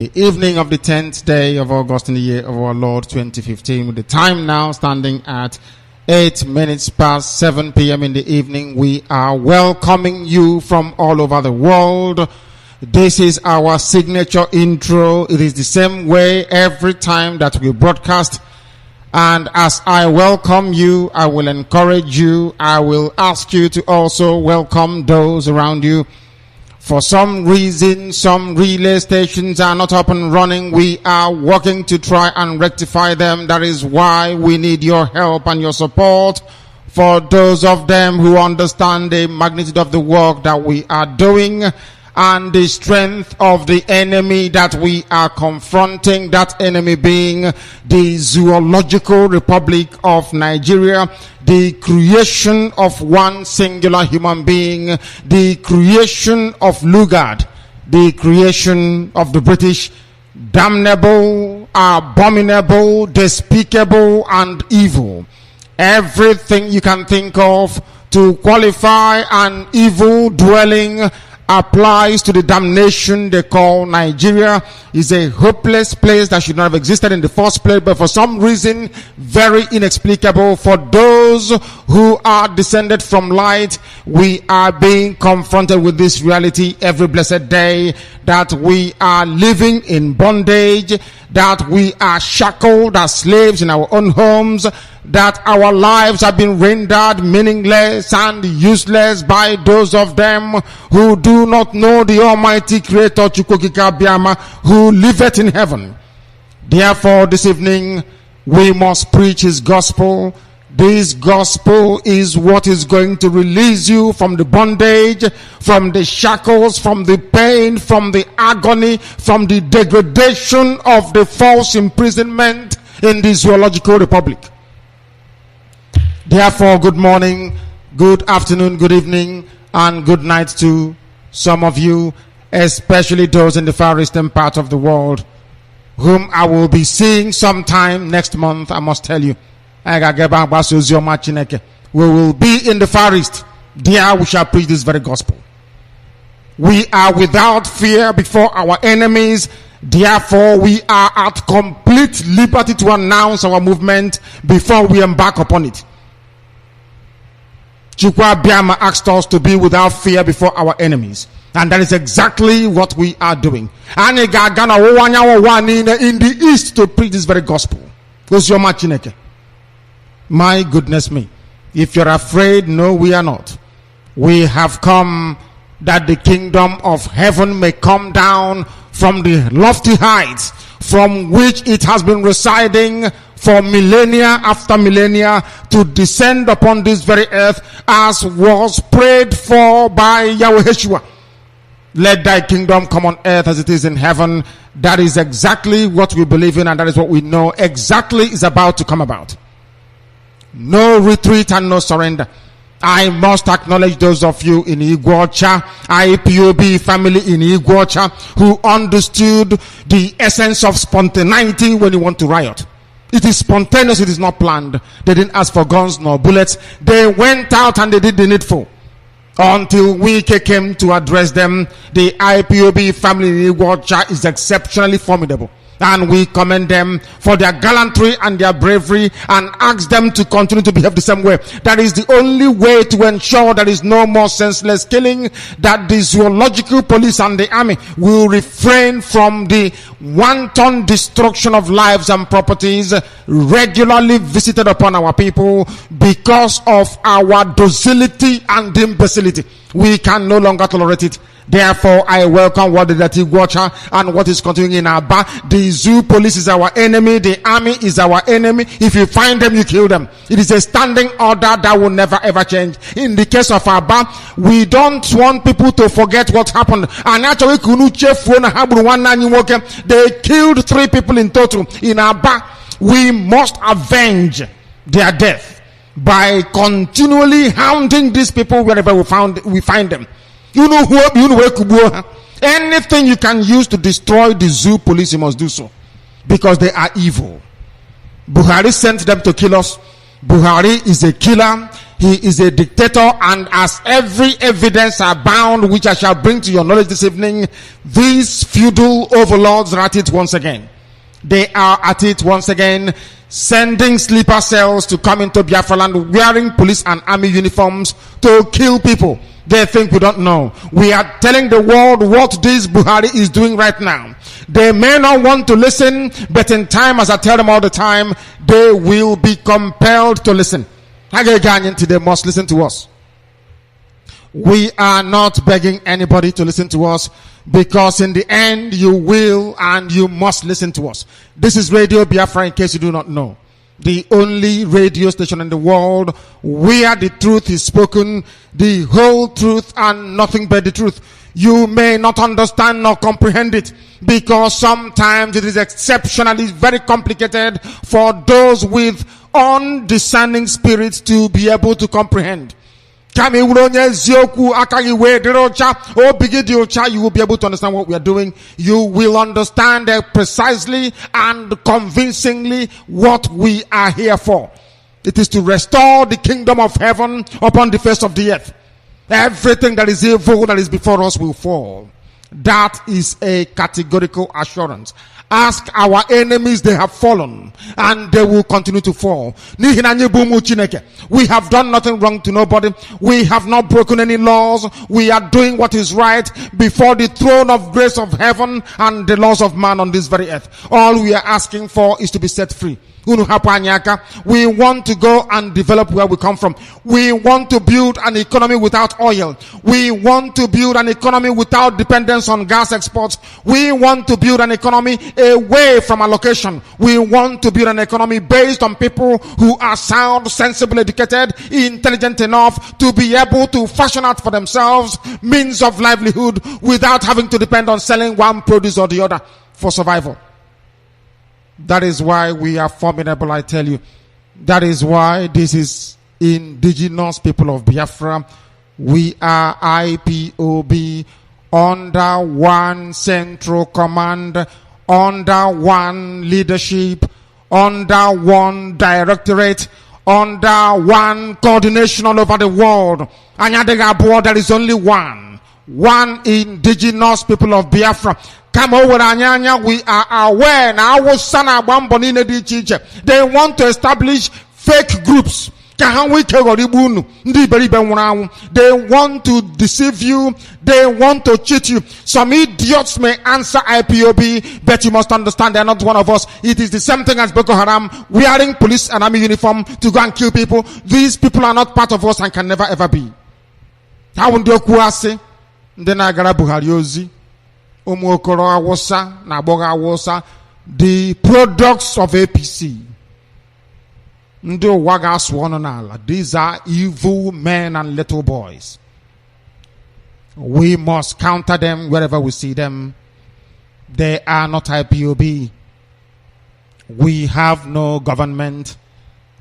The evening of the 10th day of August in the year of our Lord 2015, with the time now standing at 8 minutes past 7 p.m. in the evening, we are welcoming you from all over the world. This is our signature intro. It is the same way every time that we broadcast. And as I welcome you, I will encourage you. I will ask you to also welcome those around you. For some reason, some relay stations are not up and running. We are working to try and rectify them. That is why we need your help and your support. For those of them who understand the magnitude of the work that we are doing and the strength of the enemy that we are confronting, that enemy being the Zoological Republic of Nigeria, the creation of one singular human being, the creation of Lugard, the creation of the British, damnable, abominable, despicable, and evil. Everything you can think of to qualify an evil dwelling applies to the damnation they call Nigeria. Is a hopeless place that should not have existed in the first place, but for some reason very inexplicable, for those who are descended from light, we are being confronted with this reality every blessed day, that we are living in bondage, that we are shackled as slaves in our own homes, that our lives have been rendered meaningless and useless by those of them who do not know the Almighty Creator Chukwukika Biama, who liveth in heaven. Therefore, this evening we must preach His gospel. This gospel is what is going to release you from the bondage, from the shackles, from the pain, from the agony, from the degradation of the false imprisonment in the Zoological Republic. Therefore, good morning, good afternoon, good evening, and good night to some of you, especially those in the far eastern part of the world, whom I will be seeing sometime next month. I must tell you, we will be in the far east. There we shall preach this very gospel. We are without fear before our enemies. Therefore, we are at complete liberty to announce our movement before we embark upon it. Chukwa Biama asked us to be without fear before our enemies. And that is exactly what we are doing. And in the east to preach this very gospel. My goodness me. If you're afraid, no, we are not. We have come that the kingdom of heaven may come down from the lofty heights from which it has been residing for millennia after millennia, to descend upon this very earth, as was prayed for by Yahweh Yeshua. Let thy kingdom come on earth as it is in heaven. That is exactly what we believe in, and that is what we know exactly is about to come about. No retreat and no surrender. I must acknowledge those of you in Igwocha, IPOB family in Igwocha, who understood the essence of spontaneity when you want to riot. It is spontaneous, it is not planned. They didn't ask for guns nor bullets. They went out and they did the needful. Until we came to address them, the IPOB family in Igwocha is exceptionally formidable. And we commend them for their gallantry and their bravery, and ask them to continue to behave the same way. That is the only way to ensure there is no more senseless killing, that the zoological police and the army will refrain from the wanton destruction of lives and properties regularly visited upon our people because of our docility and imbecility. We can no longer tolerate it. Therefore, I welcome what is at Igwocha and what is continuing in Aba. The zoo police is our enemy. The army is our enemy. If you find them, you kill them. It is a standing order that will never ever change. In the case of Aba, we don't want people to forget what happened. And actually, they killed 3 people in total in Aba. We must avenge their death by continually hounding these people wherever we find them. Anything you can use to destroy the zoo police, you must do so, because they are evil. Buhari sent them to kill us. Buhari is a killer. He is a dictator, and as every evidence abound, which I shall bring to your knowledge this evening, these feudal overlords are at it once again. They are at it once again, sending sleeper cells to come into Biafra land, wearing police and army uniforms to kill people. They think we don't know. We are telling the world what this Buhari is doing right now. They may not want to listen, but in time, as I tell them all the time, they will be compelled to listen. They must listen to us. We are not begging anybody to listen to us, because in the end, you will and you must listen to us. This is Radio Biafra, in case you do not know. The only radio station in the world where the truth is spoken, the whole truth and nothing but the truth. You may not understand nor comprehend it, because sometimes it is exceptionally very complicated for those with undiscerning spirits to be able to comprehend. You will be able to understand what we are doing. You will understand precisely and convincingly what we are here for. It is to restore the kingdom of heaven upon the face of the earth. Everything that is evil that is before us will fall. That is a categorical assurance. Ask our enemies, they have fallen, and they will continue to fall. We have done nothing wrong to nobody. We have not broken any laws. We are doing what is right before the throne of grace of heaven and the laws of man on this very earth. All we are asking for is to be set free. We want to go and develop where we come from. We want to build an economy without oil. We want to build an economy without dependence on gas exports. We want to build an economy away from allocation. We want to build an economy based on people who are sound, sensible, educated, intelligent enough to be able to fashion out for themselves means of livelihood without having to depend on selling one produce or the other for survival. That is why we are formidable, I tell you. That is why this is indigenous people of Biafra. We are IPOB under one central command, under one leadership, under one directorate, under one coordination all over the world. There is only one indigenous people of Biafra. Come over, we are aware now. They want to establish fake groups. They want to deceive you. They want to cheat you. Some idiots may answer IPOB, but you must understand they are not one of us. It is the same thing as Boko Haram wearing police and army uniform to go and kill people. These people are not part of us and can never ever be. The products of APC. These are evil men and little boys. We must counter them wherever we see them. They are not IPOB. We have no government.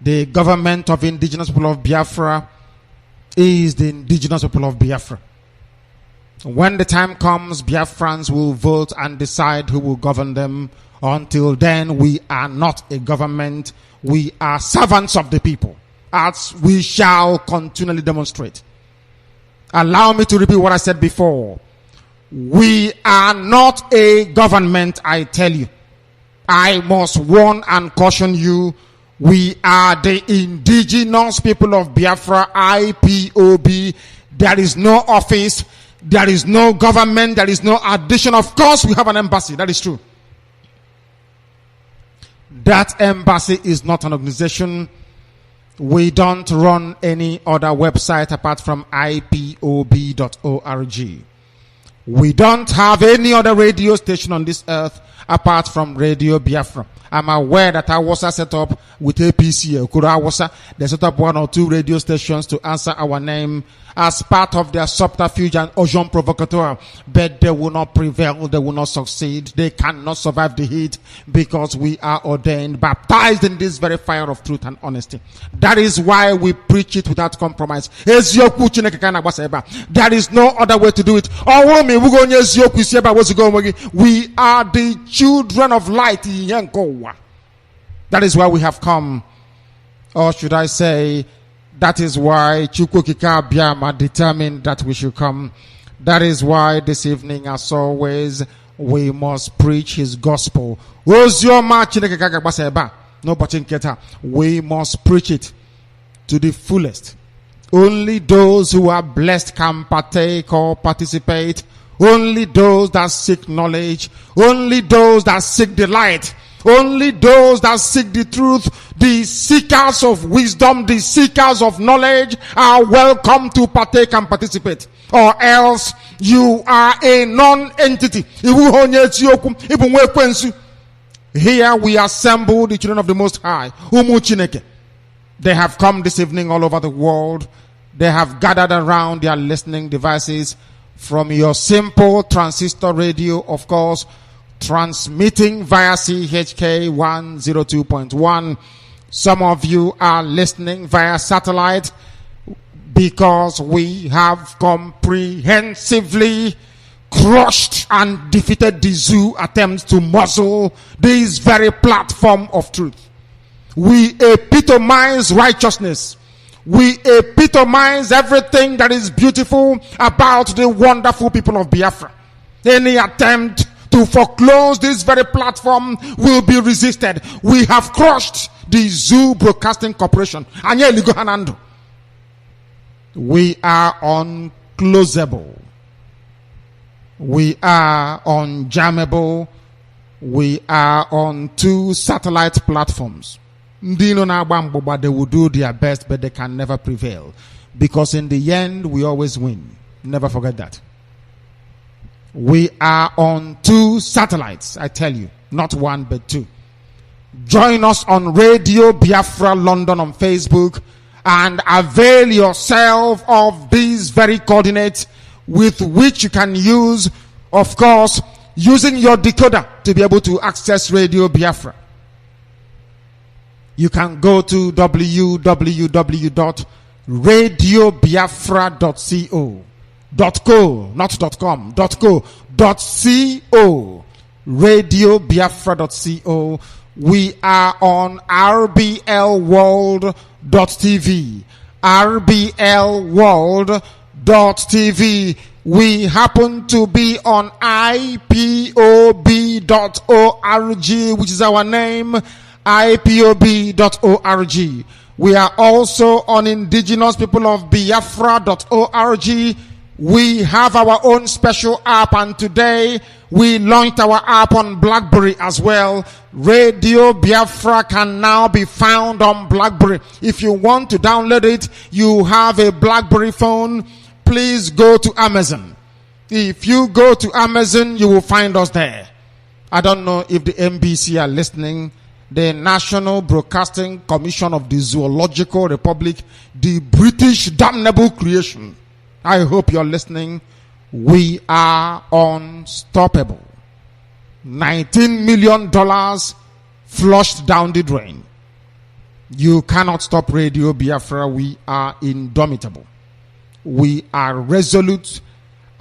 The government of indigenous people of Biafra is the indigenous people of Biafra. When the time comes, Biafrans will vote and decide who will govern them. Until then, we are not a government. We are servants of the people, as we shall continually demonstrate. Allow me to repeat what I said before. We are not a government, I tell you. I must warn and caution you. We are the indigenous people of Biafra, IPOB. There is no office. There is no government. There is no addition. Of course, we have an embassy. That is true. That embassy is not an organization. We don't run any other website apart from ipob.org. We don't have any other radio station on this earth apart from Radio Biafra. I'm aware that Awasa set up with APC, Awasa, they set up 1 or 2 radio stations to answer our name as part of their subterfuge and ojon provocateur. But they will not prevail, they will not succeed, they cannot survive the heat, because we are ordained, baptized in this very fire of truth and honesty. That is why we preach it without compromise. There is no other way to do it. We are the children of light. That is why we have come, or should I say, That is why Chukwukika Biama determined that we should come. That is why this evening, as always, we must preach his gospel. We must preach it to the fullest. Only those who are blessed can partake or participate. Only those that seek knowledge. Only those that seek the light. Only those that seek the truth, the seekers of wisdom, the seekers of knowledge are welcome to partake and participate. Or else you are a non-entity. Here we assemble the children of the Most High. They have come this evening all over the world. They have gathered around their listening devices from your simple transistor radio, of course, transmitting via CHK 102.1. Some of you are listening via satellite because we have comprehensively crushed and defeated the zoo attempts to muzzle this very platform of truth. We epitomize righteousness. We epitomize everything that is beautiful about the wonderful people of Biafra. Any attempt to foreclose this very platform will be resisted. We have crushed the Zoo Broadcasting Corporation. We are unclosable. We are unjammable. We are on 2 satellite platforms. They will do their best, but they can never prevail. Because in the end, we always win. Never forget that. We are on 2 satellites, I tell you. Not 1, but 2. Join us on Radio Biafra London on Facebook and avail yourself of these very coordinates with which you can use, of course, using your decoder to be able to access Radio Biafra. You can go to www.radiobiafra.co. .co, not .com, .co, .co, radiobiafra.co. We are on rblworld.tv, rblworld.tv. We happen to be on ipob.org, which is our name, ipob.org. We are also on indigenous people of Biafra.org. We have our own special app, and today we launched our app on BlackBerry as well. Radio Biafra can now be found on BlackBerry. If you want to download it, you have a BlackBerry phone, please go to Amazon. If you go to Amazon, you will find us there. I don't know if the NBC are listening. The National Broadcasting Commission of the Zoological Republic, the British damnable creation. I hope you're listening. We are unstoppable. $19 million flushed down the drain. You cannot stop Radio Biafra. We are indomitable. We are resolute.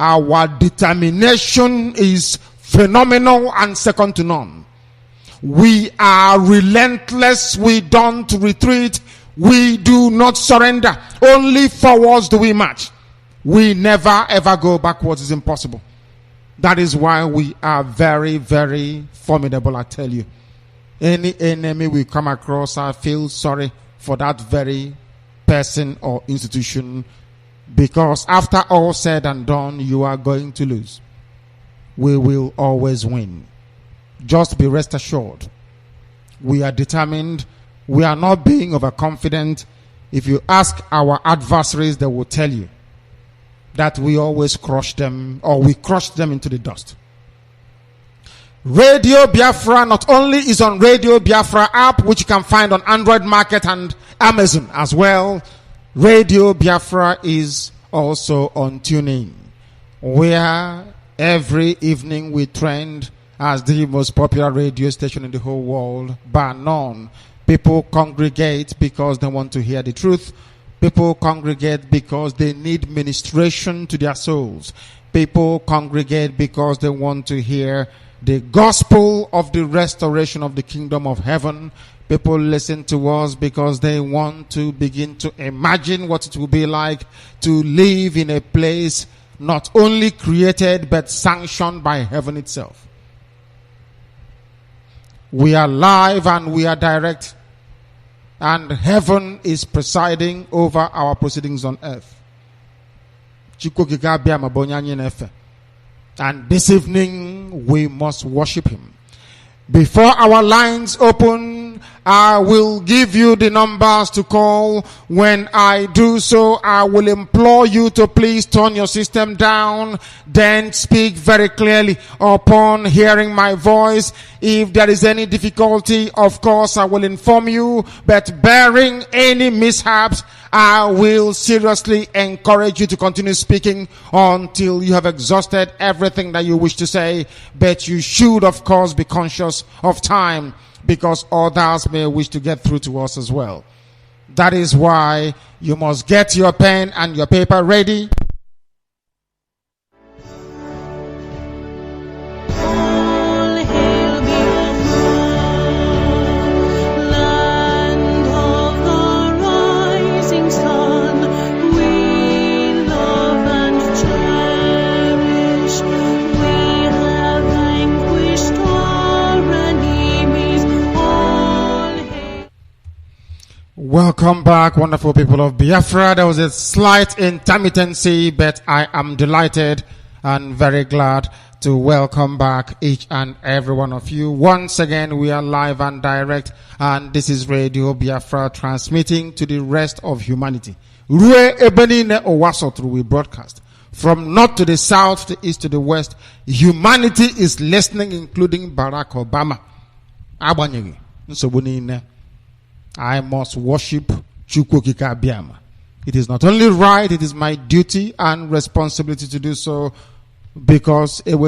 Our determination is phenomenal and second to none. We are relentless. We don't retreat. We do not surrender. Only forwards do we march. We never ever go backwards. It's impossible. That is why we are very, very formidable, I tell you. Any enemy we come across, I feel sorry for that very person or institution, because after all said and done, you are going to lose. We will always win. Just be rest assured. We are determined. We are not being overconfident. If you ask our adversaries, they will tell you that we always crush them, or we crush them into the dust. Radio Biafra not only is on Radio Biafra app, which you can find on Android Market and Amazon as well. Radio Biafra is also on TuneIn, where every evening we trend as the most popular radio station in the whole world, bar none. People congregate because they want to hear the truth. People congregate because they need ministration to their souls. People congregate because they want to hear the gospel of the restoration of the kingdom of heaven. People listen to us because they want to begin to imagine what it will be like to live in a place not only created but sanctioned by heaven itself. We are live and we are direct, and heaven is presiding over our proceedings on earth. And this evening we must worship him. Before our lines open, I will give you the numbers to call. When I do so, I will implore you to please turn your system down, then speak very clearly upon hearing my voice. If there is any difficulty, of course, I will inform you, but barring any mishaps, I will seriously encourage you to continue speaking until you have exhausted everything that you wish to say. But you should, of course, be conscious of time, because others may wish to get through to us as well. That is why you must get your pen and your paper ready. Welcome back, wonderful people of Biafra. There was a slight intermittency, but I am delighted and very glad to welcome back each and every one of you. Once again, we are live and direct, and this is Radio Biafra, transmitting to the rest of humanity. We broadcast from north to the south, to the east to the west. Humanity is listening, including Barack Obama. I must worship Chukwukika Abiyama. It is not only right, it is my duty and responsibility to do so, because if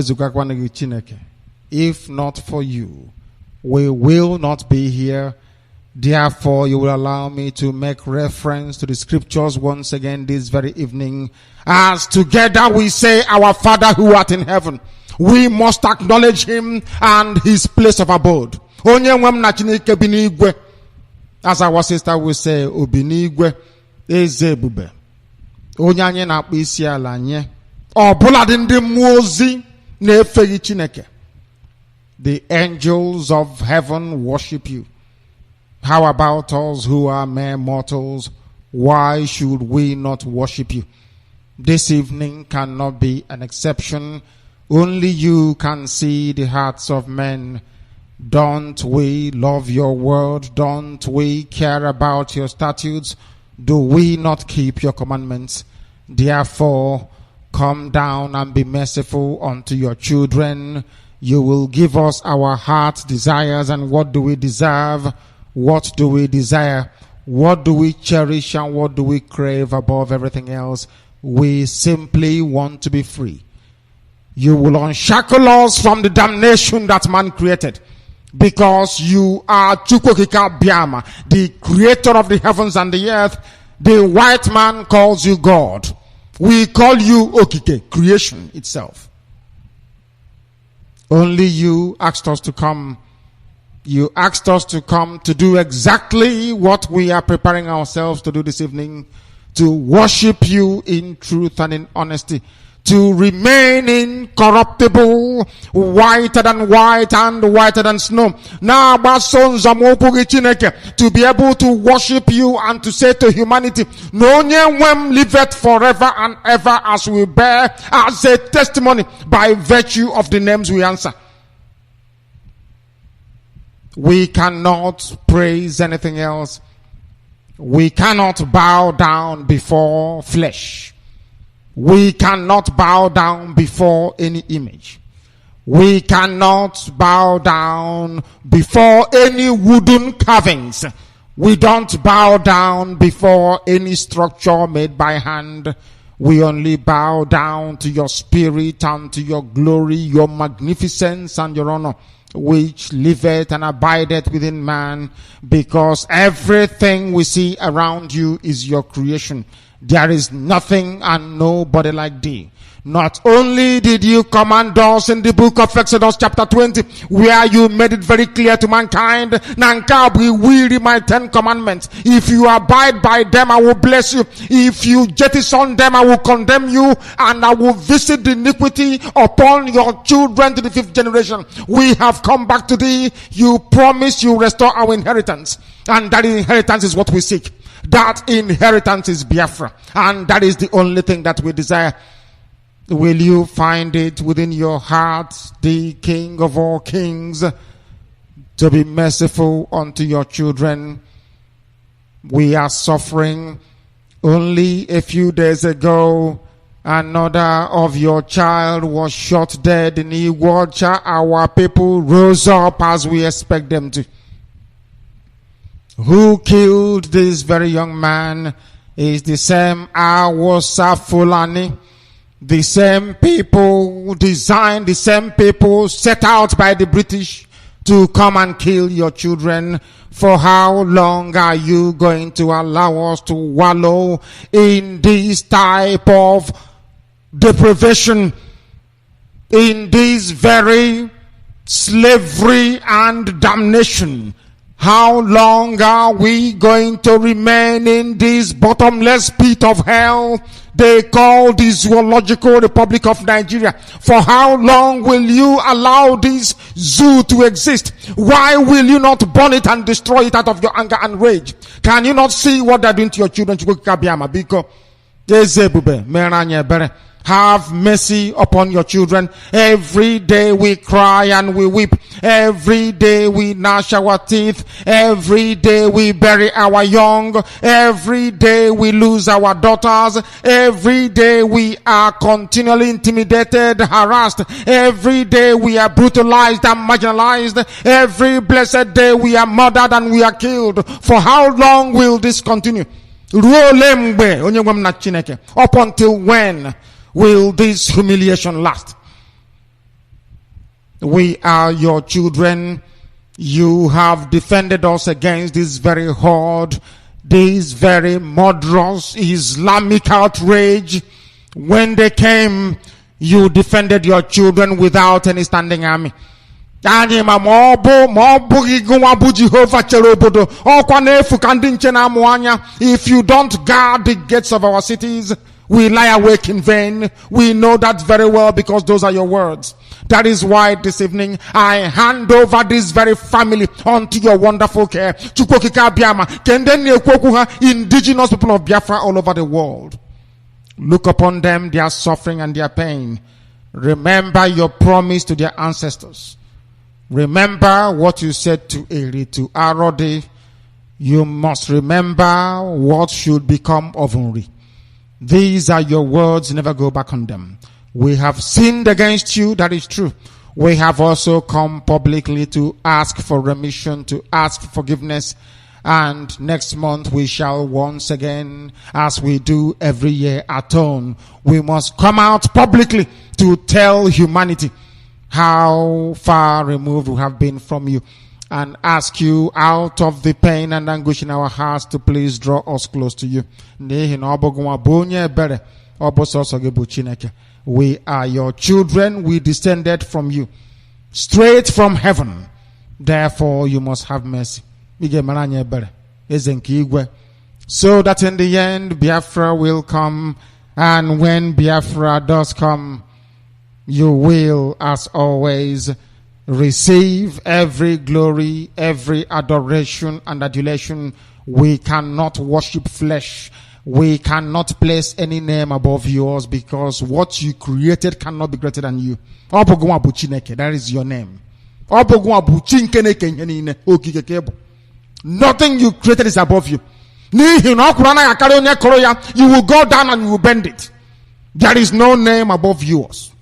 not for you, we will not be here. Therefore, you will allow me to make reference to the scriptures once again this very evening, as together we say, Our Father who art in heaven. We must acknowledge him and his place of abode. As our sister will say, Obinigwe Ezebube. Onyanye na akpa isi ala nye. Ọbụladị ndị mmụọ ozi na-efeghị Chineke. The angels of heaven worship you. How about us who are mere mortals? Why should we not worship you? This evening cannot be an exception. Only you can see the hearts of men. Don't we love your word? Don't we care about your statutes? Do we not keep your commandments? Therefore, come down and be merciful unto your children. You will give us our heart's desires. And what do we deserve? What do we desire? What do we cherish and what do we crave above everything else? We simply want to be free. You will unshackle us from the damnation that man created. Because you are Chukwukika Abiyama, the creator of the heavens and the earth. The white man calls you God. We call you Okike, creation itself. Only you asked us to come. You asked us to come to do exactly what we are preparing ourselves to do this evening, to worship you in truth and in honesty. To remain incorruptible, whiter than white and whiter than snow. Now, to be able to worship you and to say to humanity, no one liveth forever and ever, as we bear as a testimony by virtue of the names we answer. We cannot praise anything else. We cannot bow down before flesh. We cannot bow down before any image. We cannot bow down before any wooden carvings. We don't bow down before any structure made by hand. We only bow down to your spirit and to your glory, your magnificence and your honor, which liveth and abideth within man, because everything we see around you is your creation. There is nothing and nobody like thee. Not only did you command us in the book of Exodus chapter 20, where you made it very clear to mankind, Nanka, we will read my 10 commandments. If you abide by them, I will bless you. If you jettison them, I will condemn you, and I will visit the iniquity upon your children to the 5th generation. We have come back to thee. You promise you restore our inheritance, and that inheritance is what we seek. That inheritance is Biafra, and that is the only thing that we desire. Will you find it within your heart, the King of all kings, to be merciful unto your children? We are suffering. Only a few days ago, another of your child was shot dead in Iguacha. Our people rose up as we expect them to. Who killed this very young man is the same Awasa Fulani. The same people designed, the same people set out by the British to come and kill your children. For how long are you going to allow us to wallow in this type of deprivation, in this very slavery and damnation? How long are we going to remain in this bottomless pit of hell they call the Zoological Republic of Nigeria? For how long will you allow this zoo to exist? Why will you not burn it and destroy it out of your anger and rage? Can you not see what they're doing to your children? Have mercy upon your children. Every day we cry and we weep. Every day we gnash our teeth. Every day we bury our young. Every day we lose our daughters. Every day we are continually intimidated, harassed. Every day we are brutalized and marginalized. Every blessed day we are murdered and we are killed. For how long will this continue? Up until when will this humiliation last? We are your children. You have defended us against this very horde, this very murderous Islamic outrage. When they came, you defended your children without any standing army. If you don't guard the gates of our cities, we lie awake in vain. We know that very well because those are your words. That is why this evening I hand over this very family unto your wonderful care. Indigenous people of Biafra all over the world. Look upon them, their suffering and their pain. Remember your promise to their ancestors. Remember what you said to Eri, to Arode. You must remember what should become of Unri. These are your words, never go back on them. We have sinned against you, that is true. We have also come publicly to ask for remission, to ask for forgiveness. And next month we shall once again, as we do every year, atone. We must come out publicly to tell humanity how far removed we have been from you, and ask you out of the pain and anguish in our hearts to please draw us close to you. We are your children. We descended from you, straight from heaven. Therefore you must have mercy. So that in the end Biafra will come, and when Biafra does come, you will, as always, receive every glory, every adoration and adulation. We cannot worship flesh. We cannot place any name above yours, because what you created cannot be greater than you. That is your name. Nothing you created is above you. You will go down and you will bend it. There is no name above yours.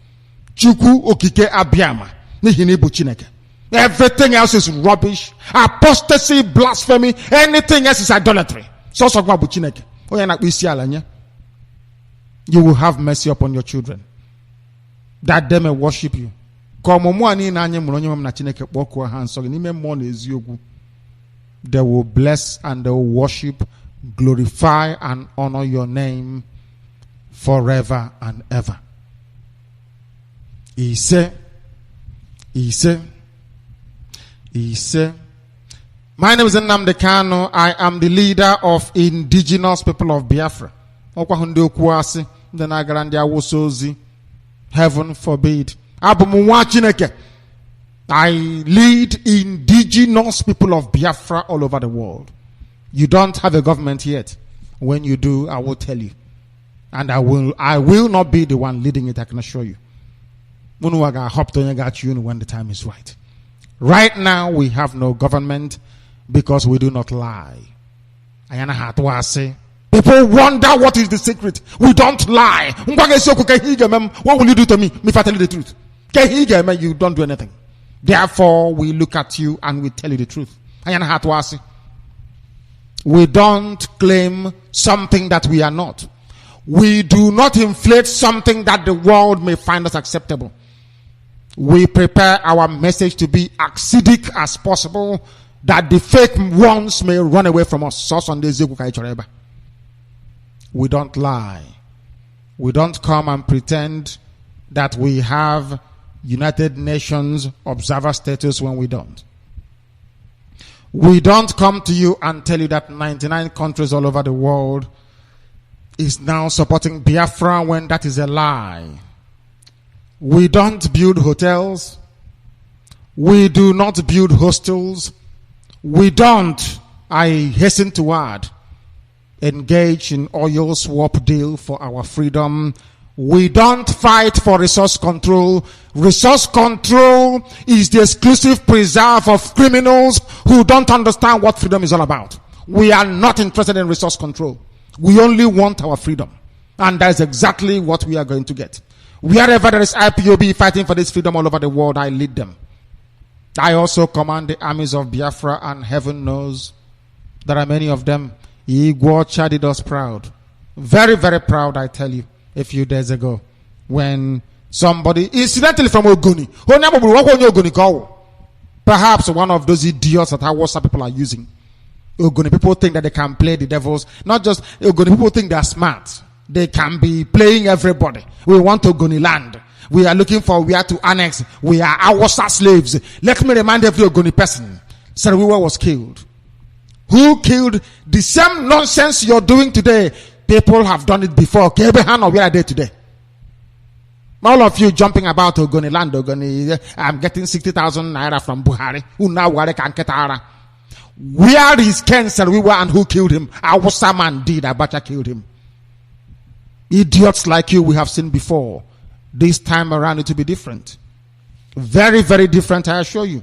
Everything else is rubbish, apostasy, blasphemy. Anything else is idolatry. You will have mercy upon your children, that they may worship you. They will bless and they will worship glorify and honor your name forever and ever. He said, my name is Nnamdi Kanu. I am the leader of indigenous people of Biafra. Heaven forbid. I lead indigenous people of Biafra all over the world. You don't have a government yet. When you do, I will tell you. And I will not be the one leading it, I can assure you. When the time is right. Right now, we have no government because we do not lie. People wonder what is the secret. We don't lie. What will you do to me if I tell you the truth? You don't do anything. Therefore, we look at you and we tell you the truth. We don't claim something that we are not. We do not inflate something that the world may find us acceptable. We prepare our message to be acidic as possible, that the fake ones may run away from us. We don't lie. We don't come and pretend that we have United Nations observer status when we don't. We don't come to you and tell you that 99 countries all over the world is now supporting Biafra when that is a lie. We don't build hotels. We do not build hostels. We don't, I hasten to add, engage in oil swap deal for our freedom. We don't fight for resource control. Resource control is the exclusive preserve of criminals who don't understand what freedom is all about. We are not interested in resource control. We only want our freedom. And that's exactly what we are going to get. Wherever there is IPOB fighting for this freedom all over the world, I lead them. I also command the armies of Biafra, and heaven knows there are many of them. Igwe did us proud. Very, very proud, I tell you, a few days ago. When somebody, incidentally from Ogoni, perhaps one of those idiots that our WhatsApp people are using. Ogoni people think that they can play the devils. Not just Ogoni people think they are smart. They can be playing everybody. We want Ogoni land. We are looking for where to annex. We are our slaves. Let me remind every Ogoni person. Sarawiwa was killed. Who killed? The same nonsense you're doing today. People have done it before. Kebehan or where are they today? All of you jumping about Ogoni land, Ogoni. I'm getting 60,000 naira from Buhari. Who now where can Ketara? Where is Ken Sarawiwa and who killed him? Our man did. Abacha killed him. Idiots like you we have seen before. This time around it will be different. Very, very different, I assure you.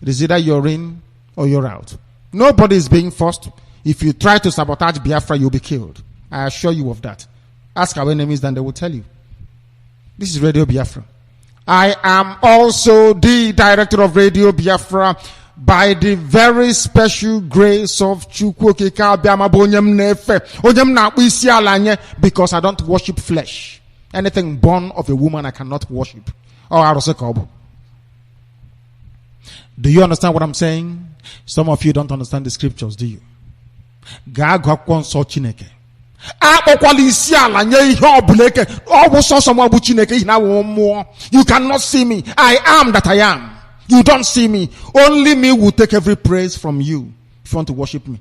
It is either you're in or you're out. Nobody is being forced. If you try to sabotage Biafra, you'll be killed. I assure you of that. Ask our enemies, then they will tell you. This is Radio Biafra. I am also the director of Radio Biafra by the very special grace of Chukwukika Biama Bonyem Nefe. Onyem na alanye, because I don't worship flesh. Anything born of a woman I cannot worship. Do you understand what I'm saying? Some of you don't understand the scriptures, do you? You cannot see me. I am that I am. You don't see me. Only me will take every praise from you if you want to worship me.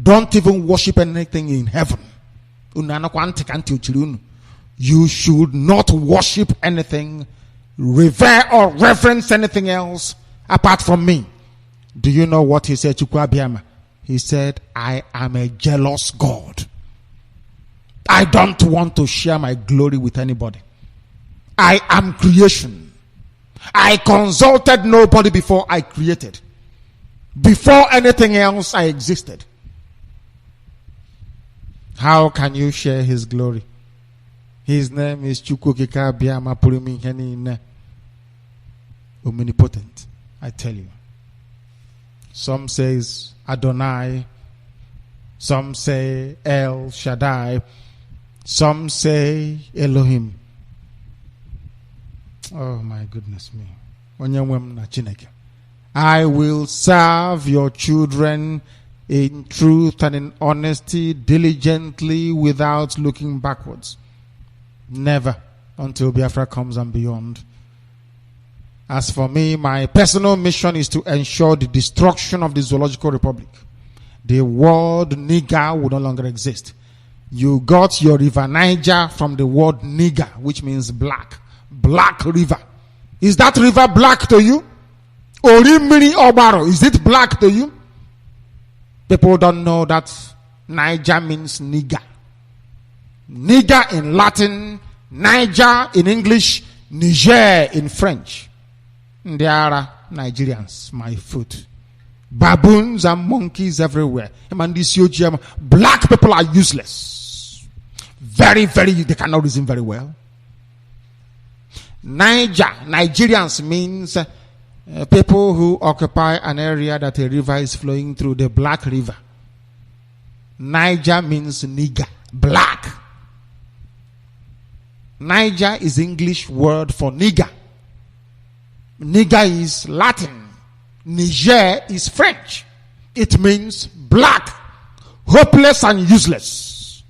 Don't even worship anything in heaven. You should not worship anything, revere or reverence anything else apart from me. Do you know what he said to Kwabiama? He said, I am a jealous God. I don't want to share my glory with anybody. I am creation. I consulted nobody before I created. Before anything else, I existed. How can you share his glory? His name is Chukwukika Biama Purimi Henine. Omnipotent, I tell you. Some says Adonai. Some say El Shaddai. Some say Elohim. Oh my goodness me. I will serve your children in truth and in honesty, diligently, without looking backwards. Never until Biafra comes and beyond. As for me, my personal mission is to ensure the destruction of the Zoological Republic. The word nigger will no longer exist. You got your river Niger from the word nigger, which means black. Black river. Is that river black to you? Orimiri Obaro, is it black to you? People don't know that Niger means nigger. Nigger in Latin, Niger in English, Niger in French. They are Nigerians, my foot. Baboons and monkeys everywhere. Black people are useless. Very, they cannot reason very well. Nigerians means people who occupy an area that a river is flowing through, the Black River. Niger means nigger, black. Niger is English word for nigger. Nigger is Latin. Niger is French. It means black, hopeless and useless.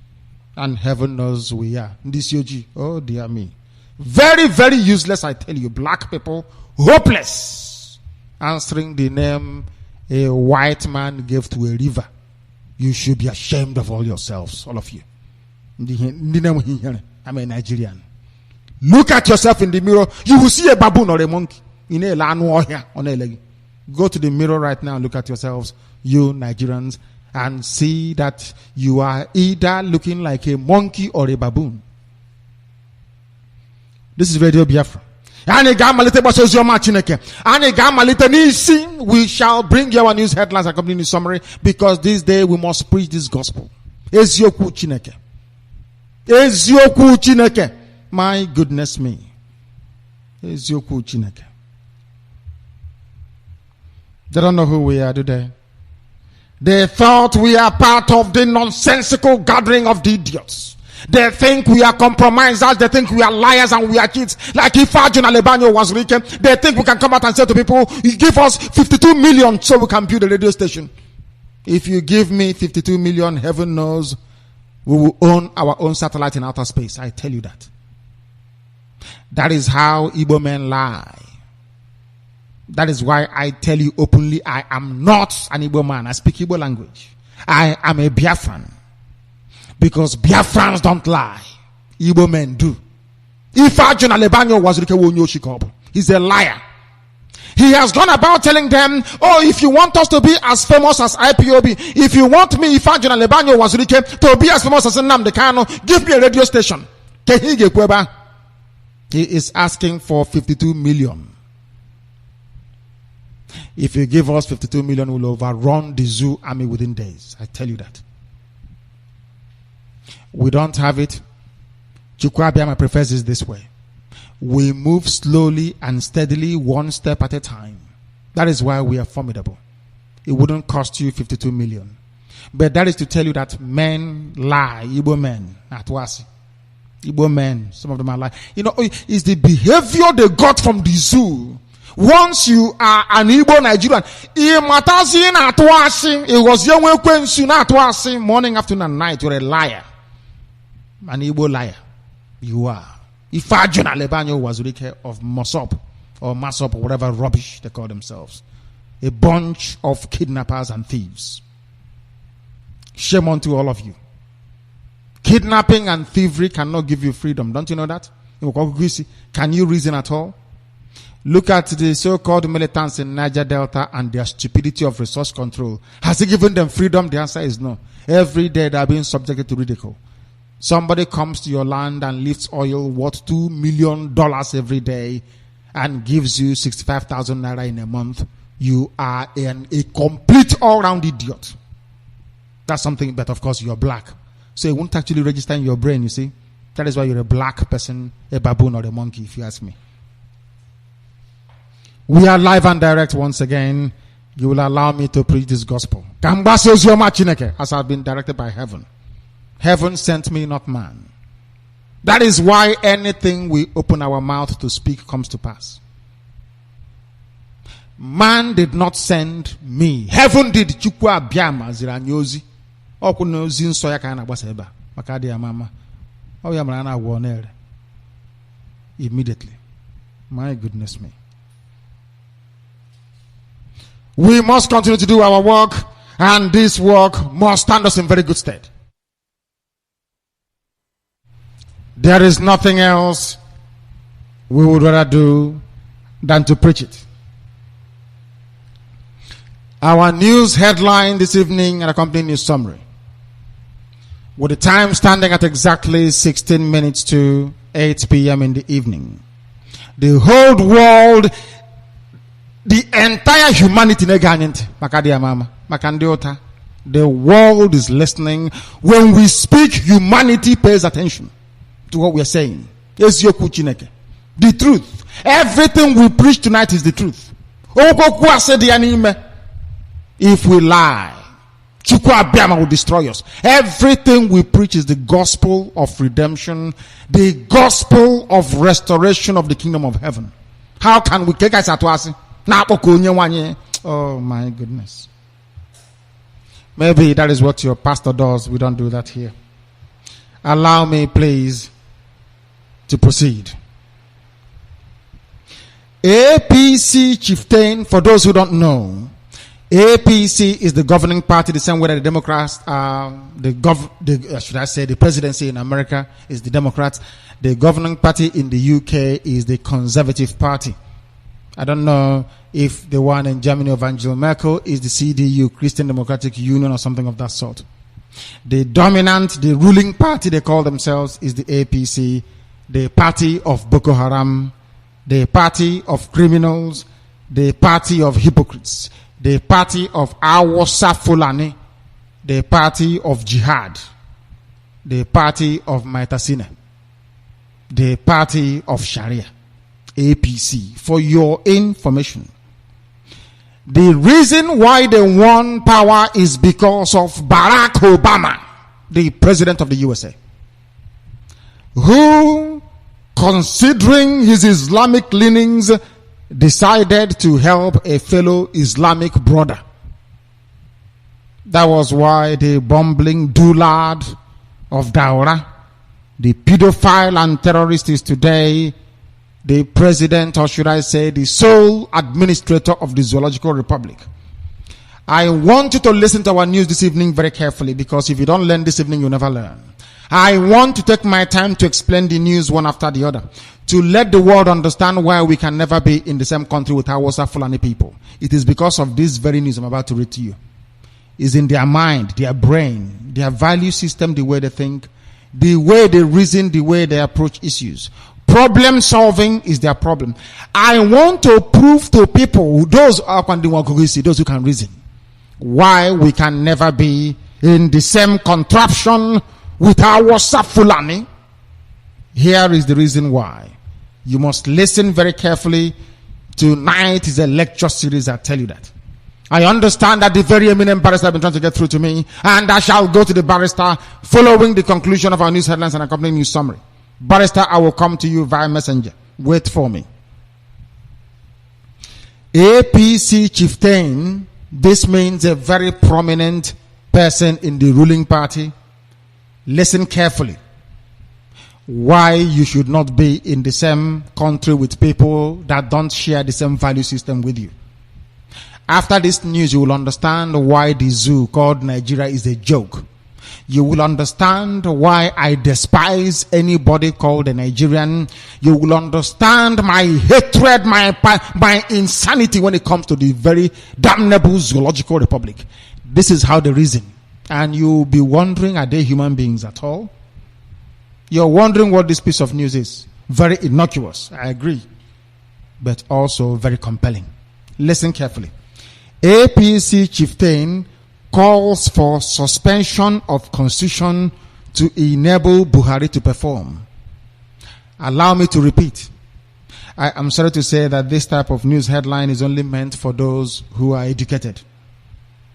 And heaven knows we are. Ndisyoji, oh dear me. Very useless, I tell you. Black people, hopeless. Answering the name a white man gave to a river. You should be ashamed of all yourselves, all of you. I'm a Nigerian. Look at yourself in the mirror. You will see a baboon or a monkey. Go to the mirror right now and look at yourselves, you Nigerians, and see that you are either looking like a monkey or a baboon. This is Radio Biafra. We shall bring you our news headlines and complete news summary, because this day we must preach this gospel. Ezioku Chineke. My goodness me. Ezioku Chineke. They don't know who we are, do they? They thought we are part of the nonsensical gathering of the idiots. They think we are compromisers. They think we are liars and we are cheats. Like if Arjun Alebanyo was written, they think we can come out and say to people, you give us 52 million so we can build a radio station. If you give me 52 million, heaven knows we will own our own satellite in outer space. I tell you that. That is how Igbo men lie. That is why I tell you openly, I am not an Igbo man. I speak Igbo language. I am a Biafran. Because Biafrans don't lie. Igbo men do. If Arjun Alebanyo was he's a liar. He has gone about telling them, oh, if you want us to be as famous as IPOB, if you want me, if Arjun Alebanyo was to be as famous as Nnamdi Kanu, give me a radio station. He is asking for 52 million. If you give us 52 million, we'll overrun the zoo army within days. I tell you that. We don't have it. Chukwuabiama prefers it this way. We move slowly and steadily, one step at a time. That is why we are formidable. It wouldn't cost you 52 million. But that is to tell you that men lie. Igbo men. Atwasi. Igbo men. Some of them are lying. You know, it's the behavior they got from the zoo. Once you are an Igbo Nigerian, it was morning, afternoon, and night. You're a liar. An Igbo liar. You are. If Arjun Alebanyo was of Mosop or Masop or whatever rubbish they call themselves. A bunch of kidnappers and thieves. Shame unto all of you. Kidnapping and thievery cannot give you freedom. Don't you know that? Can you reason at all? Look at the so-called militants in Niger Delta and their stupidity of resource control. Has it given them freedom? The answer is no. Every day they are being subjected to ridicule. Somebody comes to your land and lifts oil worth $2 million every day and gives you 65,000 naira in a month. You are a complete all-round idiot. That's something, but of course you're black. So it won't actually register in your brain, you see. That is why you're a black person, a baboon or a monkey, if you ask me. We are live and direct once again. You will allow me to preach this gospel. As I've been directed by heaven. Heaven sent me, not man. That is why anything we open our mouth to speak comes to pass. Man did not send me. Heaven did. Chukwa biama ziranyozi. Okuno zin soya kana baseba. Makadi ya mama. Oh ya mrana wonere. Immediately. My goodness me. We must continue to do our work, and this work must stand us in very good stead. There is nothing else we would rather do than to preach it. Our news headline this evening and accompanying news summary, with the time standing at exactly 16 minutes to 8 p.m. in the evening. The whole world, the entire humanity, the world is listening. When we speak, humanity pays attention to what we are saying. The truth. Everything we preach tonight is the truth. If we lie, Chukwa will destroy us. Everything we preach is the gospel of redemption, the gospel of restoration of the kingdom of heaven. How can we take us at us? Oh my goodness. Maybe that is what your pastor does. We don't do that here. Allow me, please, to proceed. APC chieftain, for those who don't know, APC is the governing party, the same way that the Democrats are, the presidency in America is the Democrats. The governing party in the UK is the Conservative Party. I don't know if the one in Germany of Angela Merkel is the CDU, Christian Democratic Union, or something of that sort. The dominant, the ruling party, they call themselves, is the APC, the party of Boko Haram, the party of criminals, the party of hypocrites, the party of Awasa Fulani, the party of jihad, the party of Maitasine, the party of Sharia. APC, for your information. The reason why they won power is because of Barack Obama, the president of the USA, who, considering his Islamic leanings, decided to help a fellow Islamic brother. That was why the bumbling dullard of Daura, the pedophile and terrorist, is today the president, or should I say the sole administrator of the Zoological Republic. I want you to listen to our news this evening very carefully, because if you don't learn this evening, you'll never learn. I want to take my time to explain the news one after the other, to let the world understand why we can never be in the same country with Hausa Fulani people. It is because of this very news I'm about to read to you. It's in their mind, their brain, their value system, the way they think, the way they reason, the way they approach issues. Problem solving is their problem. I want to prove to people, those who can reason, why we can never be in the same contraption with our Fulani. Here is the reason why. You must listen very carefully. Tonight is a lecture series, I tell you that. I understand that the very eminent barrister has been trying to get through to me, and I shall go to the barrister following the conclusion of our news headlines and accompanying news summary. Barrister, I will come to you via messenger. Wait for me. APC chieftain, this means a very prominent person in the ruling party. Listen carefully. Why you should not be in the same country with people that don't share the same value system with you. After this news, you will understand why the zoo called Nigeria is a joke. You will understand why I despise anybody called a Nigerian. You will understand my hatred, my insanity when it comes to the very damnable Zoological Republic. This is how they reason. And you'll be wondering, are they human beings at all? You're wondering what this piece of news is. Very innocuous, I agree, but also very compelling. Listen carefully. APC chieftain calls for suspension of constitution to enable Buhari to perform. Allow me to repeat. I am sorry to say that this type of news headline is only meant for those who are educated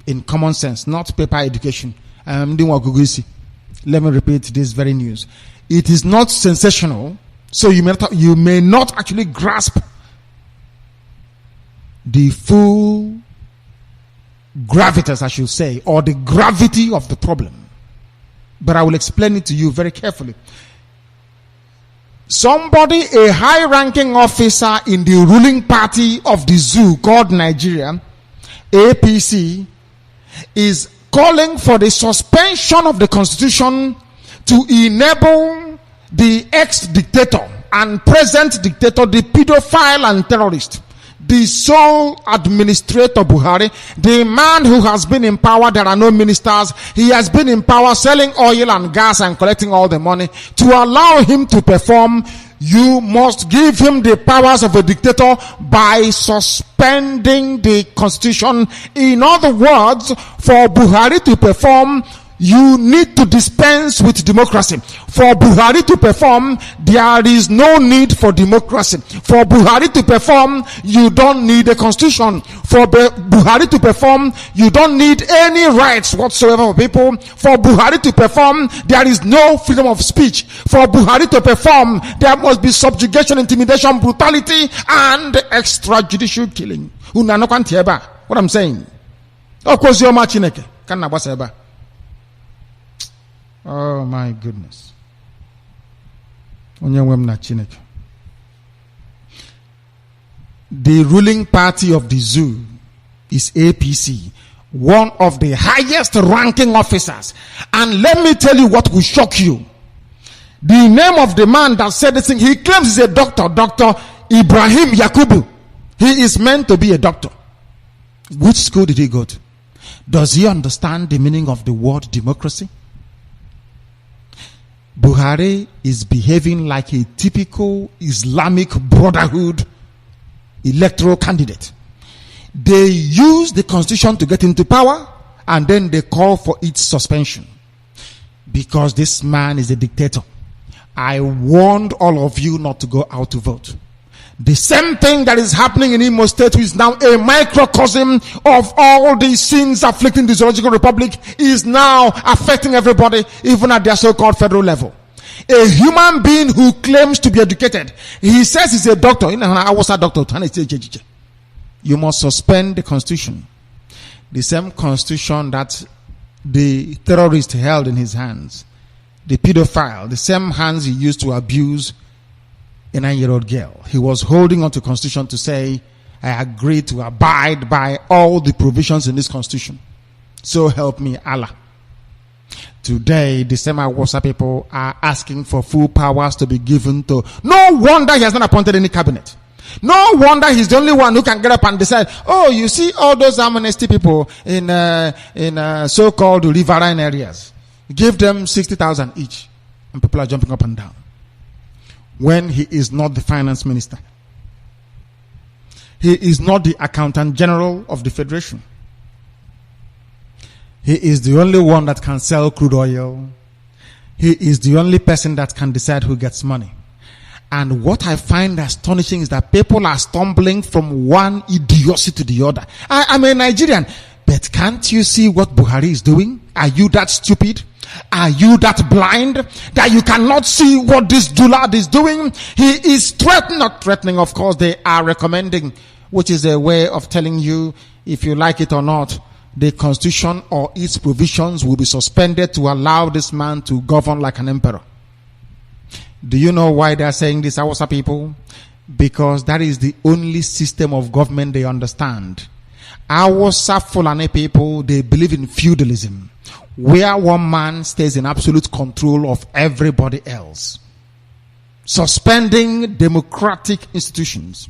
in common sense, not paper education. Let me repeat this very news. It is not sensational, so you may not actually grasp the full gravitas, I should say, or the gravity of the problem. But I will explain it to you very carefully. Somebody, a high-ranking officer in the ruling party of the zoo called Nigeria, APC, is calling for the suspension of the constitution to enable the ex-dictator and present dictator, the pedophile and terrorist, the sole administrator Buhari, the man who has been in power. There are no ministers. He has been in power selling oil and gas and collecting all the money. To allow him to perform, you must give him the powers of a dictator by suspending the constitution. In other words, for Buhari to perform, you need to dispense with democracy. For Buhari to perform, there is no need for democracy. For Buhari to perform, you don't need a constitution. For Buhari to perform, you don't need any rights whatsoever for people. For Buhari to perform, there is no freedom of speech. For Buhari to perform, there must be subjugation, intimidation, brutality, and extrajudicial killing. What I'm saying? Oh my goodness. The ruling party of the zoo is APC, one of the highest ranking officers. And let me tell you what will shock you. The name of the man that said this thing, he claims he's a doctor, Dr. Ibrahim Yakubu. He is meant to be a doctor. Which school did he go to? Does he understand the meaning of the word democracy? Buhari is behaving like a typical Islamic Brotherhood electoral candidate. They use the constitution to get into power, and then they call for its suspension because this man is a dictator. I warned all of you not to go out to vote. The same thing that is happening in Imo State, which is now a microcosm of all the sins afflicting the Zoological Republic, is now affecting everybody, even at their so-called federal level. A human being who claims to be educated, he says he's a doctor. I was a doctor. You must suspend the constitution. The same constitution that the terrorist held in his hands, the pedophile, the same hands he used to abuse a 9-year-old girl. He was holding on to the constitution to say, I agree to abide by all the provisions in this constitution. So help me Allah. Today, the same Awasa people are asking for full powers to be given to. No wonder he has not appointed any cabinet. No wonder he's the only one who can get up and decide, oh, you see all those amnesty people in so-called riverine areas. Give them 60,000 each. And people are jumping up and down. When he is not the finance minister. He is not the accountant general of the federation. He is the only one that can sell crude oil. He is the only person that can decide who gets money. And what I find astonishing is that people are stumbling from one idiocy to the other. I'm a Nigerian, but can't you see what Buhari is doing? Are you that stupid? Are you that blind that you cannot see what this dullard is doing? He is not threatening, of course, they are recommending, which is a way of telling you, if you like it or not, the constitution or its provisions will be suspended to allow this man to govern like an emperor. Do you know why they are saying this, Awasa people? Because that is the only system of government they understand. Awasa Fulani people, they believe in feudalism, where one man stays in absolute control of everybody else. Suspending democratic institutions.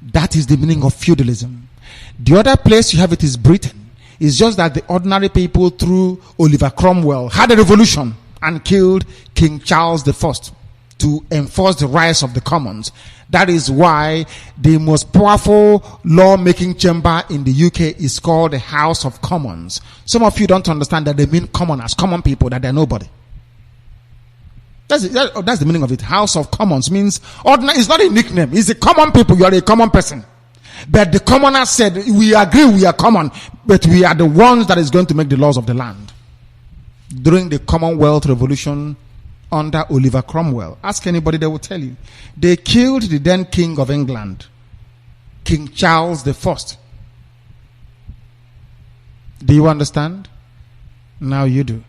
That is the meaning of feudalism. The other place you have it is Britain. It's just that the ordinary people through Oliver Cromwell had a revolution and killed King Charles I to enforce the rights of the commons. That is why the most powerful law-making chamber in the UK is called the House of Commons. Some of you don't understand that they mean commoners, common people, that they're nobody. That's the meaning of it. House of Commons means ordinary. It's not a nickname. It's a common people. You are a common person. But the commoners said, we agree we are common, but we are the ones that is going to make the laws of the land. During the Commonwealth Revolution under Oliver Cromwell, ask anybody, they will tell you. They killed the then King of England. King Charles the First. Do you understand? Now you do.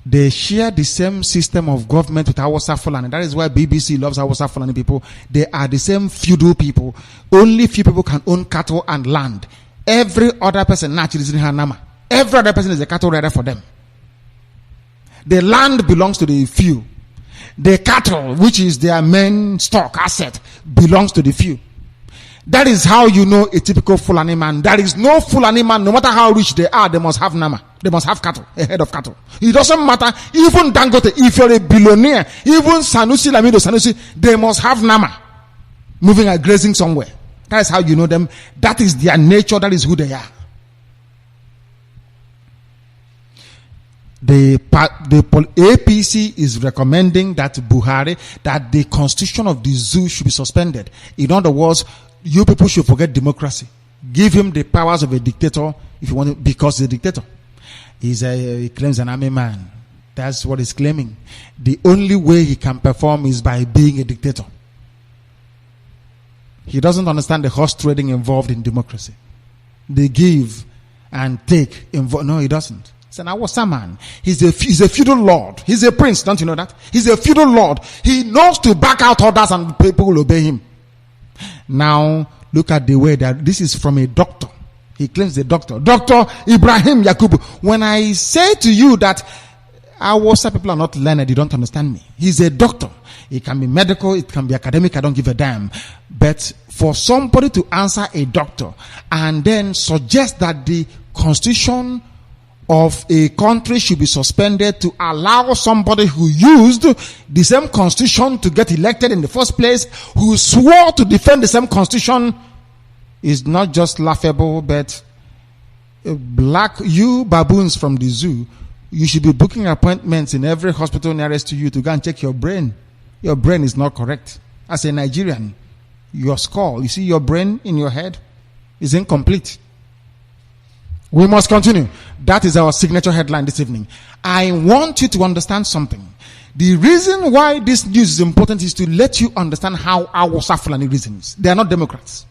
They share the same system of government with Hausa Fulani. That is why BBC loves Hausa Fulani people. They are the same feudal people. Only few people can own cattle and land. Every other person naturally is in Hanama. Every other person is a cattle rider for them. The land belongs to the few. The cattle, which is their main stock asset, belongs to the few. That is how you know a typical Fulani man. There is no Fulani man, no matter how rich they are, they must have Nama. They must have cattle, a head of cattle. It doesn't matter, even Dangote, if you're a billionaire, even Sanusi, Lamido Sanusi, they must have Nama. Moving and grazing somewhere. That is how you know them. That is their nature, that is who they are. The APC is recommending that Buhari, that the constitution of the zoo should be suspended. In other words, you people should forget democracy. Give him the powers of a dictator if you want to, because he's a dictator. He claims an army man. That's what he's claiming. The only way he can perform is by being a dictator. He doesn't understand the horse trading involved in democracy. They give and take. No, he doesn't. He's an Awasa man. He's a feudal lord. He's a prince. Don't you know that? He's a feudal lord. He knows to back out orders and people will obey him. Now, look at the way that this is from a doctor. He claims the doctor. Dr. Ibrahim Yakubu. When I say to you that Awasa people are not learned, you don't understand me. He's a doctor. It can be medical, it can be academic, I don't give a damn. But for somebody to answer a doctor and then suggest that the constitution of a country should be suspended to allow somebody who used the same constitution to get elected in the first place, who swore to defend the same constitution, is not just laughable, but you baboons from the zoo, you should be booking appointments in every hospital nearest to you to go and check your brain. Your brain is not correct. As a Nigerian, your skull, you see your brain in your head is incomplete. We must continue. That is our signature headline this evening. I want you to understand something. The reason why this news is important is to let you understand how our Fulani reasons. They are not Democrats.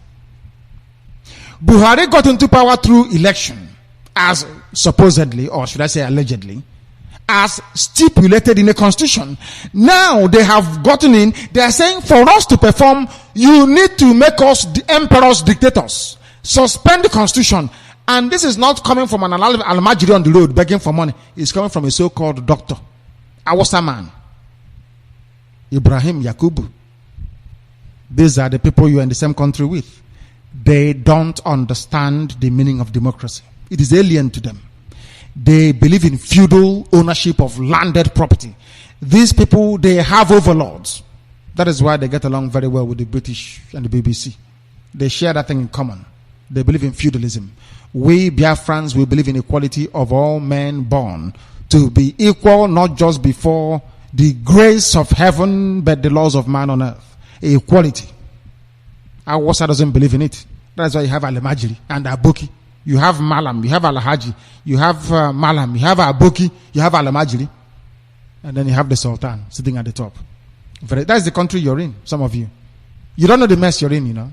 Buhari got into power through election, as supposedly, or should I say allegedly, as stipulated in the constitution. Now they have gotten in. They are saying, for us to perform, you need to make us the emperor's dictators. Suspend the constitution. And this is not coming from an Almajiri on the road begging for money. It's coming from a so-called doctor, Awasa man, Ibrahim Yakubu. These are the people you are in the same country with. They don't understand the meaning of democracy. It is alien to them. They believe in feudal ownership of landed property. These people, they have overlords. That is why they get along very well with the British and the BBC. They share that thing in common. They believe in feudalism. We Biafrans, we believe in equality of all men born to be equal, not just before the grace of heaven, but the laws of man on earth. Equality. Awasa doesn't believe in it. That's why you have Al-Majiri and Aboki. You have Malam, you have Al-Haji, you have Malam, you have Aboki, you have Al-Majiri. And then you have the Sultan sitting at the top. That's the country you're in, some of you. You don't know the mess you're in, you know.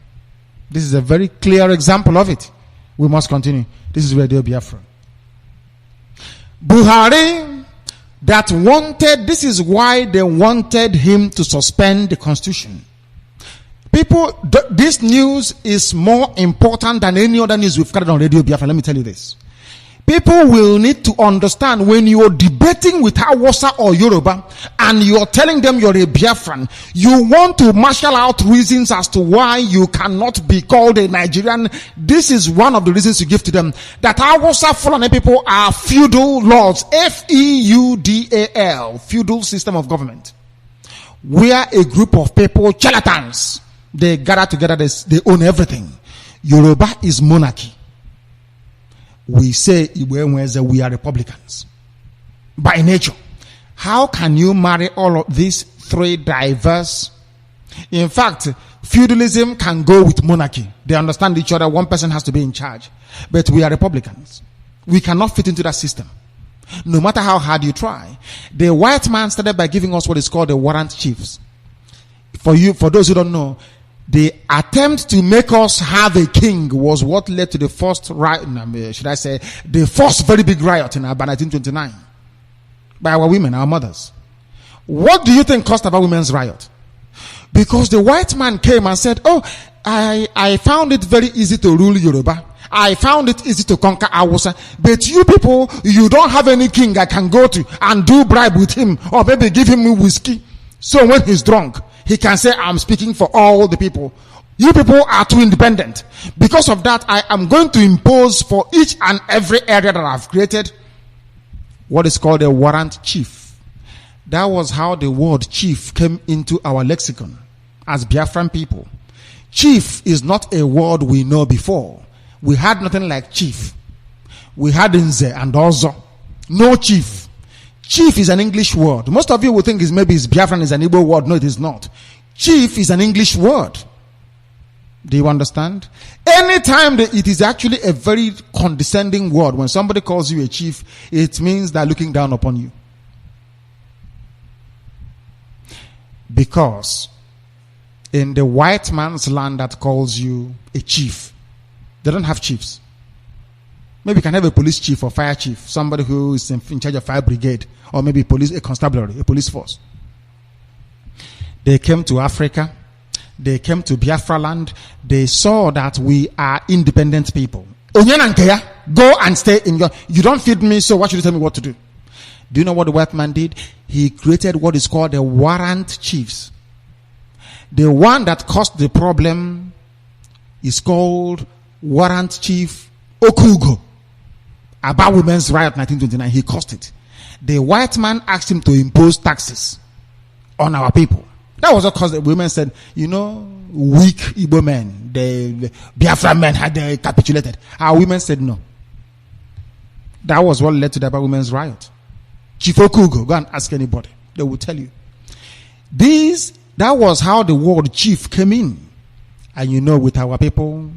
This is a very clear example of it. We must continue. This is Radio Biafra. Buhari, that wanted, this is why they wanted him to suspend the constitution. People, this news is more important than any other news we've carried on Radio Biafra. Let me tell you this. People will need to understand when you are debating with Hausa or Yoruba and you are telling them you're a Biafran, you want to marshal out reasons as to why you cannot be called a Nigerian. This is one of the reasons you give to them. That Hausa Fulani people are feudal lords. Feudal. Feudal system of government. We are a group of people, charlatans. They gather together, they own everything. Yoruba is monarchy. We say we are Republicans by nature. How can you marry all of these three diverse? In fact, feudalism can go with monarchy. They understand each other. One person has to be in charge. But we are Republicans. We cannot fit into that system. No matter how hard you try. The white man started by giving us what is called the warrant chiefs. For those who don't know, The attempt to make us have a king was what led to the first riot, should I say, the first very big riot in Aba 1929 by our women, our mothers. What do you think caused our women's riot? Because the white man came and said, oh, I found it very easy to rule Yoruba. I found it easy to conquer Hausa. But you people, you don't have any king I can go to and do bribe with him or maybe give him whiskey. So when he's drunk, he can say, I'm speaking for all the people. You people are too independent. Because of that, I am going to impose for each and every area that I've created what is called a warrant chief. That was how the word chief came into our lexicon as Biafran people. Chief is not a word we know before. We had nothing like chief. We had Nze and Ozo. No chief. Chief is an English word. Most of you will think maybe it's Biafran is an Igbo word. No, it is not. Chief is an English word. Do you understand? Anytime it is actually a very condescending word. When somebody calls you a chief, it means they're looking down upon you. Because in the white man's land that calls you a chief, they don't have chiefs. Maybe you can have a police chief or fire chief, somebody who is in charge of fire brigade, or maybe a constabulary, a police force. They came to Africa. They came to Biafra land. They saw that we are independent people. Go and stay in your... You don't feed me, so why should you tell me what to do? Do you know what the white man did? He created what is called the warrant chiefs. The one that caused the problem is called Warrant Chief Okugo. About women's riot 1929, he caused it. The white man asked him to impose taxes on our people. That was because the women said, weak Igbo men, the Biafra men had capitulated. Our women said no. That was what led to the Aba women's riot. Chief Okugo, go and ask anybody. They will tell you. That was how the word chief came in. And with our people,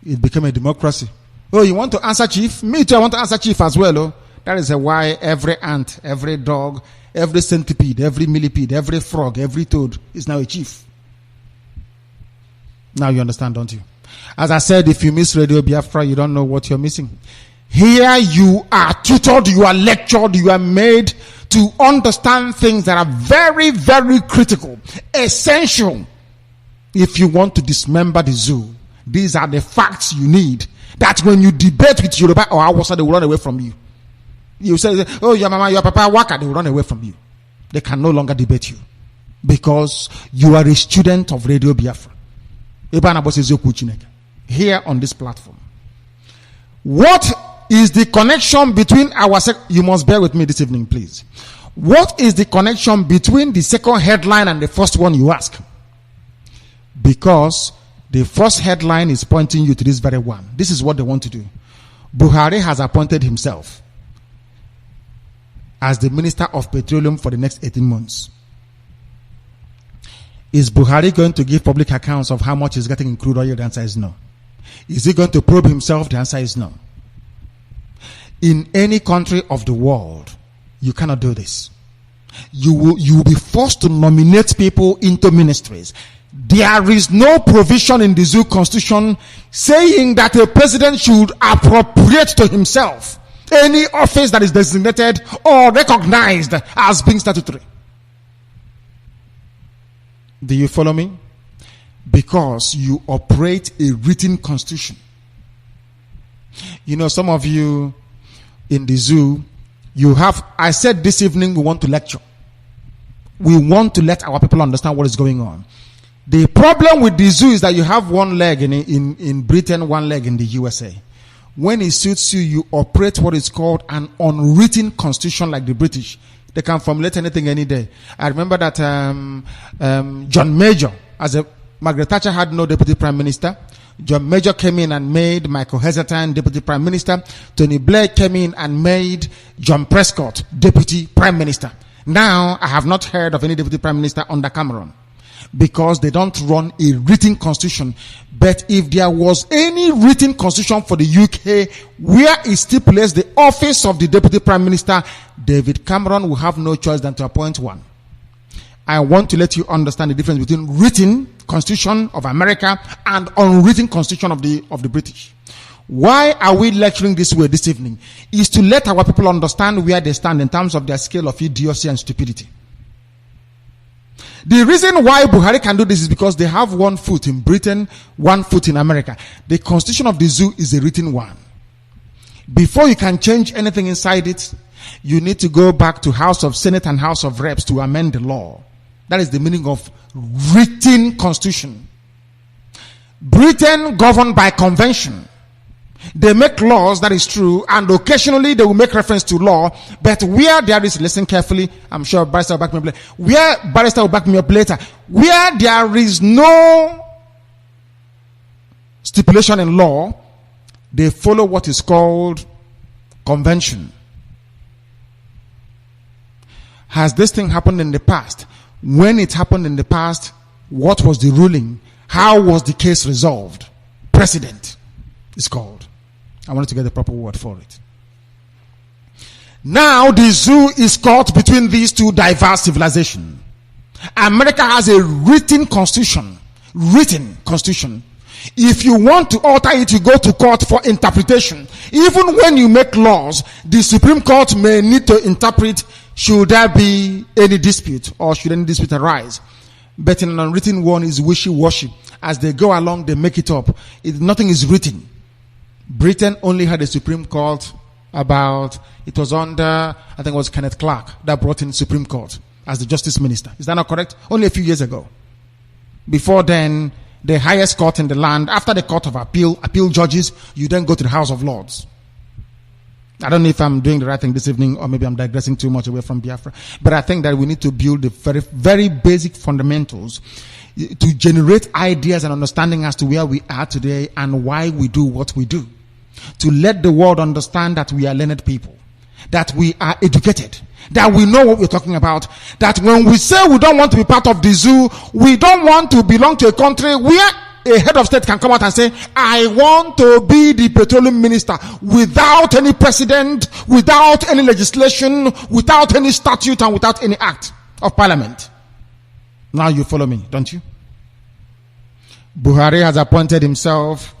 it became a democracy. Oh, you want to answer chief? Me too, I want to answer chief as well. Oh. That is why every ant, every dog, every centipede, every millipede, every frog, every toad is now a chief. Now you understand, don't you? As I said, if you miss Radio Biafra, you don't know what you're missing. Here you are tutored, you are lectured, you are made to understand things that are very, very critical, essential. If you want to dismember the zoo, these are the facts you need. That when you debate with Yoruba or Hausa, they will run away from you. You say, oh, your mama, your papa, waka, they will run away from you. They can no longer debate you. Because you are a student of Radio Biafra. Here on this platform. What is the connection between you must bear with me this evening, please. What is the connection between the second headline and the first one you ask? Because the first headline is pointing you to this very one. This is what they want to do. Buhari has appointed himself as the Minister of Petroleum for the next 18 months. Is Buhari going to give public accounts of how much he's getting in crude oil? The answer is no. Is he going to probe himself? The answer is no. In any country of the world, you cannot do this. You will be forced to nominate people into ministries. There is no provision in the zoo constitution saying that a president should appropriate to himself any office that is designated or recognized as being statutory. Do you follow me? Because you operate a written constitution. Some of you in the zoo, I said this evening we want to lecture. We want to let our people understand what is going on. The problem with the zoo is that you have one leg in Britain, one leg in the USA. When it suits you, you operate what is called an unwritten constitution like the British. They can formulate anything any day. I remember that John Major, Margaret Thatcher had no deputy prime minister. John Major came in and made Michael Heseltine deputy prime minister. Tony Blair came in and made John Prescott deputy prime minister. Now, I have not heard of any deputy prime minister under Cameron, because they don't run a written constitution. But if there was any written constitution for the UK where it stipulates the office of the deputy prime minister, David Cameron will have no choice than to appoint one. I want to let you understand the difference between written Constitution of America and unwritten Constitution of the British. Why are we lecturing this way this evening? Is to let our people understand where they stand in terms of their scale of idiocy and stupidity. The reason why Buhari can do this is because they have one foot in Britain, one foot in America. The Constitution of the Zoo is a written one. Before you can change anything inside it, you need to go back to House of Senate and House of Reps to amend the law. That is the meaning of written constitution. Britain governed by convention. They make laws, that is true, and occasionally they will make reference to law, but where there is, listen carefully, I'm sure Barrister will back me up later, where Barrister will back me up later, where there is no stipulation in law, they follow what is called convention. Has this thing happened in the past? When it happened in the past, what was the ruling? How was the case resolved? Precedent is called. I wanted to get the proper word for it. Now the zoo is caught between these two diverse civilizations. America has a written constitution. Written constitution. If you want to alter it, you go to court for interpretation. Even when you make laws, the Supreme Court may need to interpret, should there be any dispute or should any dispute arise. But in an unwritten one is wishy-washy. As they go along, they make it up. Nothing is written. Britain only had a Supreme Court it was under, I think it was Kenneth Clark that brought in Supreme Court as the Justice Minister. Is that not correct? Only a few years ago. Before then, the highest court in the land, after the Court of Appeal judges, you then go to the House of Lords. I don't know if I'm doing the right thing this evening, or maybe I'm digressing too much away from Biafra. But I think that we need to build the very, very basic fundamentals to generate ideas and understanding as to where we are today and why we do what we do. To let the world understand that we are learned people, that we are educated, that we know what we're talking about, that when we say we don't want to be part of the zoo, we don't want to belong to a country where a head of state can come out and say, I want to be the petroleum minister without any precedent, without any legislation, without any statute, and without any act of parliament. Now you follow me, don't you? Buhari has appointed himself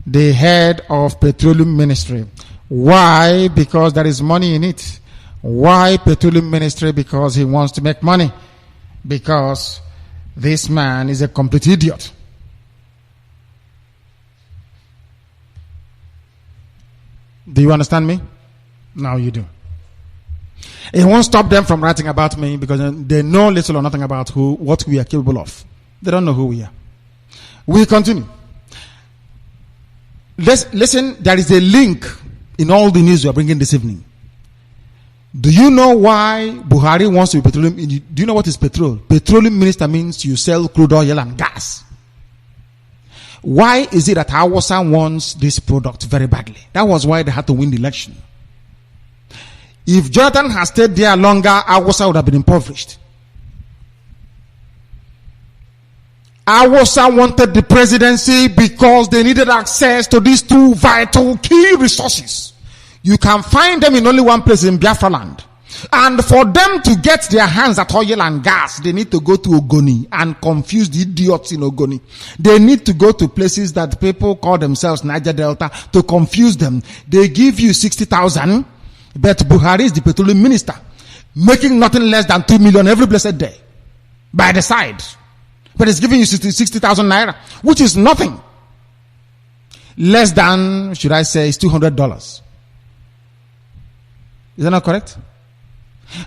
the head of petroleum ministry. Why? Because there is money in it. Why petroleum ministry? Because he wants to make money. Because this man is a complete idiot. Do you understand me? Now you do. It won't stop them from writing about me because they know little or nothing about what we are capable of. They don't know who we are. We continue. Listen, there is a link in all the news we are bringing this evening. Do you know why Buhari wants to be petroleum? Do you know what is petrol? Petroleum minister means you sell crude oil and gas. Why is it that Hausa wants this product very badly? That was why they had to win the election. If Jonathan had stayed there longer, Hausa would have been impoverished. Hausa wanted the presidency because they needed access to these two vital key resources. You can find them in only one place, in Biafra land. And for them to get their hands at oil and gas, they need to go to Ogoni and confuse the idiots in Ogoni. They need to go to places that people call themselves Niger Delta to confuse them. They give you 60,000, but Buhari is the petroleum minister, making nothing less than 2 million every blessed day by the side. But it's giving you 60,000 naira, which is nothing. Less than, should I say, it's $200. Is that not correct?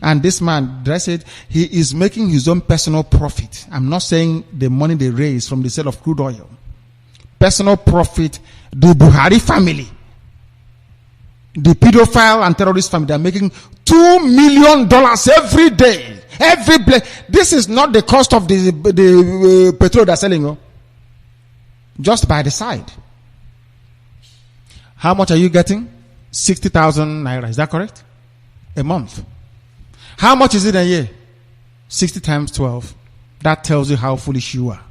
And this man, did I say it? He is making his own personal profit. I'm not saying the money they raise from the sale of crude oil. Personal profit. The Buhari family, the pedophile and terrorist family, they're making $2 million every day. This is not the cost of the petrol they're selling. Just by the side. How much are you getting? 60,000 naira. Is that correct? A month. How much is it a year? 60 times 12. That tells you how foolish you are.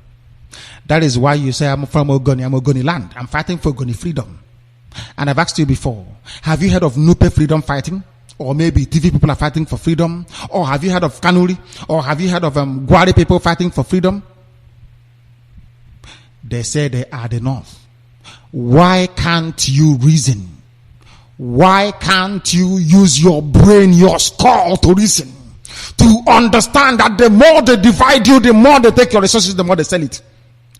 That is why you say, I'm from Ogoni. I'm Ogoni land. I'm fighting for Ogoni freedom. And I've asked you before, have you heard of Nupe freedom fighting? Or maybe TV people are fighting for freedom. Or have you heard of Kanu? Or have you heard of Gwari people fighting for freedom? They say they are the North. Why can't you reason? Why can't you use your brain, your skull to reason? To understand that the more they divide you, the more they take your resources, the more they sell it.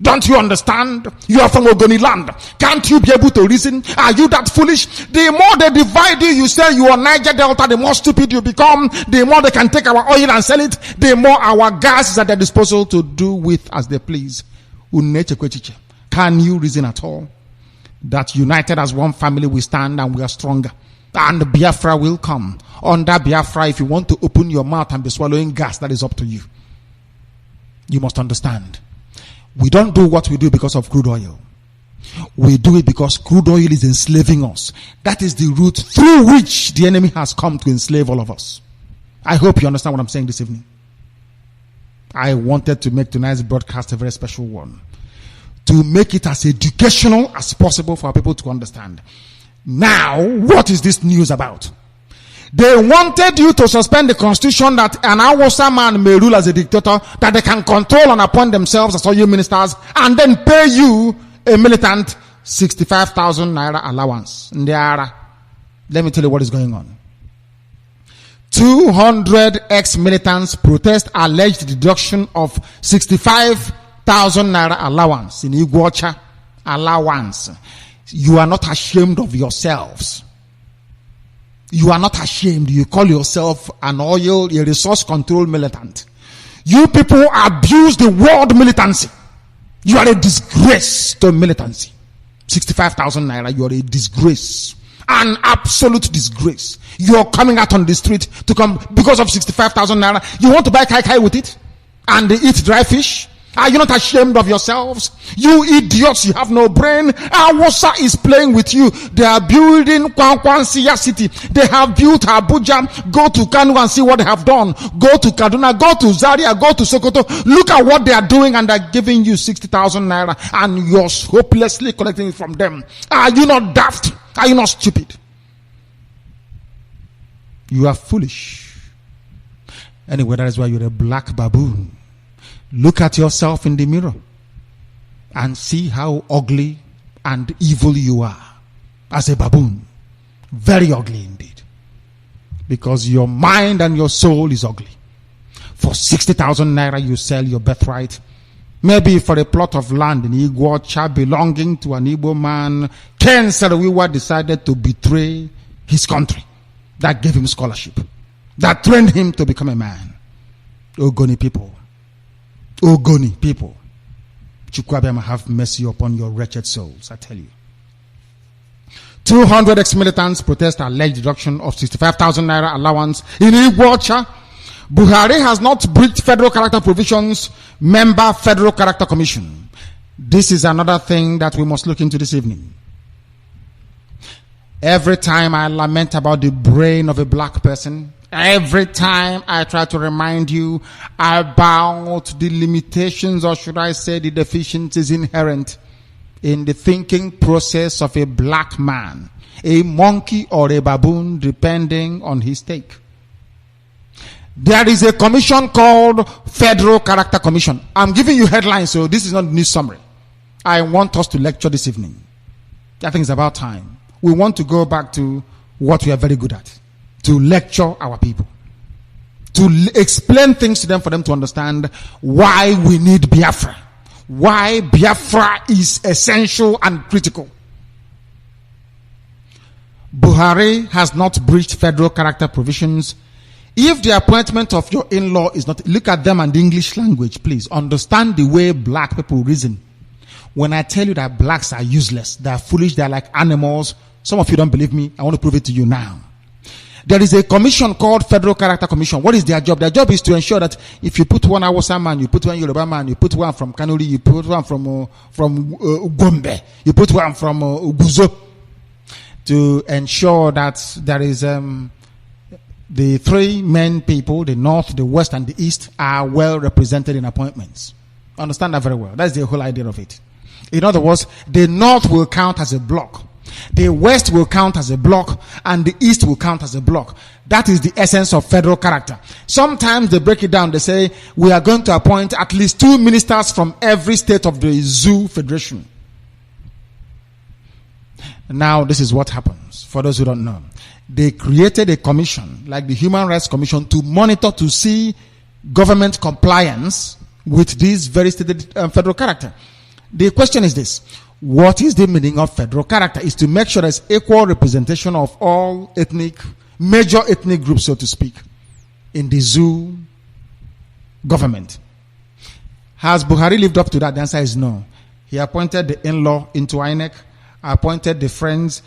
Don't you understand? You are from Ogoni land. Can't you be able to reason? Are you that foolish? The more they divide you, you say you are Niger Delta, the more stupid you become. The more they can take our oil and sell it, the more our gas is at their disposal to do with as they please. Can you reason at all? That united as one family we stand and we are stronger. And Biafra will come. Under Biafra, if you want to open your mouth and be swallowing gas, that is up to you. You must understand. We don't do what we do because of crude oil. We do it because crude oil is enslaving us. That is the route through which the enemy has come to enslave all of us. I hope you understand what I'm saying this evening. I wanted to make tonight's broadcast a very special one, to make it as educational as possible for people to understand. Now, what is this news about? They wanted you to suspend the constitution that an Hausa man may rule as a dictator, that they can control and appoint themselves as all you ministers, and then pay you a militant 65,000 naira allowance. Let me tell you what is going on. 200 ex-militants protest alleged deduction of 65,000 naira allowance in Iguacha allowance. You are not ashamed of yourselves. You are not ashamed. You call yourself an oil, a resource control militant. You people abuse the word militancy. You are a disgrace to militancy. 65,000 naira, you are a disgrace. An absolute disgrace. You are coming out on the street to come because of 65,000 naira. You want to buy kai with it and eat dry fish? Are you not ashamed of yourselves? You idiots, you have no brain. Awasa is playing with you. They are building Kwankwansiya city. They have built Abuja. Go to Kanu and see what they have done. Go to Kaduna, go to Zaria, go to Sokoto. Look at what they are doing, and they're giving you 60,000 naira and you're hopelessly collecting it from them. Are you not daft? Are you not stupid? You are foolish. Anyway, that is why you're a black baboon. Look at yourself in the mirror and see how ugly and evil you are as a baboon. Very ugly indeed. Because your mind and your soul is ugly. For 60,000 naira you sell your birthright. Maybe for a plot of land in Iguacha belonging to an Igbo man, Ken Sarawiwa decided to betray his country. That gave him scholarship. That trained him to become a man. Ogoni people. Ogoni people. Chukwabema, have mercy upon your wretched souls, I tell you. 200 ex-militants protest alleged deduction of 65,000 naira allowance in Iguacha. Buhari has not breached federal character provisions. Member Federal Character Commission. This is another thing that we must look into this evening. Every time I lament about the brain of a black person, every time I try to remind you about the limitations, or should I say the deficiencies inherent in the thinking process of a black man, a monkey or a baboon, depending on his take. There is a commission called Federal Character Commission. I'm giving you headlines, so this is not news summary. I want us to lecture this evening. I think it's about time. We want to go back to what we are very good at. To lecture our people. To explain things to them for them to understand why we need Biafra. Why Biafra is essential and critical. Buhari has not breached federal character provisions. If the appointment of your in-law is not, look at them and the English language, please. Understand the way black people reason. When I tell you that blacks are useless, they are foolish, they are like animals, some of you don't believe me. I want to prove it to you now. There is a commission called Federal Character Commission. What is their job? Their job is to ensure that if you put one Hausa man, you put one Yoruba man, you put one from Kanuri, you put one from Gombe, you put one from Uguzo, to ensure that there is the three main people, the North, the West, and the East, are well represented in appointments. Understand that very well. That's the whole idea of it. In other words, the North will count as a block. The West will count as a block and the East will count as a block. That is the essence of federal character. Sometimes they break it down. They say, we are going to appoint at least 2 ministers from every state of the zoo federation. Now, this is what happens. For those who don't know, they created a commission, like the Human Rights Commission, to monitor, to see government compliance with this very stated federal character. The question is this: what is the meaning of federal character? Is to make sure there's equal representation of all major ethnic groups, so to speak, in the zoo government. Has Buhari lived up to that? The answer is no. He appointed the in-law into INEC, appointed the friends,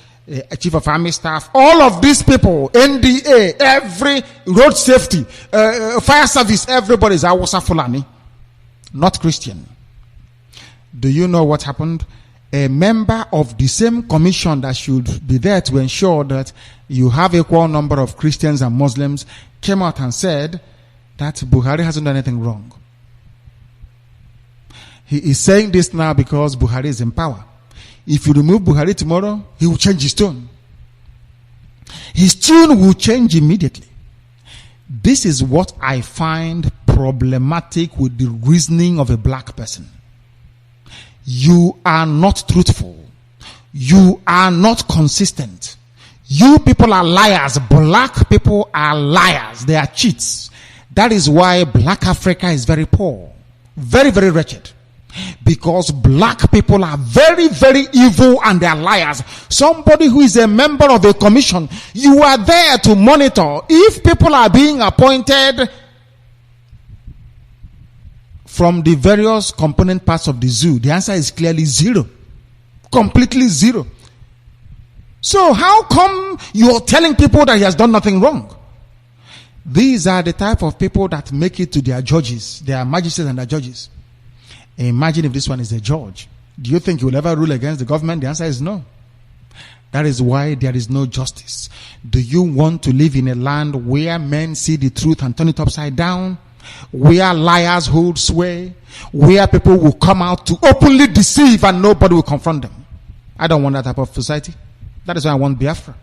chief of army staff, all of these people, NDA, every road safety, fire service, everybody is Awasa Fulani, not Christian. Do you know what happened? A member of the same commission that should be there to ensure that you have equal number of Christians and Muslims came out and said that Buhari hasn't done anything wrong. He is saying this now because Buhari is in power. If you remove Buhari tomorrow, he will change his tone. His tune will change immediately. This is what I find problematic with the reasoning of a black person. You are not truthful. You are not consistent. You people are liars. Black people are liars. They are cheats. That is why black Africa is very poor. Very, very wretched. Because black people are very, very evil and they are liars. Somebody who is a member of a commission, you are there to monitor. If people are being appointed from the various component parts of the zoo, the answer is clearly zero. Completely zero. So how come you're telling people that he has done nothing wrong? These are the type of people that make it to their judges, their magistrates and their judges. Imagine if this one is a judge. Do you think he will ever rule against the government? The answer is no. That is why there is no justice. Do you want to live in a land where men see the truth and turn it upside down? Where liars hold sway? Where people will come out to openly deceive and nobody will confront them? I don't want that type of society. That is why I want Biafra.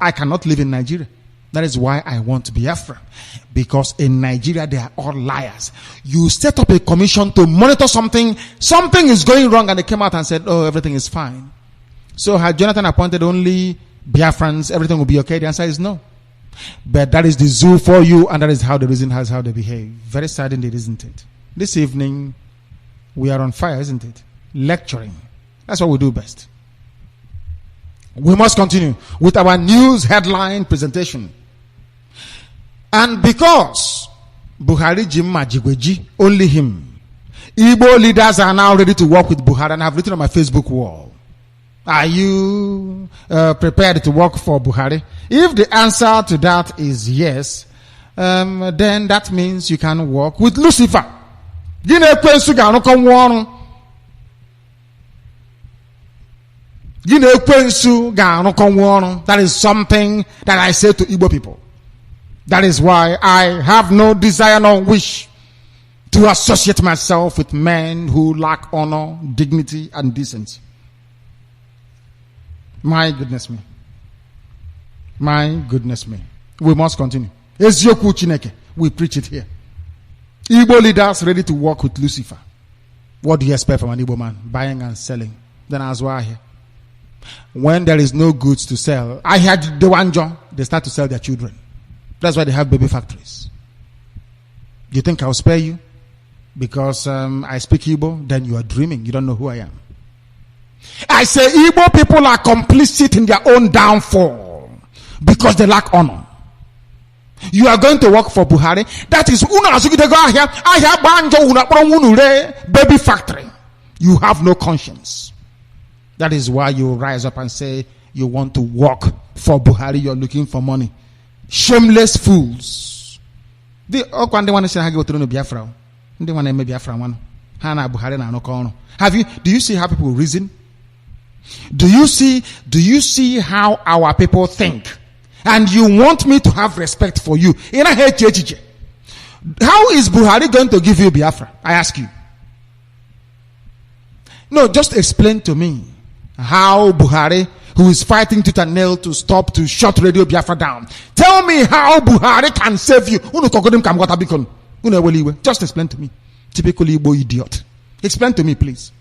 I cannot live in Nigeria. That is why I want Biafra. Because in Nigeria, they are all liars. You set up a commission to monitor something is going wrong, and they came out and said, oh, everything is fine. So had Jonathan appointed only Biafrans, everything will be okay? The answer is no. But that is the zoo for you, and that is how the reason has how they behave. Very sad indeed, isn't it? This evening, we are on fire, isn't it? Lecturing. That's what we do best. We must continue with our news headline presentation. And because Buhari Jimma Jigweji, only him, Igbo leaders are now ready to work with Buhari, and I've written on my Facebook wall. Are you prepared to work for Buhari? If the answer to that is yes, then that means you can work with Lucifer. That is something that I say to Igbo people. That is why I have no desire nor wish to associate myself with men who lack honor, dignity, and decency. My goodness me. My goodness me. We must continue. Ezioku Chineke. We preach it here. Igbo leaders ready to work with Lucifer. What do you expect from an Igbo man? Buying and selling. Then as well here. When there is no goods to sell, I had the one job, they start to sell their children. That's why they have baby factories. You think I'll spare you? Because I speak Igbo? Then you are dreaming. You don't know who I am. I say Igbo people are complicit in their own downfall because they lack honor. You are going to work for Buhari. That is baby factory. You have no conscience. That is why you rise up and say you want to work for Buhari. You're looking for money. Shameless fools. Have you? Do you see how people reason? Do you see how our people think? And you want me to have respect for you? How is Buhari going to give you Biafra? I ask you. No, just explain to me how Buhari who is fighting tooth and nail to shut Radio Biafra down. Tell me how Buhari can save you. Just explain to me. Typical Igbo idiot. Explain to me, please.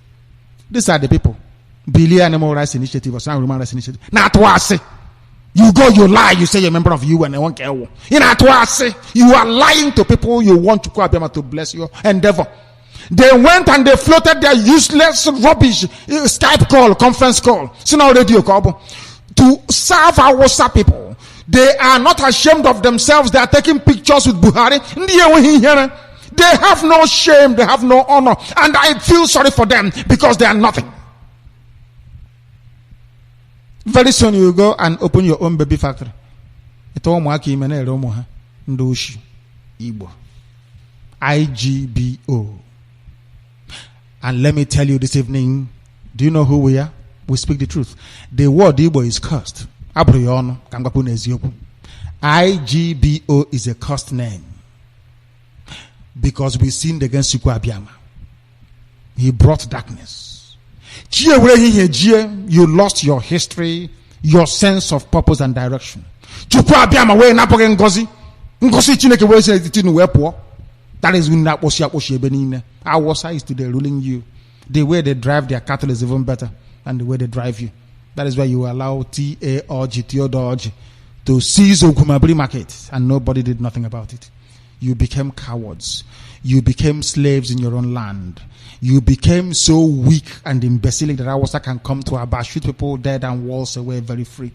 These are the people. Billy Animal Rights Initiative or some Human Rights Initiative. Not what I say. You go, you lie, you say you're a member of you and I won't care. You know what I say? You are lying to people you want to call them to bless your endeavor. They went and they floated their useless rubbish Skype call, conference call, radio call to serve our people. They are not ashamed of themselves. They are taking pictures with Buhari. They have no shame. They have no honor. And I feel sorry for them because they are nothing. Very soon you will go and open your own baby factory. Igbo. IGBO. And let me tell you this evening, do you know who we are? We speak the truth. The word Igbo is cursed. IGBO is a cursed name. Because we sinned against Chukwu Abiyama. He brought darkness. You lost your history, your sense of purpose and direction. Chukwu Abiyama we na poge ngozi. Ngozi Chineke we say tinu we poor. That is when Awasa is today ruling you. The way they drive their cattle is even better than the way they drive you. That is why you allow Teodorji to seize Okumabri market and nobody did nothing about it. You became cowards. You became slaves in your own land. You became so weak and imbecilic that Awasa can come to Aba, shoot people dead and waltz away very free.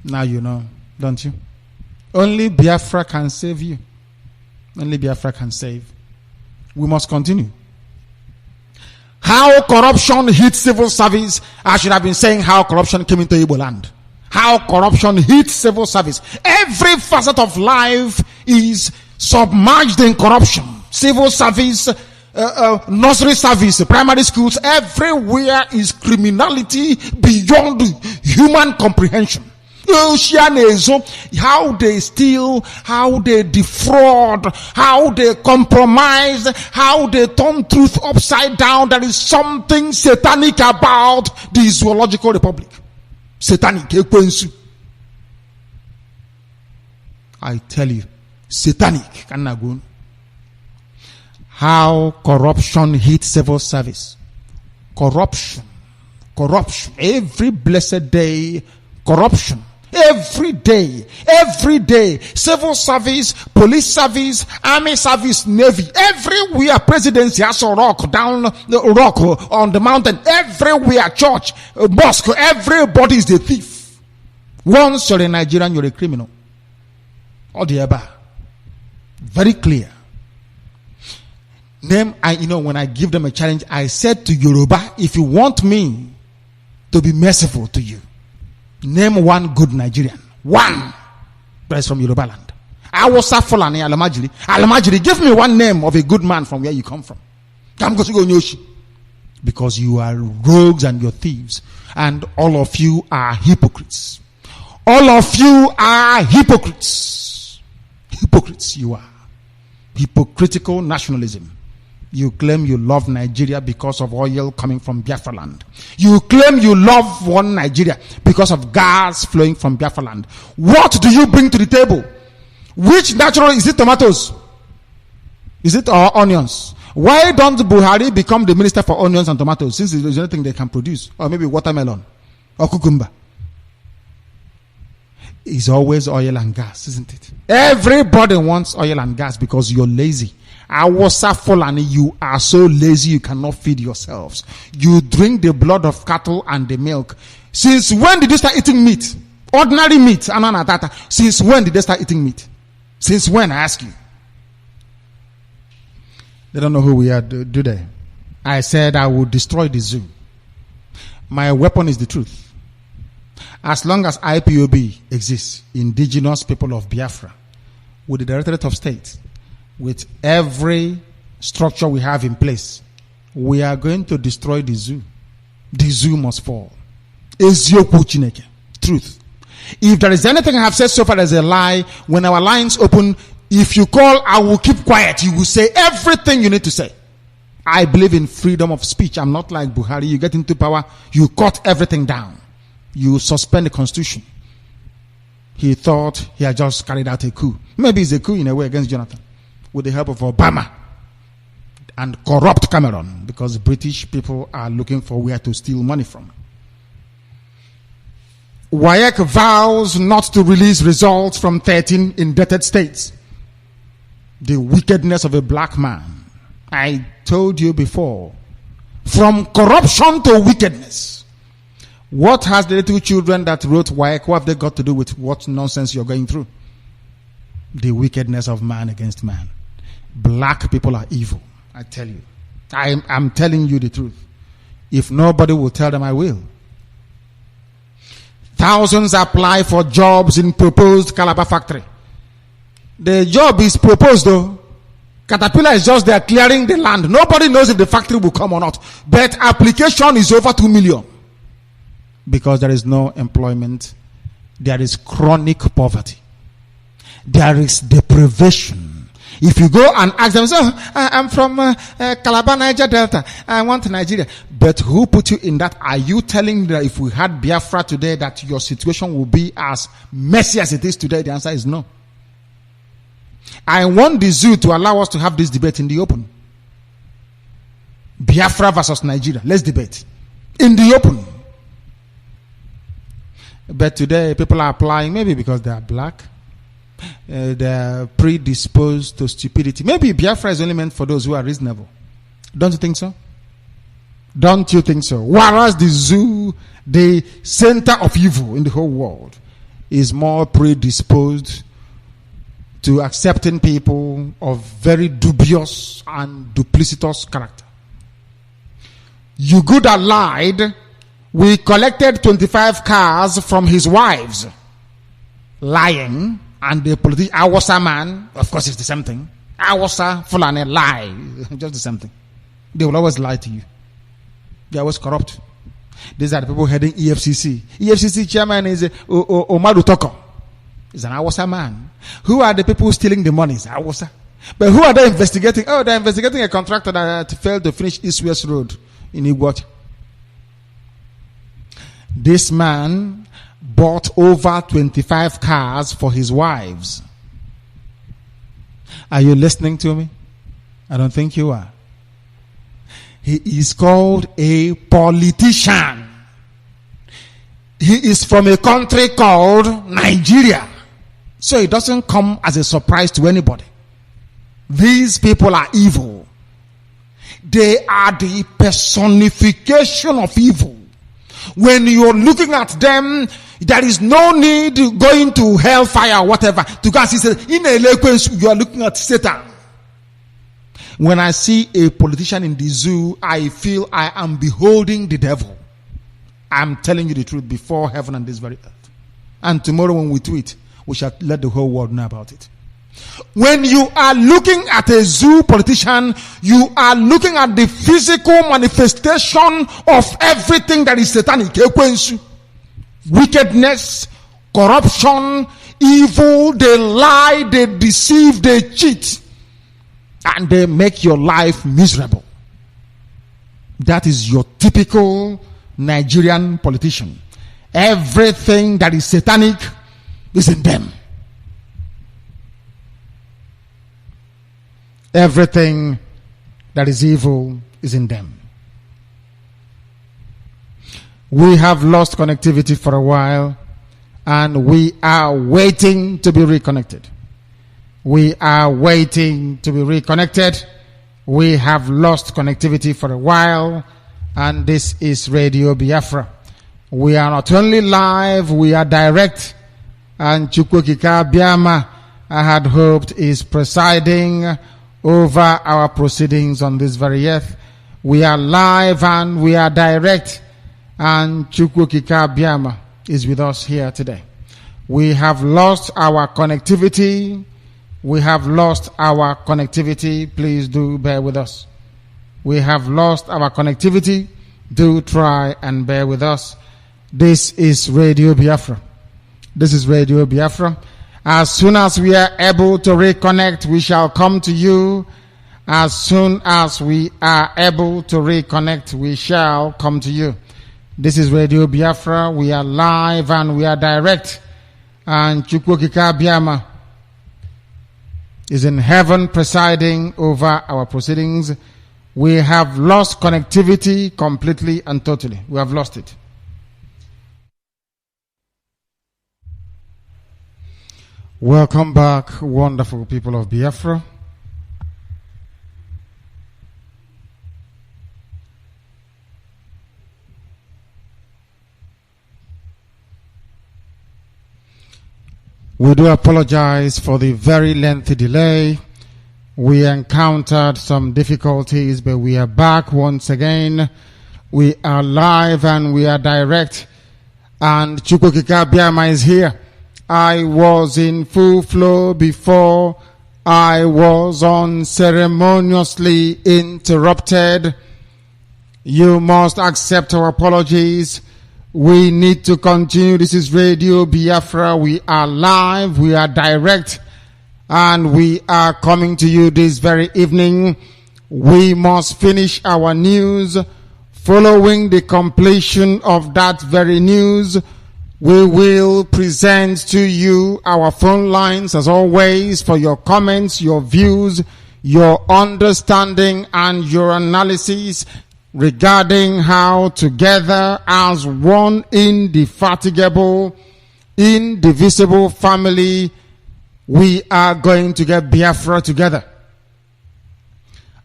Now you know, don't you? Only Biafra can save you. Only Biafra can save. We must continue. How corruption hit civil service. I should have been saying how corruption came into Igbo land. How corruption hit civil service. Every facet of life is submerged in corruption. Civil service, nursery service, primary schools, everywhere is criminality beyond human comprehension. How they steal, how they defraud, how they compromise, how they turn truth upside down. There is something satanic about the zoological republic. Satanic. I tell you, satanic. How corruption hits civil service. Corruption. Every blessed day, corruption. Every day, civil service, police service, army service, navy, everywhere, presidency has a rock down the rock on the mountain, everywhere, church, mosque, everybody is a thief. Once you're a Nigerian, you're a criminal. Or the above. Very clear. When I give them a challenge, I said to Yoruba, if you want me to be merciful to you, name one good Nigerian. One. That is from Yoruba land. I was Fulani Alamajiri. Alamajiri, give me one name of a good man from where you come from. Because you are rogues and you're thieves. And all of you are hypocrites. All of you are hypocrites. Hypocrites you are. Hypocritical nationalism. You claim you love Nigeria because of oil coming from Biafra land. You claim you love one Nigeria because of gas flowing from Biafra land. What do you bring to the table? Which natural, is it tomatoes? Is it onions? Why don't Buhari become the minister for onions and tomatoes, since there's anything they can produce? Or maybe watermelon or cucumber. It's always oil and gas, isn't it? Everybody wants oil and gas because you're lazy. And you are so lazy you cannot feed yourselves. You drink the blood of cattle and the milk. Since when did you start eating meat? Ordinary meat. Since when did they start eating meat? Since when, I ask you? They don't know who we are, do they? I said I will destroy the zoo. My weapon is the truth. As long as IPOB exists, Indigenous People of Biafra, with the Directorate of State, with every structure we have in place, we are going to destroy the zoo. The zoo must fall. Truth. If there is anything I have said so far as a lie, when our lines open, if you call, I will keep quiet. You will say everything you need to say. I believe in freedom of speech. I'm not like Buhari. You get into power, you cut everything down. You suspend the constitution. He thought he had just carried out a coup. Maybe it's a coup in a way against Jonathan, with the help of Obama and corrupt Cameron, because British people are looking for where to steal money from. WAEC vows not to release results from 13 indebted states. The wickedness of a black man. I told you before, from corruption to wickedness. What has the little children that wrote WAEC, what have they got to do with what nonsense you're going through? The wickedness of man against man. Black people are evil, I tell you. I'm telling you the truth. If nobody will tell them, I will. Thousands apply for jobs in proposed Calabar factory. The job is proposed though. Caterpillar is just there clearing the land. Nobody knows if the factory will come or not. But application is over 2 million. Because there is no employment. There is chronic poverty. There is deprivation. If you go and ask them, I'm from Calabar, Niger Delta. I want Nigeria. But who put you in that? Are you telling me that if we had Biafra today that your situation will be as messy as it is today? The answer is no. I want the zoo to allow us to have this debate in the open. Biafra versus Nigeria. Let's debate. In the open. But today people are applying, maybe because they are black. They're predisposed to stupidity. Maybe Biafra is only meant for those who are reasonable. Don't you think so? Don't you think so? Whereas the zoo, the center of evil in the whole world, is more predisposed to accepting people of very dubious and duplicitous character. You good or lied, we collected 25 cars from his wives. Lying. And the politician, Awasa man, of course it's the same thing. Awasa, Fulani, lie. Just the same thing. They will always lie to you. They are always corrupt. These are the people heading EFCC. EFCC chairman is Omaru Toko. He's an Awasa man. Who are the people stealing the money? It's Awasa. But who are they investigating? Oh, they're investigating a contractor that failed to finish East-West Road in Iguacha. This man bought over 25 cars for his wives. Are you listening to me? I don't think you are. He is called a politician. He is from a country called Nigeria. So it doesn't come as a surprise to anybody. These people are evil. They are the personification of evil. When you're looking at them, there is no need going to hellfire or whatever to go and see. In a eloquence, you are looking at Satan. When I see a politician in the zoo, I feel I am beholding the devil. I'm telling you the truth before heaven and this very earth. And tomorrow when we tweet, we shall let the whole world know about it. When you are looking at a zoo politician, you are looking at the physical manifestation of everything that is satanic. Wickedness, corruption, evil, they lie, they deceive, they cheat, and they make your life miserable. That is your typical Nigerian politician. Everything that is satanic is in them. Everything that is evil is in them. We have lost connectivity for a while, and we are waiting to be reconnected. We are waiting to be reconnected. We have lost connectivity for a while, and this is Radio Biafra. We are not only live, we are direct, and Chukwukika Biama, I had hoped, is presiding over our proceedings on this very earth. We are live and we are direct, and Chukwukika Biama is with us here today. We have lost our connectivity. We have lost our connectivity. Please do bear with us. We have lost our connectivity. Do try and bear with us. This is Radio Biafra. This is Radio Biafra. As soon as we are able to reconnect, we shall come to you As soon as we are able to reconnect, we shall come to you. This is Radio Biafra. We are live and we are direct. And Chukwokika Biama is in heaven presiding over our proceedings. We have lost connectivity completely and totally. We have lost it. Welcome back, wonderful people of Biafra. We do apologize for the very lengthy delay. We encountered some difficulties, but we are back once again. We are live and we are direct. And Chukwokika Biama is here. I was in full flow before I was unceremoniously interrupted. You must accept our apologies. We need to continue. This is Radio Biafra. We are live, we are direct, and we are coming to you this very evening. We must finish our news. Following the completion of that very news, we will present to you our phone lines as always for your comments, your views, your understanding, and your analysis regarding how together as one indefatigable, indivisible family, we are going to get Biafra together.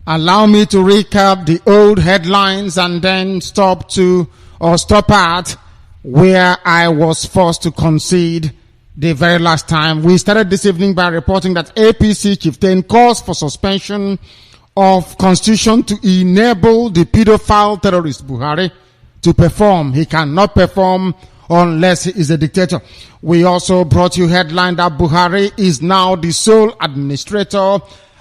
Allow me to recap the old headlines and then stop at where I was forced to concede the very last time. We started this evening by reporting that APC chieftain calls for suspension of constitution to enable the pedophile terrorist Buhari to perform. He cannot perform unless he is a dictator. We also brought you headline that Buhari is now the sole administrator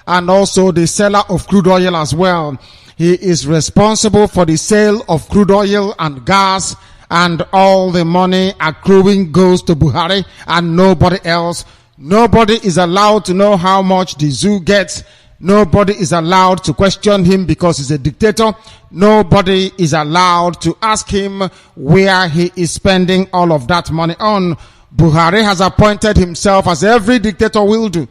and also the seller of crude oil as well. He is responsible for the sale of crude oil and gas, and all the money accruing goes to Buhari and nobody else. Nobody is allowed to know how much the zoo gets. Nobody is allowed to question him because he's a dictator. Nobody is allowed to ask him where he is spending all of that money on. Buhari has appointed himself, as every dictator will do,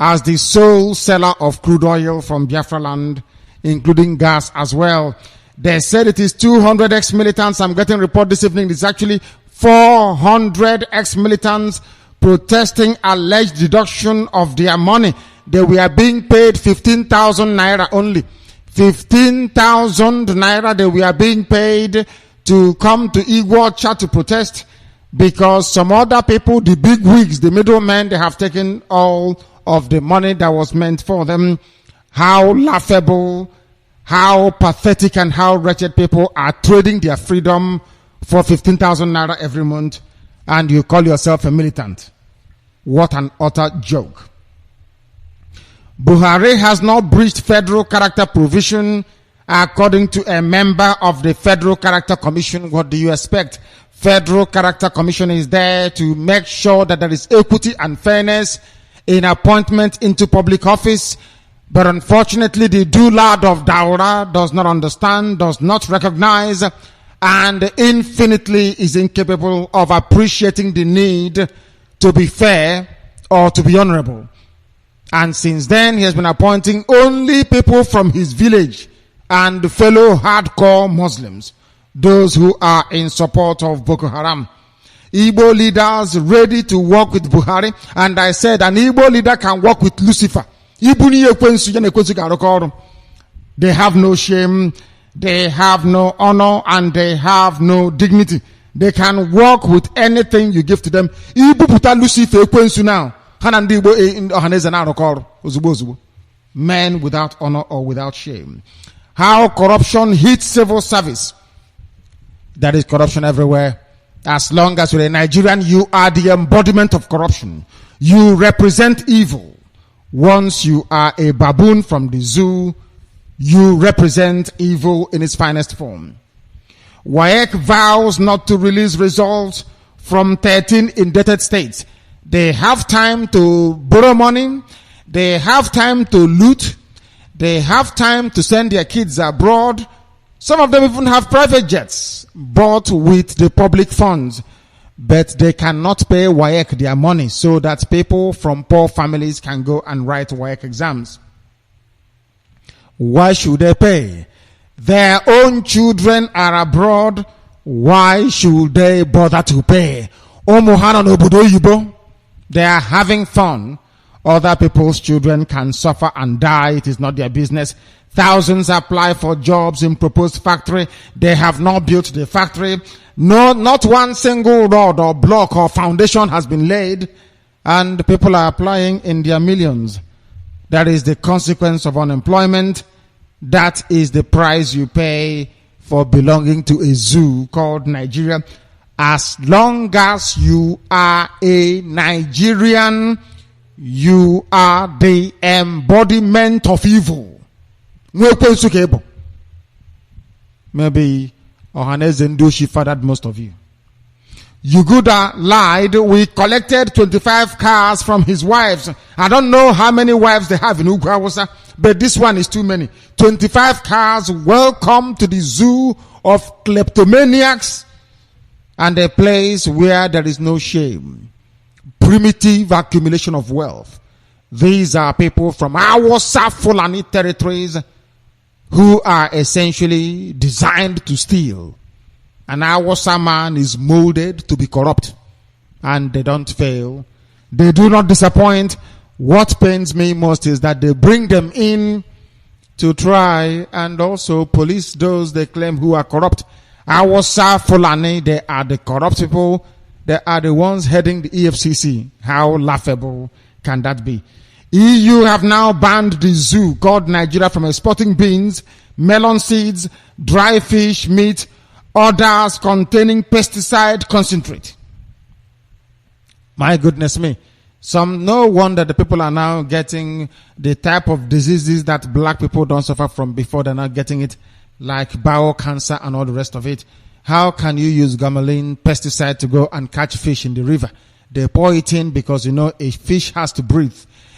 as the sole seller of crude oil from Biafra land, including gas as well. They said it is 200 ex-militants. I'm getting a report this evening. It's actually 400 ex-militants protesting alleged deduction of their money. They were being paid 15,000 naira only. 15,000 naira they were being paid to come to Iguacha to protest because some other people, the big wigs, the middlemen, they have taken all of the money that was meant for them. How laughable, how pathetic, and how wretched people are trading their freedom for 15,000 naira every month, and you call yourself a militant. What an utter joke. Buhari has not breached federal character provision according to a member of the Federal Character Commission. What do you expect? Federal Character Commission is there to make sure that there is equity and fairness in appointment into public office. But unfortunately, the Dulad of Daura does not understand, does not recognize, and infinitely is incapable of appreciating the need to be fair or to be honorable. And since then, he has been appointing only people from his village and fellow hardcore Muslims, those who are in support of Boko Haram. Igbo leaders ready to work with Buhari, and I said an Igbo leader can work with Lucifer. They have no shame, they have no honor, and they have no dignity. They can work with anything you give to them. Lucifer now. Men without honor or without shame. How corruption hits civil service. There is corruption everywhere. As long as you're a Nigerian, you are the embodiment of corruption. You represent evil. Once you are a baboon from the zoo, you represent evil in its finest form. WAEC vows not to release results from 13 indebted states. They have time to borrow money. They have time to loot. They have time to send their kids abroad. Some of them even have private jets bought with the public funds. But they cannot pay WAEC their money so that people from poor families can go and write WAEC exams. Why should they pay? Their own children are abroad. Why should they bother to pay? They are having fun. Other people's children can suffer and die. It is not their business. Thousands apply for jobs in proposed factory. They have not built the factory. No, not one single rod or block or foundation has been laid. And people are applying in their millions. That is the consequence of unemployment. That is the price you pay for belonging to a zoo called Nigeria. As long as you are a Nigerian, you are the embodiment of evil. Maybe Ohaneze Ndoshi fathered most of you. Yuguda lied. We collected 25 cars from his wives. I don't know how many wives they have in Ugwawasa, but this one is too many. 25 cars. Welcome to the zoo of kleptomaniacs and a place where there is no shame. Primitive accumulation of wealth. These are people from our Fulani territories who are essentially designed to steal. And our man is molded to be corrupt. And they don't fail. They do not disappoint. What pains me most is that they bring them in to try and also police those they claim who are corrupt. Our Fulani, they are the corrupt people. They are the ones heading the EFCC. How laughable can that be? EU have now banned the zoo called Nigeria from exporting beans, melon seeds, dry fish, meat, others containing pesticide concentrate. My goodness me. No wonder the people are now getting the type of diseases that black people don't suffer from before. They're not getting it, like bowel cancer and all the rest of it. How can you use gasoline pesticide to go and catch fish in the river? They pour it in because, a fish has to breathe.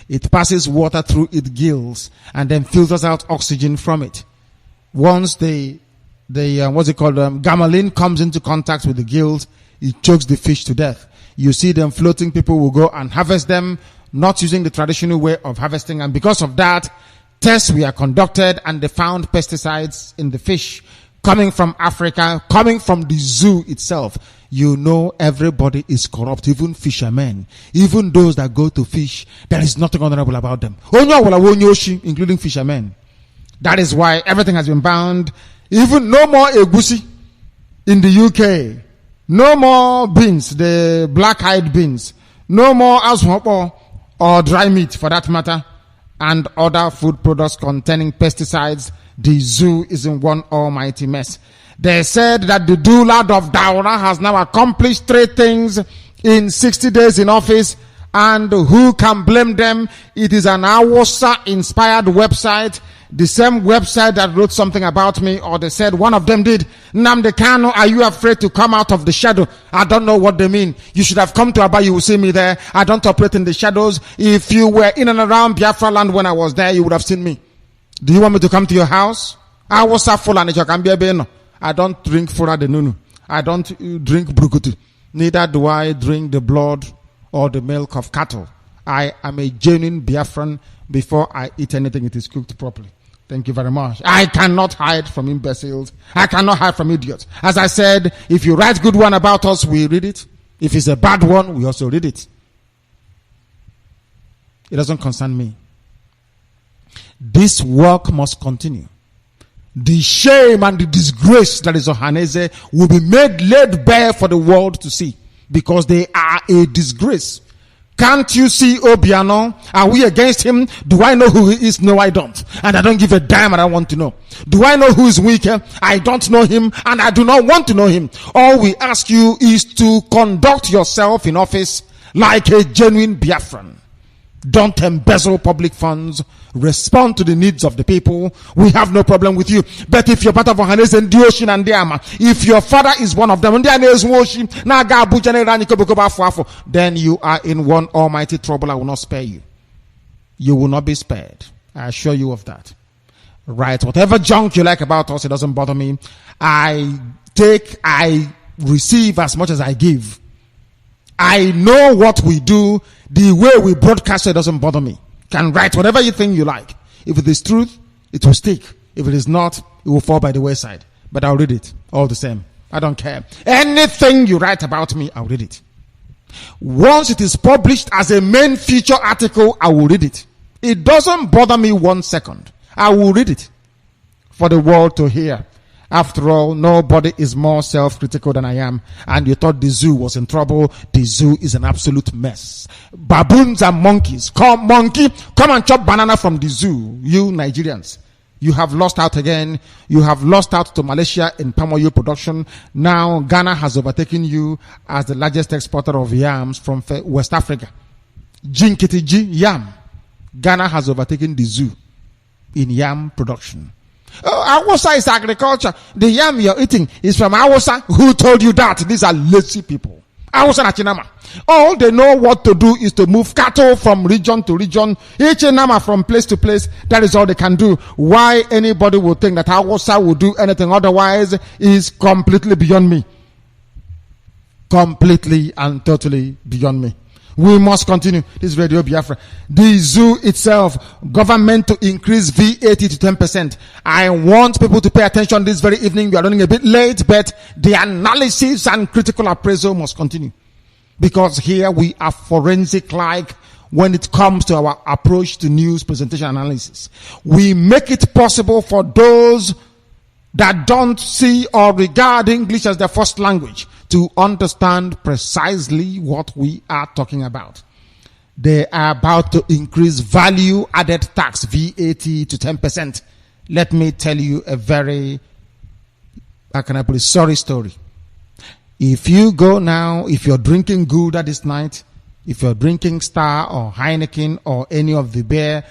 It passes water through its gills and then filters out oxygen from it. Once gasoline comes into contact with the gills, it chokes the fish to death. You see them floating, people will go and harvest them, not using the traditional way of harvesting. And because of that, tests were conducted and they found pesticides in the fish coming from Africa, coming from the zoo itself. Everybody is corrupt, even fishermen, even those that go to fish. There is nothing honorable about them, including fishermen. That is why everything has been banned. Even no more egusi in the UK. No more beans, the black-eyed beans. No more ashopo or dry meat for that matter. And other food products containing pesticides. The zoo is in one almighty mess. They said that the Dulad of Daura has now accomplished 3 things in 60 days in office. And who can blame them? It is an Awasa-inspired website. The same website that wrote something about me, or they said one of them did. Nnamdi Kanu, are you afraid to come out of the shadow? I don't know what they mean. You should have come to Aba, you will see me there. I don't operate in the shadows. If you were in and around Biafra land when I was there, you would have seen me. Do you want me to come to your house? I was a full and I don't drink fura de nunu. I don't drink brukutu. Neither do I drink the blood or the milk of cattle. I am a genuine Biafran. Before I eat anything, it is cooked properly. Thank you very much. I cannot hide from imbeciles. I cannot hide from idiots. As I said, if you write good one about us, we read it. If it's a bad one, we also read it. It doesn't concern me. This work must continue. The shame and the disgrace that is Ohaneze will be laid bare for the world to see, because they are a disgrace. Can't you see Obiano? Are we against him? Do I know who he is? No, I don't. And I don't give a damn, and I want to know. Do I know who is weaker? I don't know him, and I do not want to know him. All we ask you is to conduct yourself in office like a genuine Biafran. Don't embezzle public funds. Respond to the needs of the people. We have no problem with you. But if you're part of Ohaneze and Dioshin and Diama, if your father is one of them, then you are in one almighty trouble. I will not spare you. You will not be spared. I assure you of that. Write whatever junk you like about us. It doesn't bother me. I receive as much as I give. I know what we do. The way we broadcast it doesn't bother me. Can write whatever you think you like. If it is truth, it will stick. If it is not, it will fall by the wayside. But I'll read it all the same. I don't care. Anything you write about me, I'll read it. Once it is published as a main feature article, I will read it. It doesn't bother me 1 second. I will read it for the world to hear. After all, nobody is more self-critical than I am. And you thought the zoo was in trouble. The zoo is an absolute mess. Baboons and monkeys. Come and chop banana from the zoo. You Nigerians, you have lost out again. You have lost out to Malaysia in palm oil production. Now Ghana has overtaken you as the largest exporter of yams from West Africa. Jinkitiji yam. Ghana has overtaken the zoo in yam production. Oh, Awusa is agriculture. The yam you're eating is from Awusa. Who told you that? These are lazy people. Awusa na Chinama. All they know what to do is to move cattle from region to region, each Chinama from place to place. That is all they can do. Why anybody would think that Awusa will do anything otherwise is completely beyond me. Completely and totally beyond me. We must continue. This is Radio Biafra. The zoo itself, government to increase VAT to 10%. I want people to pay attention this very evening. We are running a bit late, but the analysis and critical appraisal must continue. Because here we are forensic-like when it comes to our approach to news presentation analysis. We make it possible for those that don't see or regard English as their first language to understand precisely what we are talking about. They are about to increase value added tax, VAT, to 10%. Let me tell you a very, sorry story. If you go now, if you're drinking Gouda this night, if you're drinking Star or Heineken or any of the beer,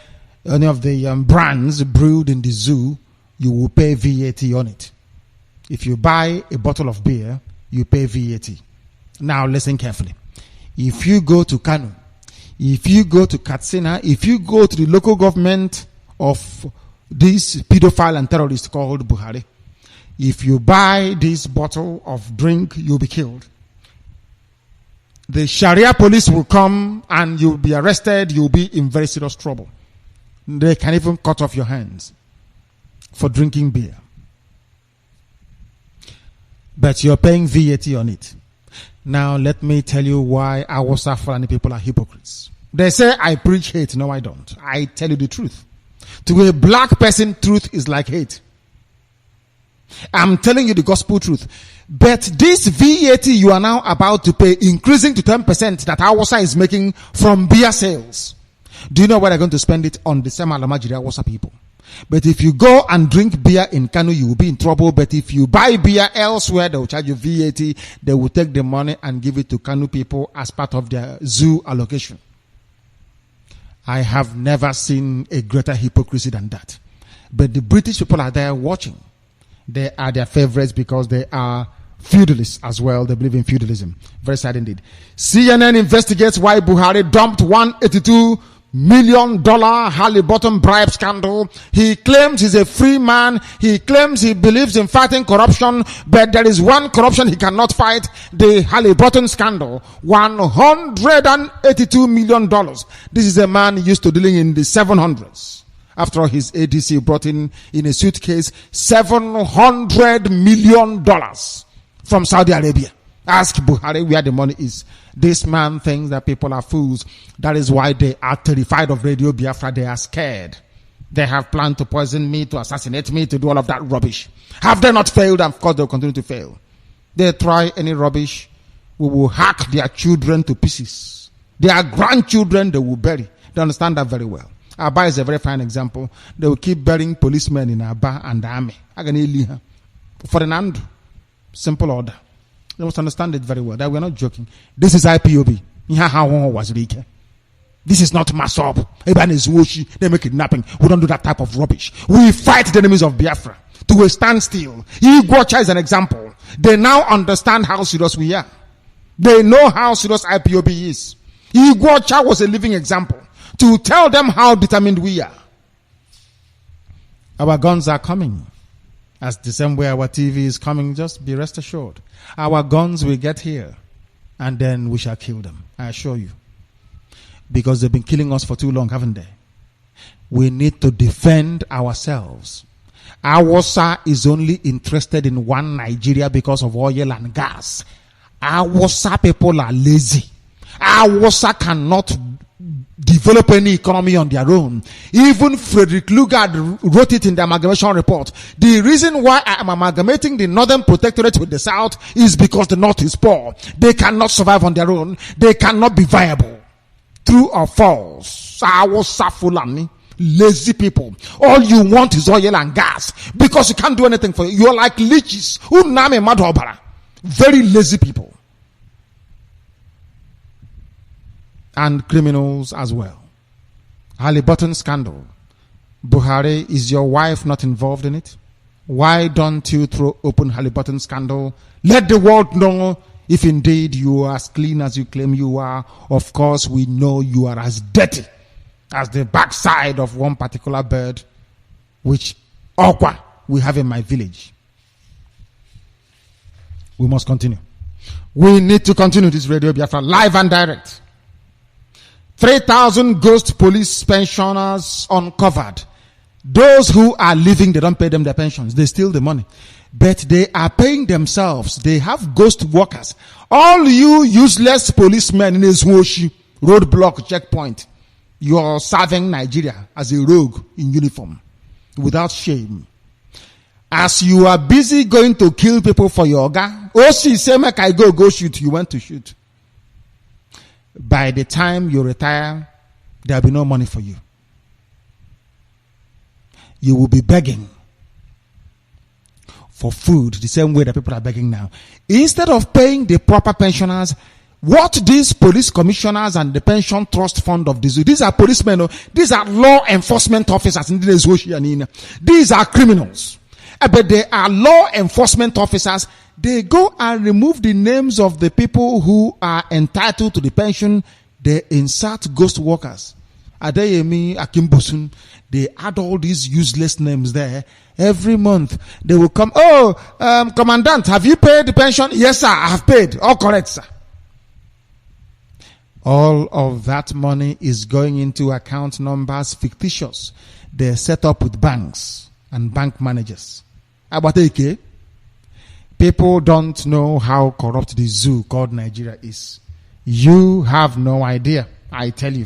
any of the brands brewed in the zoo, you will pay VAT on it. If you buy a bottle of beer, you pay VAT. Now listen carefully. If you go to Kanu, if you go to Katsina, if you go to the local government of this pedophile and terrorist called Buhari, if you buy this bottle of drink, you'll be killed. The Sharia police will come and you'll be arrested. You'll be in very serious trouble. They can even cut off your hands for drinking beer. But you're paying VAT on it. Now let me tell you why Awusa Fulani people are hypocrites. They say I preach hate. No, I don't. I tell you the truth. To a black person, truth is like hate. I'm telling you the gospel truth. But this VAT you are now about to pay, increasing to 10% that Awusa is making from beer sales. Do you know where they're going to spend it? On the same Alamajiri Awusa people. But if you go and drink beer in Kanu, you will be in trouble. But if you buy beer elsewhere, they will charge you VAT. They will take the money and give it to Kanu people as part of their zoo allocation. I have never seen a greater hypocrisy than that. But the British people are there watching. They are their favorites because they are feudalists as well. They believe in feudalism. Very sad indeed. CNN investigates why Buhari dumped $182 million Halliburton bribe scandal. He claims he's a free man. He claims he believes in fighting corruption, but there is one corruption he cannot fight, the Halliburton scandal. $182 million. This is a man used to dealing in the 700s. After all, his ADC brought in a suitcase $700 million from Saudi Arabia. Ask Buhari where the money is. This man thinks that people are fools. That is why they are terrified of Radio Biafra. They are scared. They have planned to poison me, to assassinate me, to do all of that rubbish. Have they not failed? And of course, they will continue to fail. They try any rubbish, we will hack their children to pieces. Their grandchildren, they will bury. They understand that very well. Aba is a very fine example. They will keep burying policemen in Aba and the army. For an and simple order. They must understand it very well. That we're not joking. This is IPOB. This is not Masop. Everyone is Woshi. They make kidnapping. We don't do that type of rubbish. We fight the enemies of Biafra to a standstill. Igwacha is an example. They now understand how serious we are. They know how serious IPOB is. Igwacha was a living example to tell them how determined we are. Our guns are coming. As the same way our TV is coming, just be rest assured. Our guns will get here, and then we shall kill them. I assure you. Because they've been killing us for too long, haven't they? We need to defend ourselves. Awasa is only interested in one Nigeria because of oil and gas. Awasa people are lazy. Awasa cannot develop any economy on their own. Even Frederick Lugard wrote it in the amalgamation report. The reason why I am amalgamating the Northern Protectorate with the South is because the North is poor. They cannot survive on their own. They cannot be viable. True or false? Awasa Fulani. Lazy people. All you want is oil and gas because you can't do anything for you. You're like leeches. Very lazy people. And criminals as well. Halliburton scandal. Buhari, is your wife not involved in it? Why don't you throw open Halliburton scandal? Let the world know if indeed you are as clean as you claim you are. Of course, we know you are as dirty as the backside of one particular bird, which Okwa we have in my village. We must continue. We need to continue this Radio Biafra live and direct. 3,000 ghost police pensioners uncovered. Those who are living, they don't pay them their pensions. They steal the money. But they are paying themselves. They have ghost workers. All you useless policemen in this roadblock checkpoint, you are serving Nigeria as a rogue in uniform without shame. As you are busy going to kill people for your OC say, make I go shoot. You went to shoot. By the time you retire, there will be no money for you. You will be begging for food the same way that people are begging now. Instead of paying the proper pensioners, what these police commissioners and the pension trust fund of these are policemen, these are law enforcement officers. These are criminals. But they are law enforcement officers. They go and remove the names of the people who are entitled to the pension. They insert ghost workers. Adeyemi Akimbosun. They add all these useless names there. Every month they will come. Commandant, have you paid the pension? Yes, sir, I have paid. All correct, sir. All of that money is going into account numbers fictitious. They're set up with banks and bank managers. Abateke. People don't know how corrupt the zoo called Nigeria is. You have no idea, I tell you.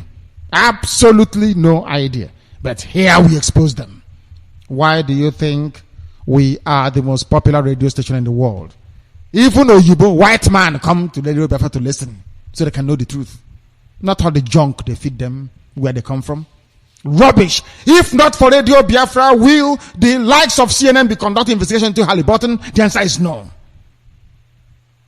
Absolutely no idea. But here we expose them. Why do you think we are the most popular radio station in the world? Even a Yubo white man come to Radio Biafra to listen so they can know the truth. Not all the junk they feed them, where they come from. Rubbish. If not for Radio Biafra, will the likes of CNN be conducting investigation into Halliburton? The answer is no.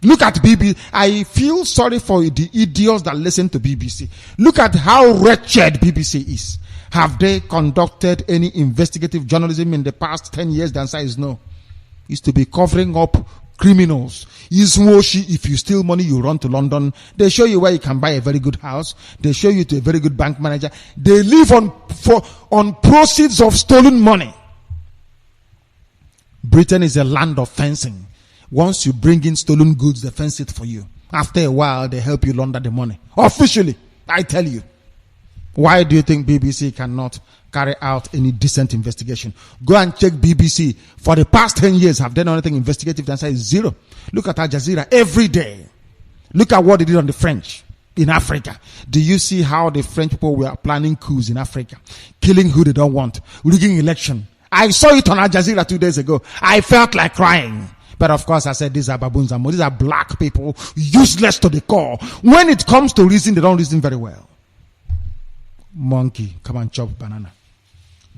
Look at BBC. I feel sorry for the idiots that listen to BBC. Look at how wretched BBC is. Have they conducted any investigative journalism in the past 10 years? The answer is no. It's to be covering up criminals. If you steal money, you run to London. They show you where you can buy a very good house. They show you to a very good bank manager. They live on proceeds of stolen money. Britain is a land of fencing. Once you bring in stolen goods, they fence it for you. After a while, they help you launder the money. Officially, I tell you. Why do you think BBC cannot carry out any decent investigation? Go and check BBC. For the past 10 years, have they done anything investigative? The answer is zero. Look at Al Jazeera every day. Look at what they did on the French in Africa. Do you see how the French people were planning coups in Africa? Killing who they don't want. Rigging election. I saw it on Al Jazeera 2 days ago. I felt like crying. But of course, I said, these are baboons and these are black people, useless to the core. When it comes to reason, they don't reason very well. Monkey, come and chop banana.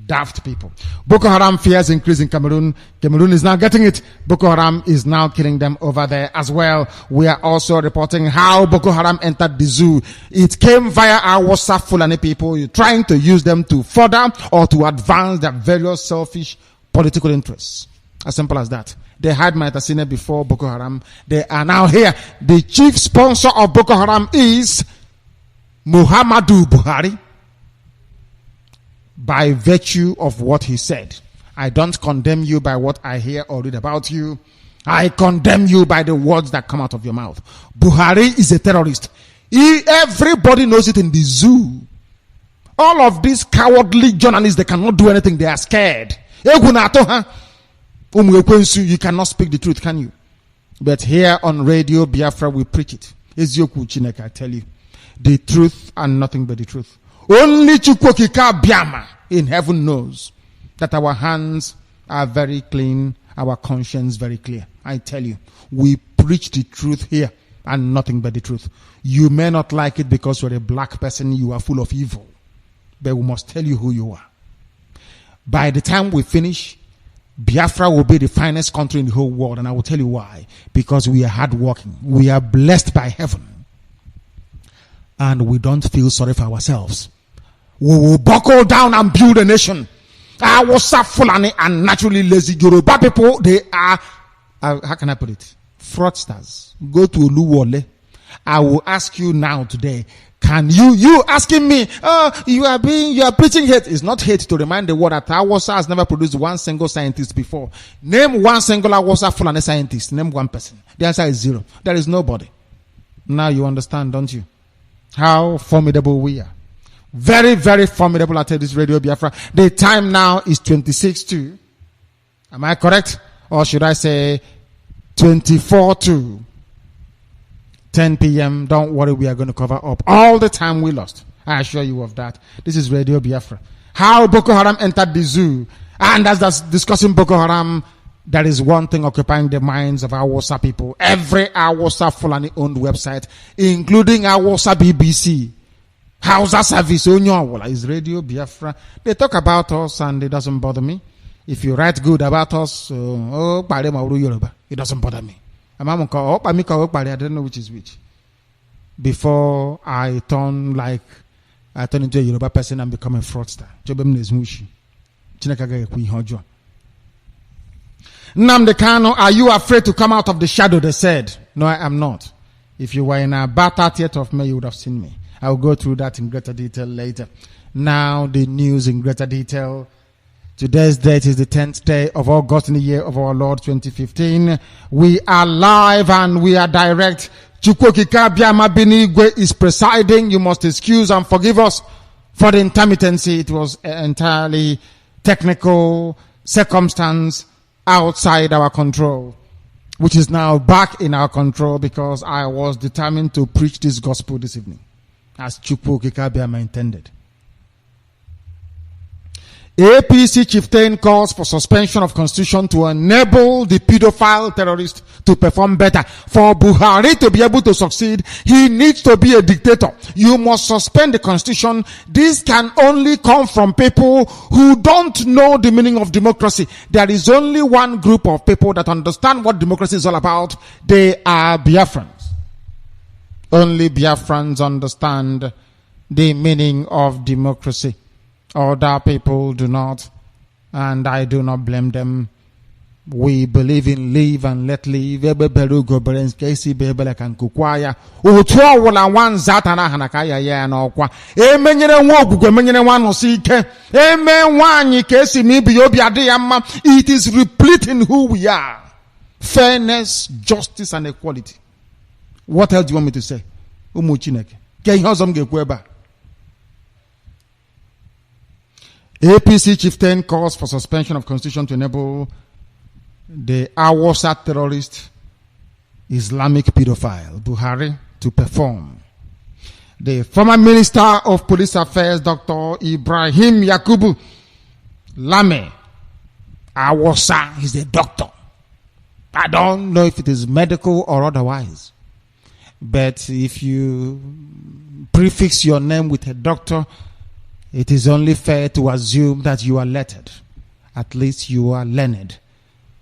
Daft people. Boko Haram fears increase in Cameroon. Cameroon is now getting it. Boko Haram is now killing them over there as well. We are also reporting how Boko Haram entered the zoo. It came via our WhatsApp Fulani people trying to use them to further or to advance their various selfish political interests. As simple as that. They had Maitasine before Boko Haram. They are now here. The chief sponsor of Boko Haram is Muhammadu Buhari, by virtue of what he said. I don't condemn you by what I hear or read about you. I condemn you by the words that come out of your mouth. Buhari is a terrorist. Everybody knows it in the zoo. All of these cowardly journalists, they cannot do anything. They are scared. You cannot speak the truth, can you? But here on Radio Biafra, we preach it. Ezioku Chineke, I tell you. The truth and nothing but the truth. Only Chukwokika Biama in heaven knows that our hands are very clean, our conscience very clear. I tell you, we preach the truth here and nothing but the truth. You may not like it because you're a black person, you are full of evil. But we must tell you who you are. By the time we finish, Biafra will be the finest country in the whole world, and I will tell you why. Because we are hardworking. We are blessed by heaven. And we don't feel sorry for ourselves. We will buckle down and build a nation. Our Fulani and naturally lazy Yoruba people, they are, how can I put it? Fraudsters. Go to Oluwole. I will ask you now today, can you asking me, you are preaching hate. It's not hate, to remind the world that Awasa has never produced one single scientist before. Name one single Awasa Fulani scientist. Name one person. The answer is zero. There is nobody. Now you understand, don't you? How formidable we are. Very, very formidable. I tell this Radio Biafra. The time now is 26 to. Am I correct? Or should I say 24 to 10 p.m. Don't worry, we are going to cover up all the time we lost. I assure you of that. This is Radio Biafra. How Boko Haram entered the zoo. And as that's discussing Boko Haram, there is one thing occupying the minds of Awasa people. Every Awasa Fulani owned website, including Awasa BBC, Hausa Service, is Radio Biafra. They talk about us and it doesn't bother me. If you write good about us, it doesn't bother me. I don't know which is which. Before I turn into a Yoruba person and become a fraudster. Nnamdi Kanu, are you afraid to come out of the shadow? They said. No, I am not. If you were in about 30th of May, you would have seen me. I will go through that in greater detail later. Now, the news in greater detail. Today's date is the 10th day of August in the year of our Lord 2015. We are live and we are direct. Chukwokika Biama Binigwe is presiding. You must excuse and forgive us for the intermittency. It was entirely technical circumstance outside our control, which is now back in our control because I was determined to preach this gospel this evening, as Chukwokika Biama intended. APC chieftain calls for suspension of constitution to enable the pedophile terrorist to perform better. For Buhari to be able to succeed, he needs to be a dictator. You must suspend the constitution. This can only come from people who don't know the meaning of democracy. There is only one group of people that understand what democracy is all about. They are Biafrans. Only Biafrans understand the meaning of democracy. Other people do not, and I do not blame them. We believe in live and let live. It is replete in who we are. Fairness, justice, and equality. What else do you want me to say? APC chieftain calls for suspension of constitution to enable the Awasa terrorist Islamic pedophile Buhari to perform. The former Minister of Police Affairs, Dr. Ibrahim Yakubu Lame Awasa, he's a doctor. I don't know if it is medical or otherwise. But if you prefix your name with a doctor, it is only fair to assume that you are lettered. At least you are learned.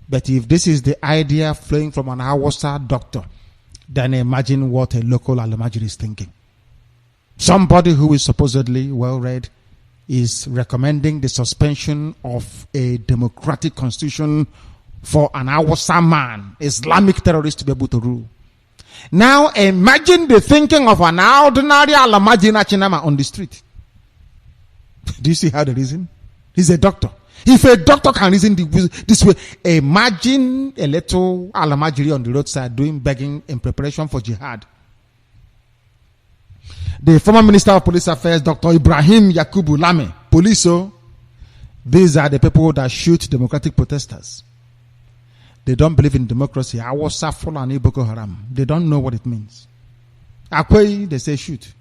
But if this is the idea flowing from an Awasa doctor, then imagine what a local Alamajiri is thinking. Somebody who is supposedly well-read is recommending the suspension of a democratic constitution for an Awasa man, Islamic terrorist, to be able to rule. Now imagine the thinking of an ordinary Alamajiri Chinama on the street. Do you see how the reason? He's a doctor. If a doctor can reason this way, imagine a little alamajiri on the roadside doing begging in preparation for jihad. The former Minister of Police Affairs, Dr. Ibrahim Yakubu Lame, police, these are the people that shoot democratic protesters. They don't believe in democracy. Awasa Fulani Boko Haram. They don't know what it means. Akwe, they say shoot.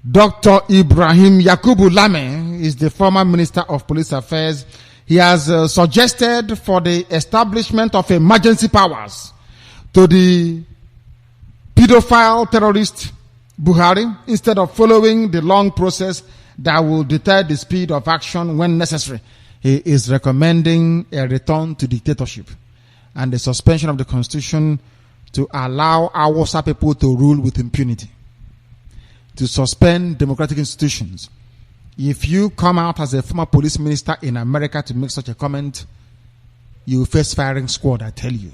Dr. Ibrahim Yakubu Lame is the former Minister of Police Affairs. He has suggested for the establishment of emergency powers to the pedophile terrorist Buhari instead of following the long process that will deter the speed of action when necessary. He is recommending a return to dictatorship and the suspension of the constitution to allow Hausa people to rule with impunity, to suspend democratic institutions. If you come out as a former police minister in America to make such a comment, you will face firing squad, I tell you,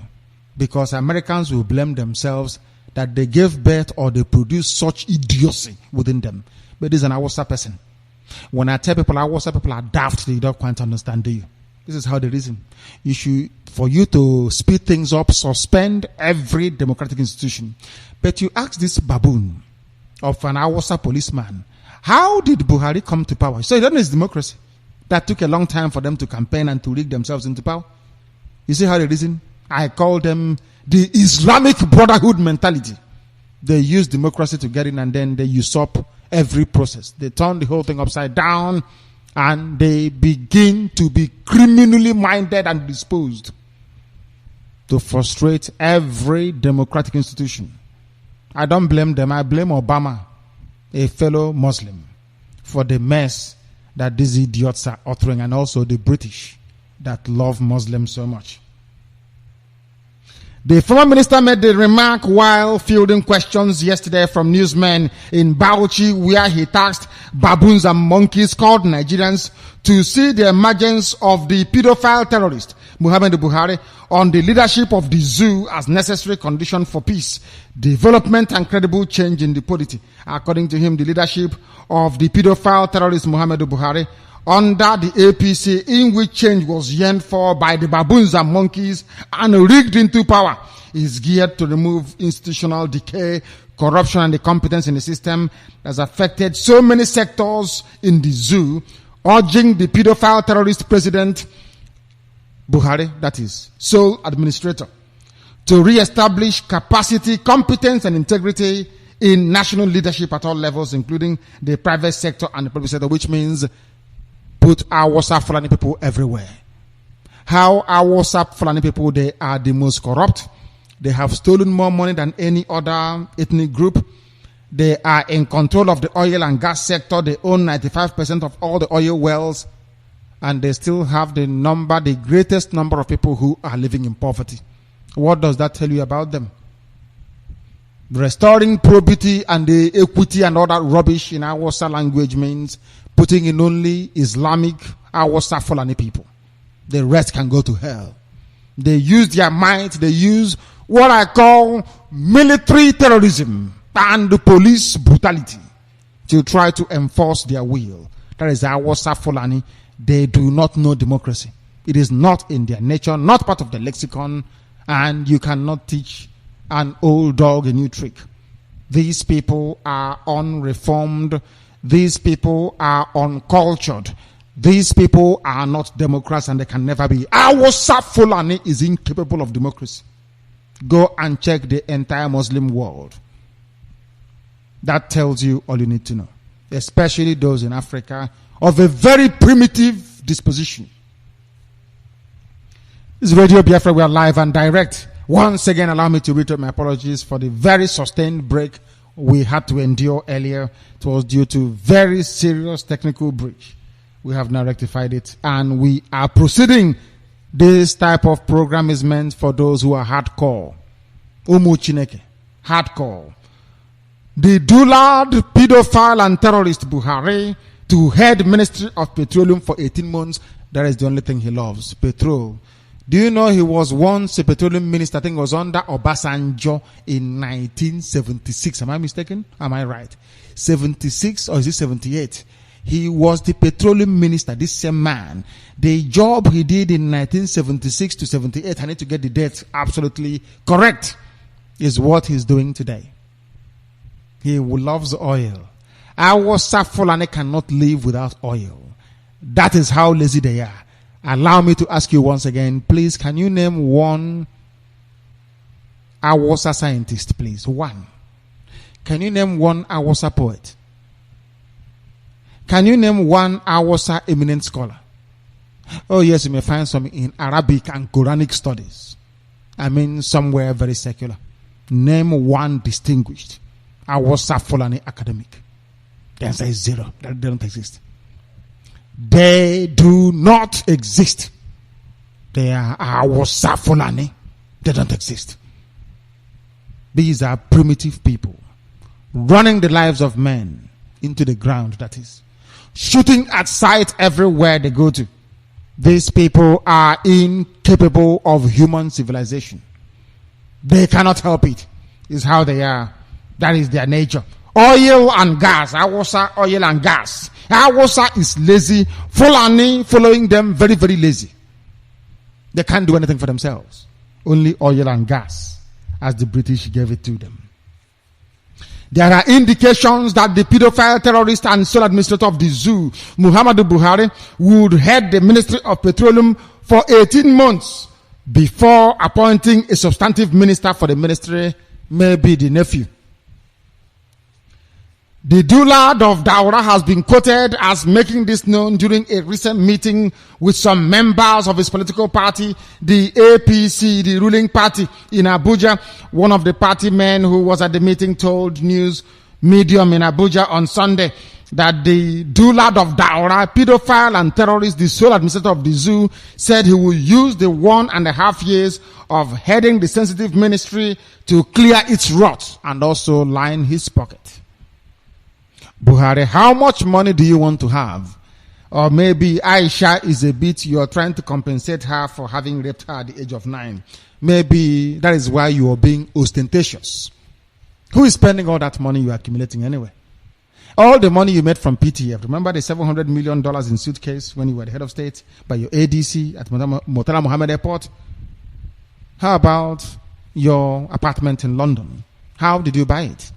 because Americans will blame themselves that they gave birth or they produced such idiocy within them. But this is an Hausa person. When I tell people Hausa people are daft, they don't quite understand, do you? This is how they reason. For you to speed things up, suspend every democratic institution. But you ask this baboon of an Hausa policeman, how did Buhari come to power? So you don't know it's democracy. That took a long time for them to campaign and to rig themselves into power. You see how they reason? I call them the Islamic Brotherhood mentality. They use democracy to get in and then they usurp every process. They turn the whole thing upside down and they begin to be criminally minded and disposed to frustrate every democratic institution. I don't blame them. I blame Obama, a fellow Muslim, for the mess that these idiots are uttering, and also the British that love Muslims so much. The former minister made the remark while fielding questions yesterday from newsmen in Bauchi, where he tasked baboons and monkeys called Nigerians to see the emergence of the pedophile terrorist Muhammadu Buhari on the leadership of the zoo as necessary condition for peace, development and credible change in the polity. According to him, the leadership of the pedophile terrorist Muhammadu Buhari under the APC, in which change was yearned for by the baboons and monkeys and rigged into power, is geared to remove institutional decay, corruption and incompetence in the system that's affected so many sectors in the zoo, urging the pedophile terrorist president Buhari, that is, sole administrator, to re-establish capacity, competence and integrity in national leadership at all levels, including the private sector and the public sector, which means put our Fulani people everywhere. How our Fulani people, they are the most corrupt. They have stolen more money than any other ethnic group. They are in control of the oil and gas sector. They own 95% of all the oil wells. And they still have the greatest number of people who are living in poverty. What does that tell you about them? Restoring probity and the equity and all that rubbish in our language means putting in only Islamic Hausa Fulani people. The rest can go to hell. They use their might. They use what I call military terrorism and the police brutality to try to enforce their will. That is Hausa Fulani. They do not know democracy. It is not in their nature, not part of the lexicon, and you cannot teach an old dog a new trick. These people are unreformed. These people are uncultured. These people are not Democrats and they can never be. Hausa Fulani is incapable of democracy. Go and check the entire Muslim world. That tells you all you need to know. Especially those in Africa of a very primitive disposition. This is Radio Biafra. We are live and direct. Once again, allow me to reiterate my apologies for the very sustained break we had to endure earlier. It was due to very serious technical breach. We have now rectified it and we are proceeding. This type of program is meant for those who are hardcore. Umu Chineke. Hardcore. The dullard, pedophile and terrorist Buhari to head Ministry of Petroleum for 18 months. That is the only thing he loves. Petrol. Do you know he was once a petroleum minister? I think it was under Obasanjo in 1976. Am I mistaken? Am I right? 76 or is it 78? He was the petroleum minister, this same man. The job he did in 1976 to 78, I need to get the dates absolutely correct, is what he's doing today. He loves oil. Our Fulani cannot live without oil. That is how lazy they are. Allow me to ask you once again, please, can you name one Awasa scientist, please? One. Can you name one Awasa poet? Can you name one Awasa eminent scholar? Oh yes, you may find some in Arabic and Quranic studies. I mean, somewhere very secular. Name one distinguished Awasa Fulani academic. The answer is zero. They don't exist. They do not exist. They are Awasa Fulani. They don't exist. These are primitive people running the lives of men into the ground, that is. Shooting at sight everywhere they go to. These people are incapable of human civilization. They cannot help it. It's how they are. That is their nature. Oil and gas. Awasa, oil and gas. Awasa is lazy. Fulani following them, very, very lazy. They can't do anything for themselves. Only oil and gas, as the British gave it to them. There are indications that the pedophile terrorist and sole administrator of the zoo, Muhammadu Buhari, would head the Ministry of Petroleum for 18 months before appointing a substantive minister for the ministry, maybe the nephew. The Dulad of Daura has been quoted as making this known during a recent meeting with some members of his political party, the APC, the ruling party in Abuja. One of the party men who was at the meeting told news medium in Abuja on Sunday that the Dulad of Daura, pedophile and terrorist, the sole administrator of the zoo, said he will use the 1.5 years of heading the sensitive ministry to clear its rot and also line his pocket. Buhari, how much money do you want to have? Or maybe Aisha is a bit, you're trying to compensate her for having raped her at the age of 9. Maybe that is why you are being ostentatious. Who is spending all that money you are accumulating anyway? All the money you made from PTF. Remember the $700 million in suitcase when you were the head of state by your ADC at Murtala Mohammed Airport? How about your apartment in London? How did you buy it?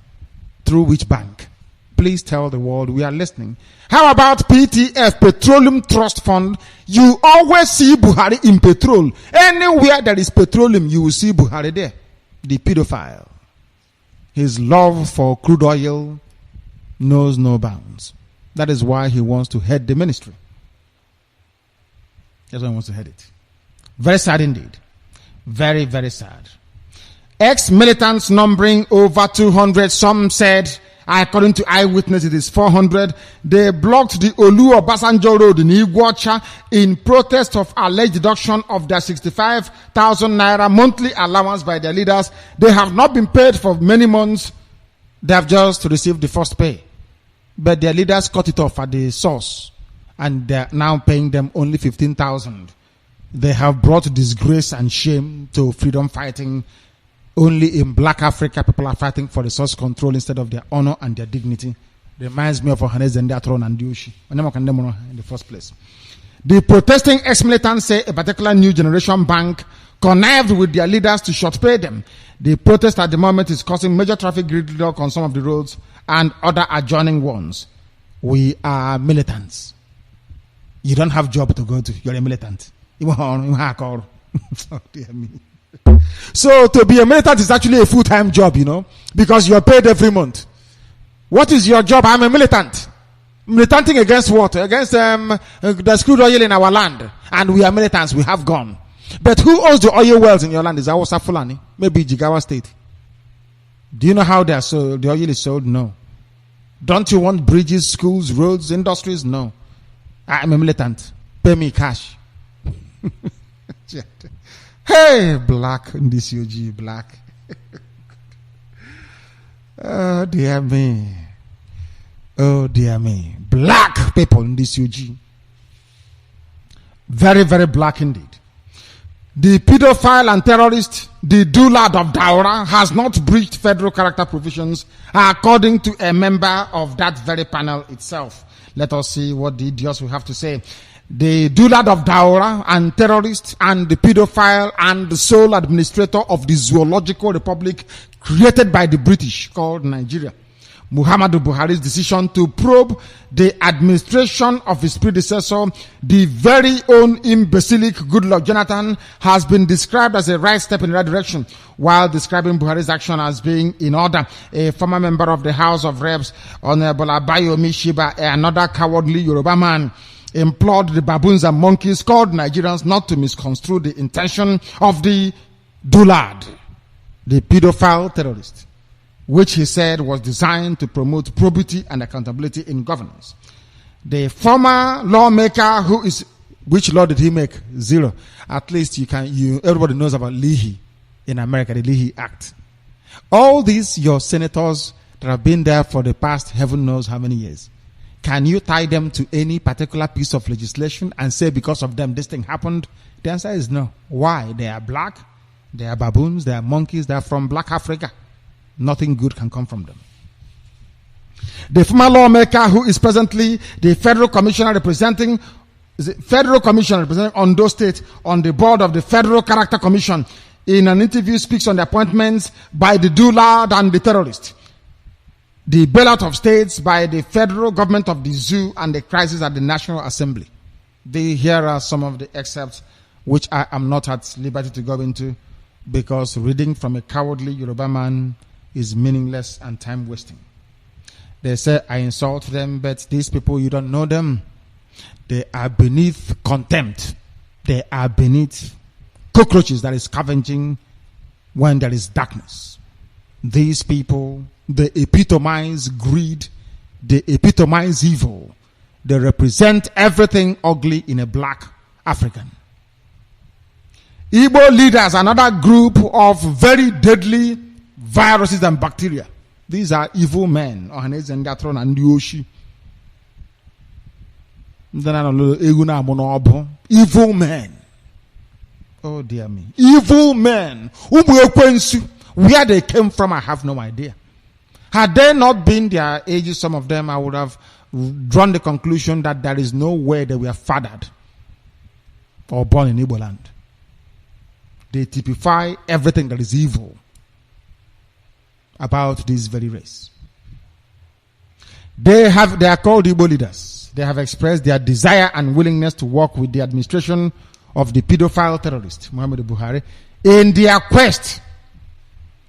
Through which bank? Please tell the world we are listening. How about PTF, Petroleum Trust Fund? You always see Buhari in petrol. Anywhere there is petroleum, you will see Buhari there. The pedophile. His love for crude oil knows no bounds. That is why he wants to head the ministry. That's why he wants to head it. Very sad indeed. Very, very sad. Ex-militants numbering over 200, some said, according to eyewitness, it is 400. They blocked the Olu Obasanjo Road in Iguacha in protest of alleged deduction of their 65,000 naira monthly allowance by their leaders. They have not been paid for many months. They have just received the first pay. But their leaders cut it off at the source. And they are now paying them only 15,000. They have brought disgrace and shame to freedom fighting. Only in Black Africa, people are fighting for resource control instead of their honor and their dignity. Reminds me of Ohanes and Diatron and Diushi. In the first place. The protesting ex-militants say a particular new generation bank connived with their leaders to short pay them. The protest at the moment is causing major traffic gridlock on some of the roads and other adjoining ones. We are militants. You don't have job to go to. You're a militant. Oh, dear me. So to be a militant is actually a full-time job, because you're paid every month. What is your job? I'm a militant. Militanting against what? Against the crude oil in our land. And we are militants. We have gone. But who owns the oil wells in your land? Is Awasa Fulani? Maybe Jigawa State. Do you know how they are sold? The oil is sold? No. Don't you want bridges, schools, roads, industries? No. I'm a militant. Pay me cash. Hey, black in this UG, black. Oh, dear me. Oh, dear me. Black people in this UG. Very, very black indeed. The pedophile and terrorist, the Dulad of Daura, has not breached federal character provisions, according to a member of that very panel itself. Let us see what the idiots will have to say. The Dulad of Daura and terrorist and the pedophile and the sole administrator of the Zoological Republic created by the British called Nigeria. Muhammadu Buhari's decision to probe the administration of his predecessor, the very own imbecilic Goodluck Jonathan, has been described as a right step in the right direction, while describing Buhari's action as being in order. A former member of the House of Reps, Honorable Abayomi Shiba, another cowardly Yoruba man, implored the baboons and monkeys called Nigerians not to misconstrue the intention of the Dulad, the pedophile terrorist, which he said was designed to promote probity and accountability in governance. The former lawmaker which law did he make? Zero. At least everybody knows about Leahy in America, the Leahy Act. All these, your senators that have been there for the past heaven knows how many years. Can you tie them to any particular piece of legislation and say because of them this thing happened? The answer is no. Why? They are black, they are baboons, they are monkeys, they are from Black Africa. Nothing good can come from them. The former lawmaker who is presently the federal commissioner representing Ondo State on the board of the Federal Character Commission, in an interview speaks on the appointments by the Dulad and the terrorist, the bailout of states by the federal government of the zoo, and the crisis at the National Assembly. Here are some of the excerpts which I am not at liberty to go into, because reading from a cowardly Yoruba man is meaningless and time wasting. They say I insult them, but these people, you don't know them. They are beneath contempt. They are beneath cockroaches that is scavenging when there is darkness. These people, they epitomize greed. They epitomize evil. They represent everything ugly in a black African. Igbo leaders, another group of very deadly viruses and bacteria. These are evil men. Evil men. Oh dear me. Evil men. Where they came from, I have no idea. Had they not been their ages, some of them, I would have drawn the conclusion that there is no way they were fathered or born in Igbo land. They typify everything that is evil about this very race. They are called Igbo leaders. They have expressed their desire and willingness to work with the administration of the pedophile terrorist, Muhammadu Buhari, in their quest,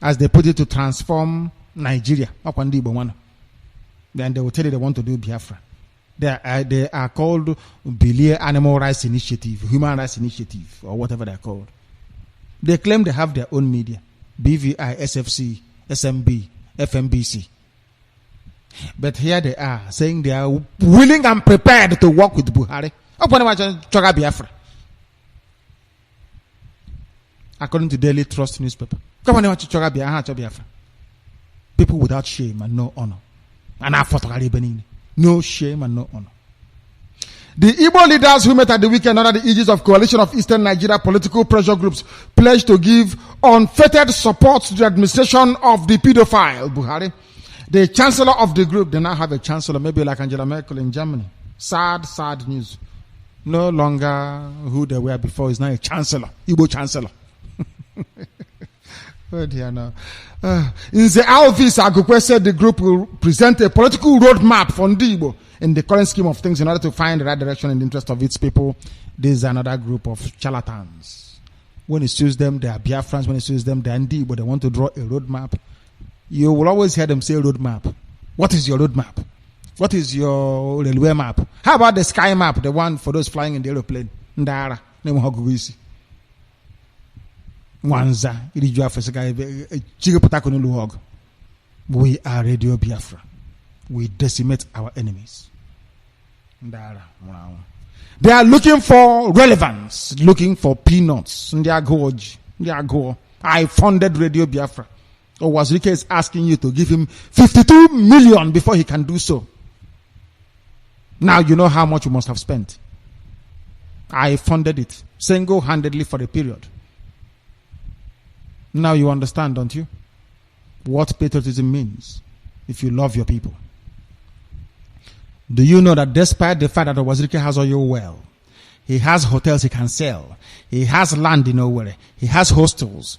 as they put it, to transform Nigeria. Then they will tell you they want to do Biafra. They are called Bilia Animal Rights Initiative, Human Rights Initiative, or whatever they are called. They claim they have their own media, BVI, SFC, SMB, FMBC. But here they are saying they are willing and prepared to work with Buhari. According to Daily Trust newspaper. People without shame and no honor. No shame and no honor. The Igbo leaders who met at the weekend under the aegis of Coalition of Eastern Nigeria political pressure groups pledged to give unfettered support to the administration of the pedophile Buhari. The chancellor of the group, they now have a chancellor, maybe like Angela Merkel in Germany. Sad news. No longer who they were before, is now a chancellor, Igbo chancellor. Oh dear, no. In the office, Agukwe said the group will present a political roadmap for Igbo in the current scheme of things in order to find the right direction in the interest of its people. This is another group of charlatans. When it suits them, they are Biafrans. When it suits them, they are Igbo. They want to draw a roadmap. You will always hear them say roadmap. What is your roadmap? What is your railway map? How about the sky map, the one for those flying in the aeroplane? Ndara. Wanza. We are Radio Biafra. We decimate our enemies. They are looking for relevance, looking for peanuts. I funded Radio Biafra. Or Wazirike is asking you to give him 52 million before he can do so. Now you know how much you must have spent. I funded it single-handedly for a period. Now you understand, don't you? What patriotism means if you love your people. Do you know that despite the fact that Wazirike has oil well, he has hotels he can sell, he has land in Owerri, he has hostels,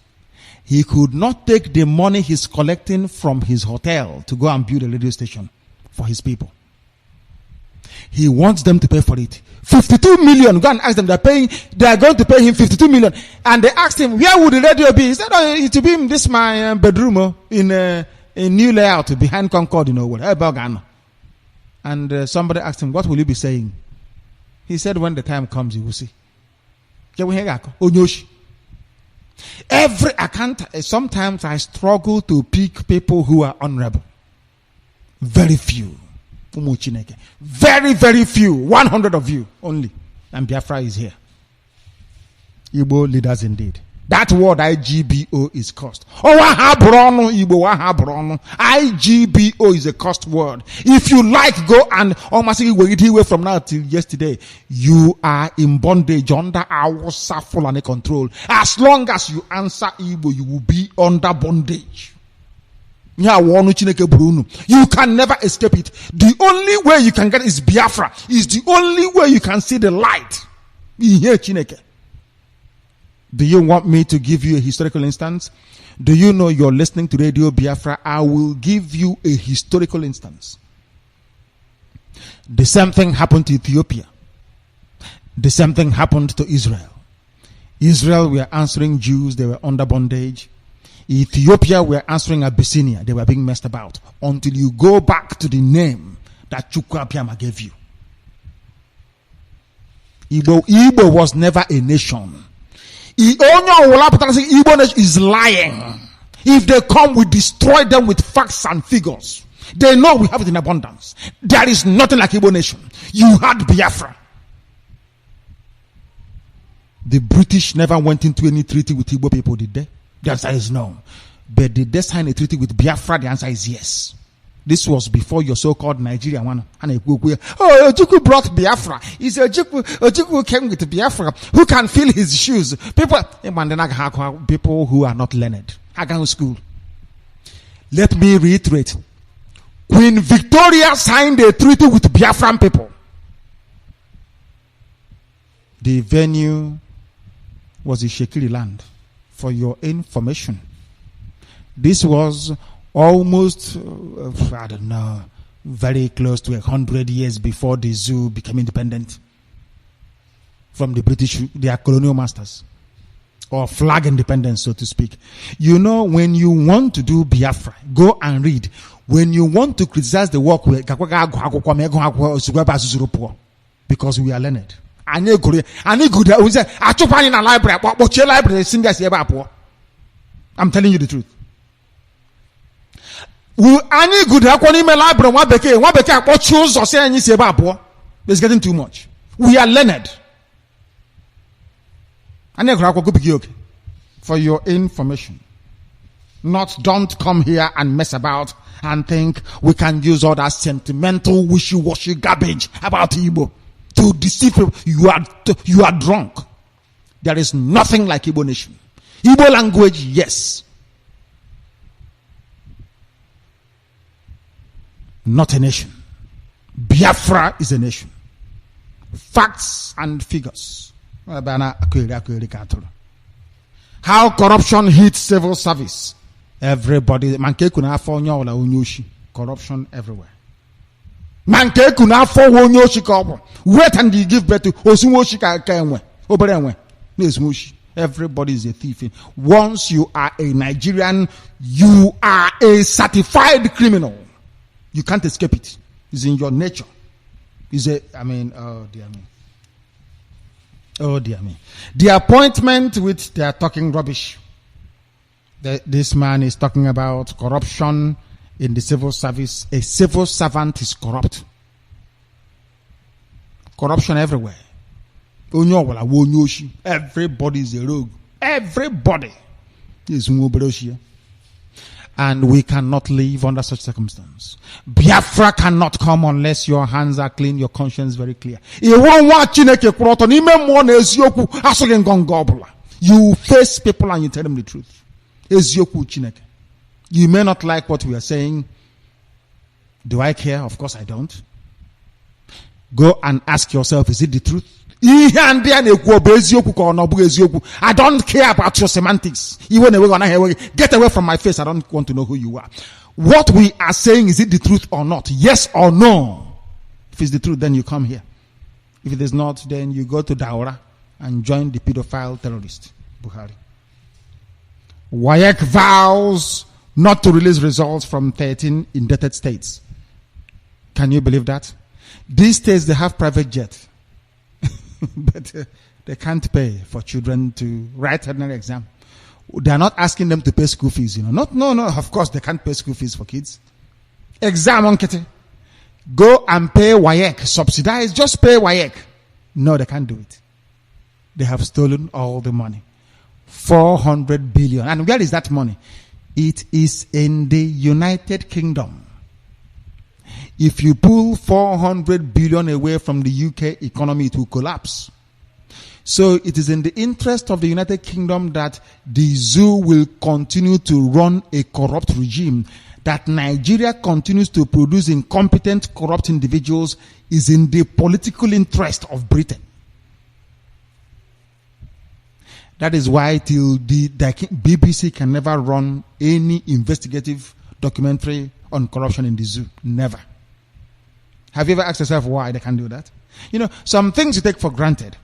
he could not take the money he's collecting from his hotel to go and build a radio station for his people. He wants them to pay for it. 52 million. Go and ask them. They are going to pay him 52 million. And they asked him, where would the radio be? He said, oh, it will be in this my bedroom in a new layout behind Concord, And somebody asked him, what will you be saying? He said, when the time comes, you will see. Every account, sometimes I struggle to pick people who are honorable. Very few. Very, very few. 100 of you only. And Biafra is here. Igbo leaders indeed. That word IGBO is cursed. IGBO is a cursed word. If you like, go and almost away from now till yesterday. You are in bondage under our full and control. As long as you answer Igbo, you will be under bondage. You can never escape it. The only way you can get is Biafra. Is the only way you can see the light. Do you want me to give you a historical instance? Do you know you're listening to Radio Biafra? I will give you a historical instance. The same thing happened to Ethiopia. The same thing happened to Israel. Israel were answering Jews. They were under bondage. Ethiopia were answering Abyssinia. They were being messed about. Until you go back to the name that Chukwuabiama gave you. Igbo was never a nation. Igbo nation is lying. If they come, we destroy them with facts and figures. They know we have it in abundance. There is nothing like Igbo nation. You had Biafra. The British never went into any treaty with Igbo people, did they? The answer is no. But did they sign a treaty with Biafra? The answer is yes. This was before your so-called Nigerian one. Oh, Ojukwu brought Biafra. It's Ojukwu came with Biafra. Who can feel his shoes? People who are not learned. Hagan school. Let me reiterate. Queen Victoria signed a treaty with Biafran people. The venue was the Shekiri land. For your information, this was almost, very close to 100 years before the zoo became independent from the British, their colonial masters, or flag independence, so to speak. You know, when you want to do Biafra, go and read. When you want to criticize the work, because we are learned. I'm telling you the truth. It's getting too much. We are learned. For your information. Don't come here and mess about and think we can use all that sentimental wishy-washy garbage about Igbo to deceive people. You are drunk. There is nothing like Igbo nation. Igbo language, yes. Not a nation. Biafra is a nation. Facts and figures. How corruption hits civil service. Everybody, corruption everywhere. Wait and you give birth to everybody is a thief. Once you are a Nigerian, you are a certified criminal. You can't escape it. It's in your nature. Oh dear me. The appointment which they are talking rubbish. This man is talking about corruption in the civil service. A civil servant is corrupt. Corruption everywhere. Everybody is a rogue. Everybody is Muberoshia. And we cannot live under such circumstance. Biafra cannot come unless your hands are clean, your conscience very clear. You face people and you tell them the truth. Ezioku Chineke. You may not like what we are saying. Do I care? Of course I don't. Go and ask yourself, is it the truth? I don't care about your semantics. Get away from my face. I don't want to know who you are. What we are saying, is it the truth or not? Yes or no? If it's the truth, then you come here. If it is not, then you go to Daura and join the pedophile terrorist, Buhari. WAEC vows not to release results from 13 indebted states. Can you believe that? These states, they have private jet. But they can't pay for children to write ordinary exam. They are not asking them to pay school fees, No, of course they can't pay school fees for kids. Exam on Kete. Go and pay WAEC. Subsidize, just pay WAEC. No, they can't do it. They have stolen all the money. 400 billion. And where is that money? It is in the United Kingdom. If you pull 400 billion away from the UK economy, it will collapse. So it is in the interest of the United Kingdom that the zoo will continue to run a corrupt regime. That Nigeria continues to produce incompetent, corrupt individuals is in the political interest of Britain. That is why till the BBC can never run any investigative documentary on corruption in the zoo. Never. Have you ever asked yourself why they can't do that? Some things you take for granted.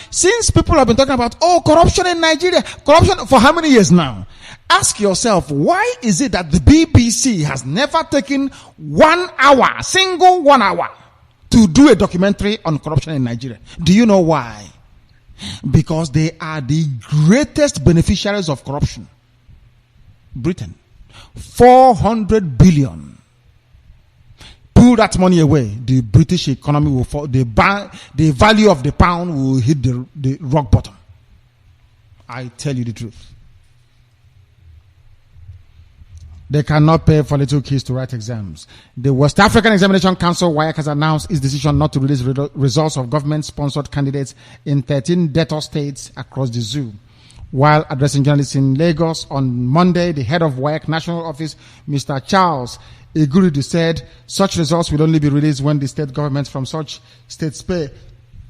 Since people have been talking about, corruption in Nigeria, corruption for how many years now? Ask yourself, why is it that the BBC has never taken 1 hour, single 1 hour, to do a documentary on corruption in Nigeria? Do you know why? Because they are the greatest beneficiaries of corruption. Britain. 400 billion. Pull that money away, the British economy will fall. The value of the pound will hit the rock bottom. I tell you the truth. They cannot pay for little kids to write exams. The West African Examination Council, WAEC, has announced its decision not to release results of government-sponsored candidates in 13 debtor states across the zoo. While addressing journalists in Lagos on Monday, the head of WAEC National Office, Mr. Charles Iguridi, said such results will only be released when the state governments from such states pay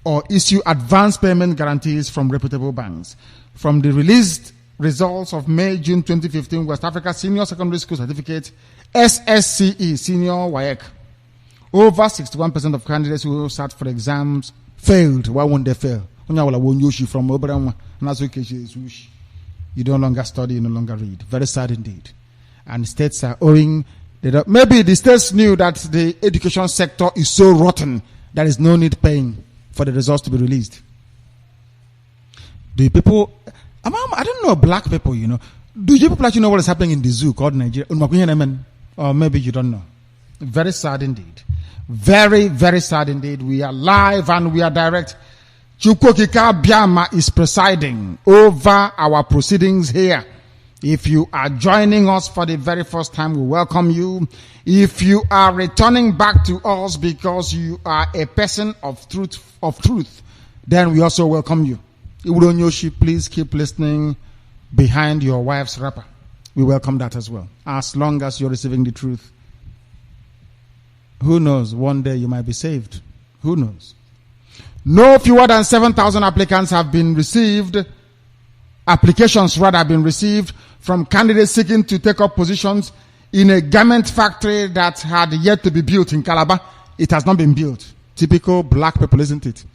or issue advance payment guarantees from reputable banks. From the released results of May-June 2015 West Africa Senior Secondary School Certificate, SSCE, Senior WAEC, over 61% of candidates who sat for exams failed. Why won't they fail? You no longer study, you no longer read. Very sad indeed. And states are owing. Maybe the states knew that the education sector is so rotten there is no need paying for the results to be released. Do people, I don't know, black people, do you people actually know what is happening in the zoo called Nigeria? Or maybe you don't know. Very sad indeed. Very, very sad indeed. We are live and we are direct. Chukwokika Biama is presiding over our proceedings here. If you are joining us for the very first time, we welcome you. If you are returning back to us because you are a person of truth, then we also welcome you. Iwuronyoshi, please keep listening behind your wife's wrapper. We welcome that as well. As long as you're receiving the truth. Who knows? One day you might be saved. Who knows? No fewer than 7,000 applicants have been received. Applications rather have been received from candidates seeking to take up positions in a garment factory that had yet to be built in Calabar. It has not been built. Typical black people, isn't it?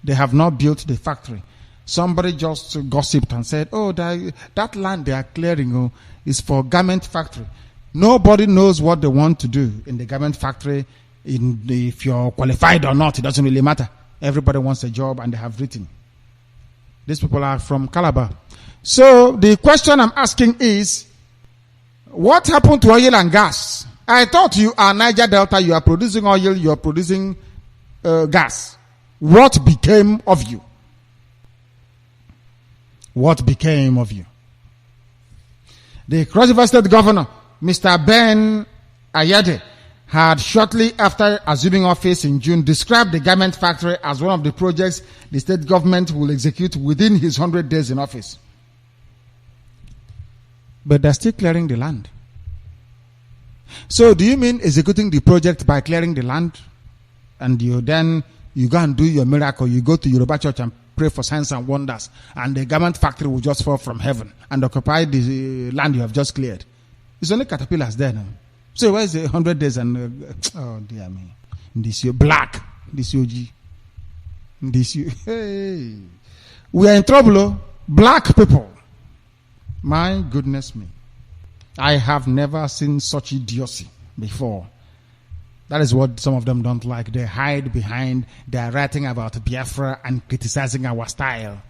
They have not built the factory. Somebody just gossiped and said, that land they are clearing is for garment factory. Nobody knows what they want to do in the garment factory. If you're qualified or not, it doesn't really matter. Everybody wants a job and they have written. These people are from Calabar. So the question I'm asking is, what happened to oil and gas? I thought you are Niger Delta, you are producing oil, you are producing gas. What became of you? What became of you? The Cross River State Governor, Mr. Ben Ayade, had shortly after assuming office in June described the garment factory as one of the projects the state government will execute within his 100 days in office. But they're still clearing the land. So do you mean executing the project by clearing the land? And you go and do your miracle. You go to Yoruba church and pray for signs and wonders. And the garment factory will just fall from heaven and occupy the land you have just cleared. It's only caterpillars there now. So where is the 100 days and oh dear me. This year black. This year G. This year. Hey. We are in trouble. Oh. Black people. My goodness me. I have never seen such idiocy before. That is what some of them don't like. They hide behind, they are writing about Biafra and criticizing our style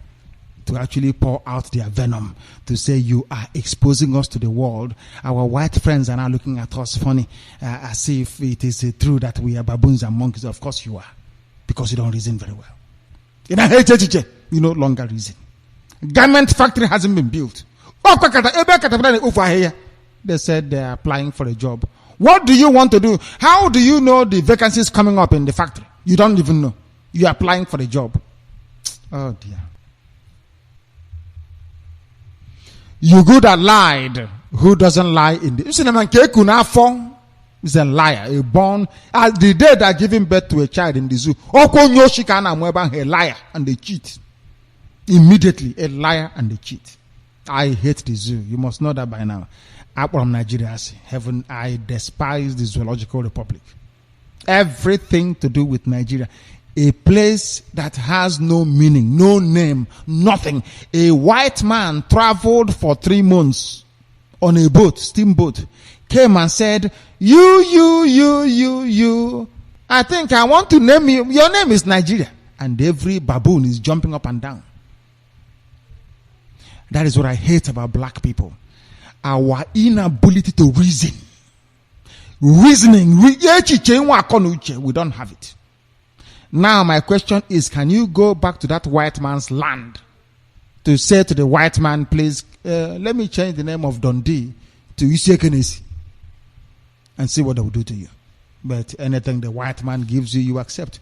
to actually pour out their venom, to say you are exposing us to the world. Our white friends are now looking at us funny, as if it is true that we are baboons and monkeys. Of course you are, because you don't reason very well. You no longer reason. Garment factory hasn't been built. They said they are applying for a job. What do you want to do? How do you know the vacancies coming up in the factory? You don't even know. You are applying for a job. Oh dear. You good at lied. Who doesn't lie in the... He's a liar. A born... the day they are giving birth to a child in the zoo. A liar and they cheat. Immediately, a liar and they cheat. I hate the zoo. You must know that by now. I'm from Nigeria. Heaven, I despise the Zoological Republic. Everything to do with Nigeria. A place that has no meaning, no name, nothing. A white man traveled for 3 months on a boat, steamboat, came and said, you, I think I want to name you. Your name is Nigeria. And every baboon is jumping up and down. That is what I hate about black people. Our inability to reason. Reasoning. We don't have it. Now my question is, can you go back to that white man's land to say to the white man, please, let me change the name of Dundee to Isiekenesi and see what they will do to you. But anything the white man gives you, you accept.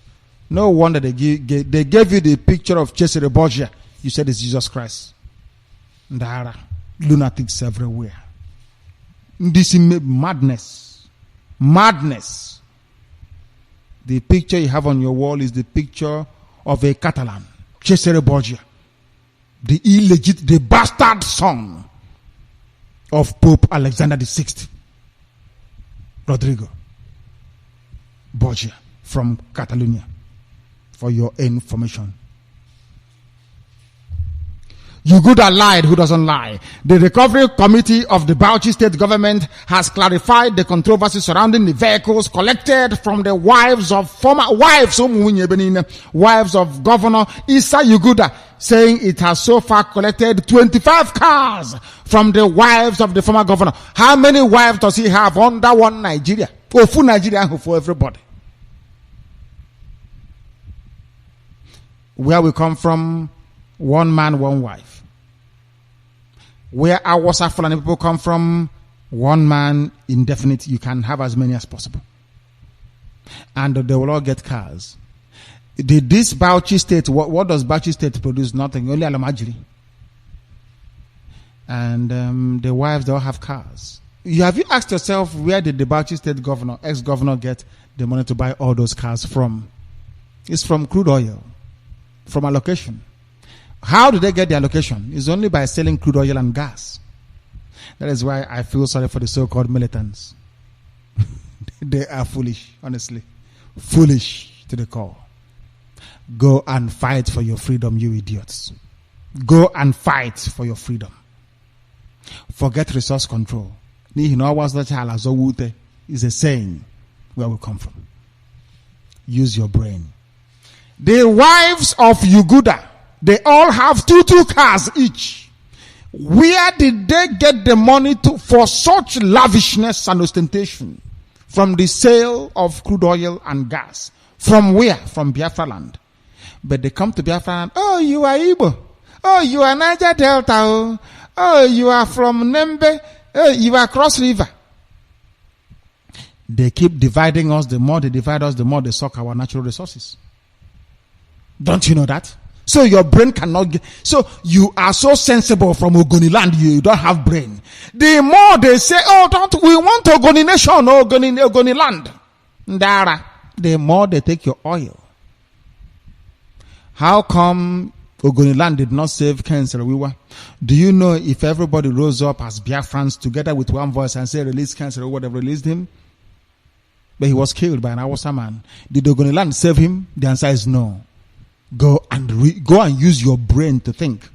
No wonder they gave you the picture of Cesare Borgia. You said it's Jesus Christ. Ndara. Lunatics everywhere. This is madness. Madness. The picture you have on your wall is the picture of a Catalan, Cesare Borgia, the the bastard son of Pope Alexander VI, Rodrigo Borgia from Catalonia, for your information. You good at lied, who doesn't lie? The Recovery Committee of the Bauchi State Government has clarified the controversy surrounding the vehicles collected from the wives of Governor Issa Yuguda, saying it has so far collected 25 cars from the wives of the former governor. How many wives does he have under one Nigeria? Oh, full Nigeria for everybody. Where we come from, one man, one wife. Where our Fulani people come from, one man, indefinite, you can have as many as possible. And they will all get cars. This Bauchi State, what does Bauchi State produce? Nothing, only Alamajiri. And the wives, they all have cars. Have you asked yourself, where did the Bauchi State governor, ex-governor, get the money to buy all those cars from? It's from crude oil, from allocation. How do they get the allocation? It's only by selling crude oil and gas. That is why I feel sorry for the so-called militants. They are foolish, honestly. Foolish to the core. Go and fight for your freedom, you idiots. Go and fight for your freedom. Forget resource control. Is a saying where we come from. Use your brain. The wives of Yuguda, they all have two cars each. Where did they get the money for such lavishness and ostentation? From the sale of crude oil and gas. From where? From Biafra land. But they come to Biafra land. Oh, you are Igbo. Oh, you are Niger Delta. Oh, you are from Nembe. Oh, you are Cross River. They keep dividing us. The more they divide us, the more they suck our natural resources. Don't you know that? So your brain cannot get, so you are so sensible from Ogoni land, you don't have brain. The more they say, we want Ogoni nation, Ogoni land. Ndara. The more they take your oil. How come Ogoni land did not save Ken Saro-Wiwa? Do you know if everybody rose up as Biafrans together with one voice and say release Ken Saro-Wiwa, they released him? But he was killed by an Hausa man. Did Ogoni land save him? The answer is no. Go and use your brain to think.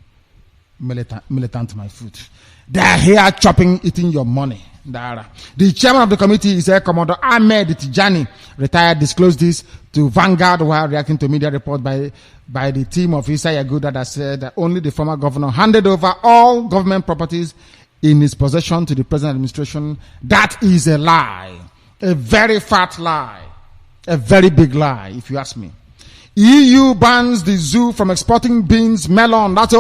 Militant my foot. They are here chopping, eating your money. The chairman of the committee is Air Commodore Ahmed Tijani, retired, disclosed this to Vanguard while reacting to media report by the team of Issa Yaguda that said that only the former governor handed over all government properties in his possession to the present administration. That is a lie. A very fat lie. A very big lie, if you ask me. EU bans the zoo from exporting beans, melon, that's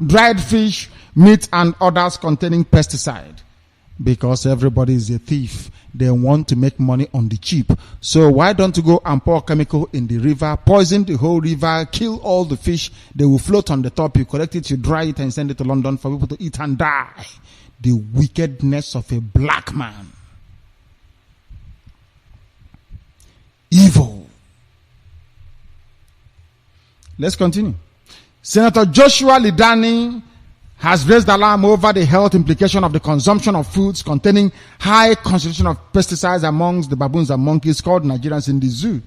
dried fish, meat, and others containing pesticide. Because everybody is a thief. They want to make money on the cheap. So why don't you go and pour chemical in the river, poison the whole river, kill all the fish, they will float on the top, you collect it, you dry it and send it to London for people to eat and die. The wickedness of a black man. Evil. Let's continue. Senator Joshua Lidani has raised alarm over the health implication of the consumption of foods containing high concentration of pesticides amongst the baboons and monkeys called Nigerians in the zoo.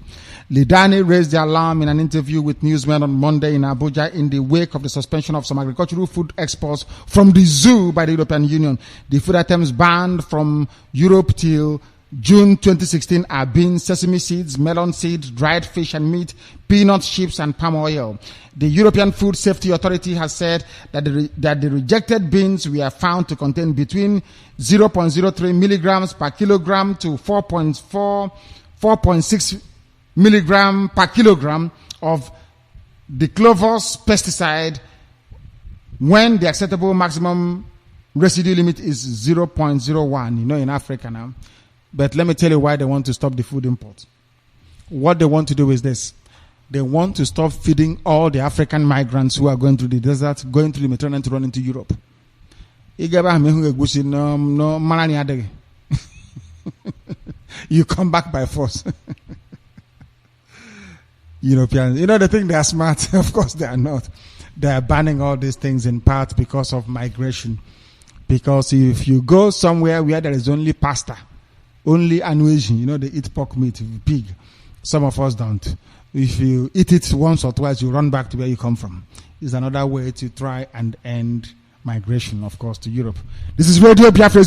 Lidani raised the alarm in an interview with newsmen on Monday in Abuja in the wake of the suspension of some agricultural food exports from the zoo by the European Union. The food items banned from Europe till June 2016 are beans, sesame seeds, melon seeds, dried fish and meat, peanut chips, and palm oil. The European Food Safety Authority has said that the rejected beans were found to contain between 0.03 milligrams per kilogram to 4.6 milligram per kilogram of the Clovos pesticide when the acceptable maximum residue limit is 0.01, in Africa now. But let me tell you why they want to stop the food import. What they want to do is this. They want to stop feeding all the African migrants who are going through the desert, going through the Mediterranean to run into Europe. You come back by force. Europeans, they think they are smart. Of course they are not. They are banning all these things in part because of migration. Because if you go somewhere where there is only pasta, only Anuasian, they eat pork meat, pig. Some of us don't. If you eat it once or twice, you run back to where you come from. It's another way to try and end migration, of course, to Europe. This is Radio Biafra,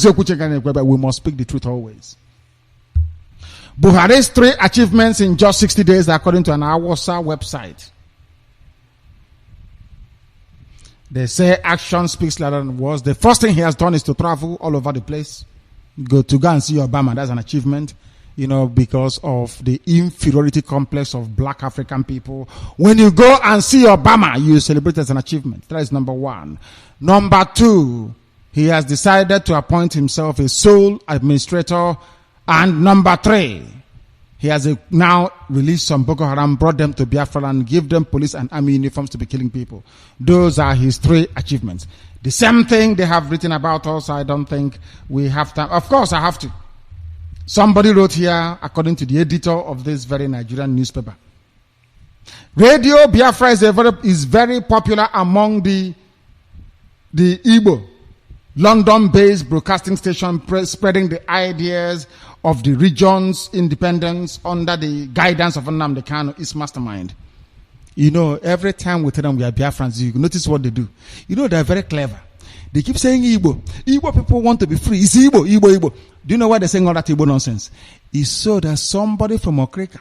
but we must speak the truth always. Buhari's 3 achievements in just 60 days, according to an Awasa website. They say action speaks louder than words. The first thing he has done is to travel all over the place. Go and see Obama. That's an achievement, because of the inferiority complex of black African people. When you go and see Obama, you celebrate as an achievement. That is number 1. Number 2, he has decided to appoint himself a sole administrator. And number 3, he has now released some Boko Haram, brought them to Biafra and give them police and army uniforms to be killing people. Those are his 3 achievements. The same thing they have written about us. I don't think we have time. Of course, I have to. Somebody wrote here, according to the editor of this very Nigerian newspaper. Radio Biafra is very popular among the Igbo, London-based broadcasting station spreading the ideas of the region's independence under the guidance of Nnamdi Kanu, its mastermind. Every time we tell them we are Biafrans, you notice what they do. They're very clever. They keep saying Igbo. Igbo people want to be free. It's Igbo, Igbo, Igbo. Do you know why they're saying all that Igbo nonsense? It's so that somebody from Okrika,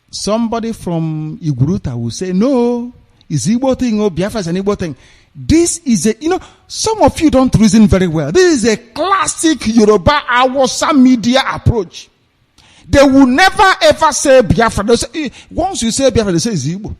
somebody from Iguruta will say, no, it's Igbo thing, Biafra is an Igbo thing. This is some of you don't reason very well. This is a classic Yoruba Awasa media approach. They will never ever say Biafra. They say, once you say Biafra, they say it's Igbo.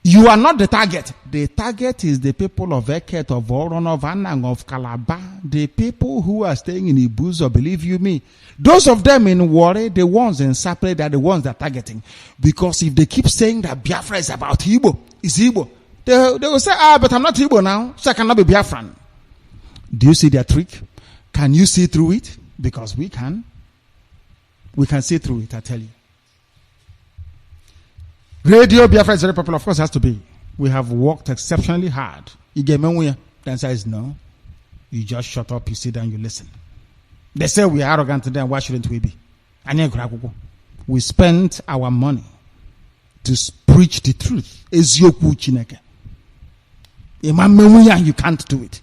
You are not the target. The target is the people of Eket, of Oron, of Anang, of Calabar. The people who are staying in Ibuzo, believe you me. Those of them in Warri, the ones in Sapele, they are the ones that are targeting. Because if they keep saying that Biafra is about Igbo, it's Igbo. They will say, but I'm not Igbo now, so I cannot be Biafran. Do you see their trick? Can you see through it? Because we can. We can see through it, I tell you. Radio Biafra is very popular. Of course, it has to be. We have worked exceptionally hard. The answer is no. You just shut up, you sit down, you listen. They say we are arrogant today, why shouldn't we be? We spent our money to preach the truth. You can't do it.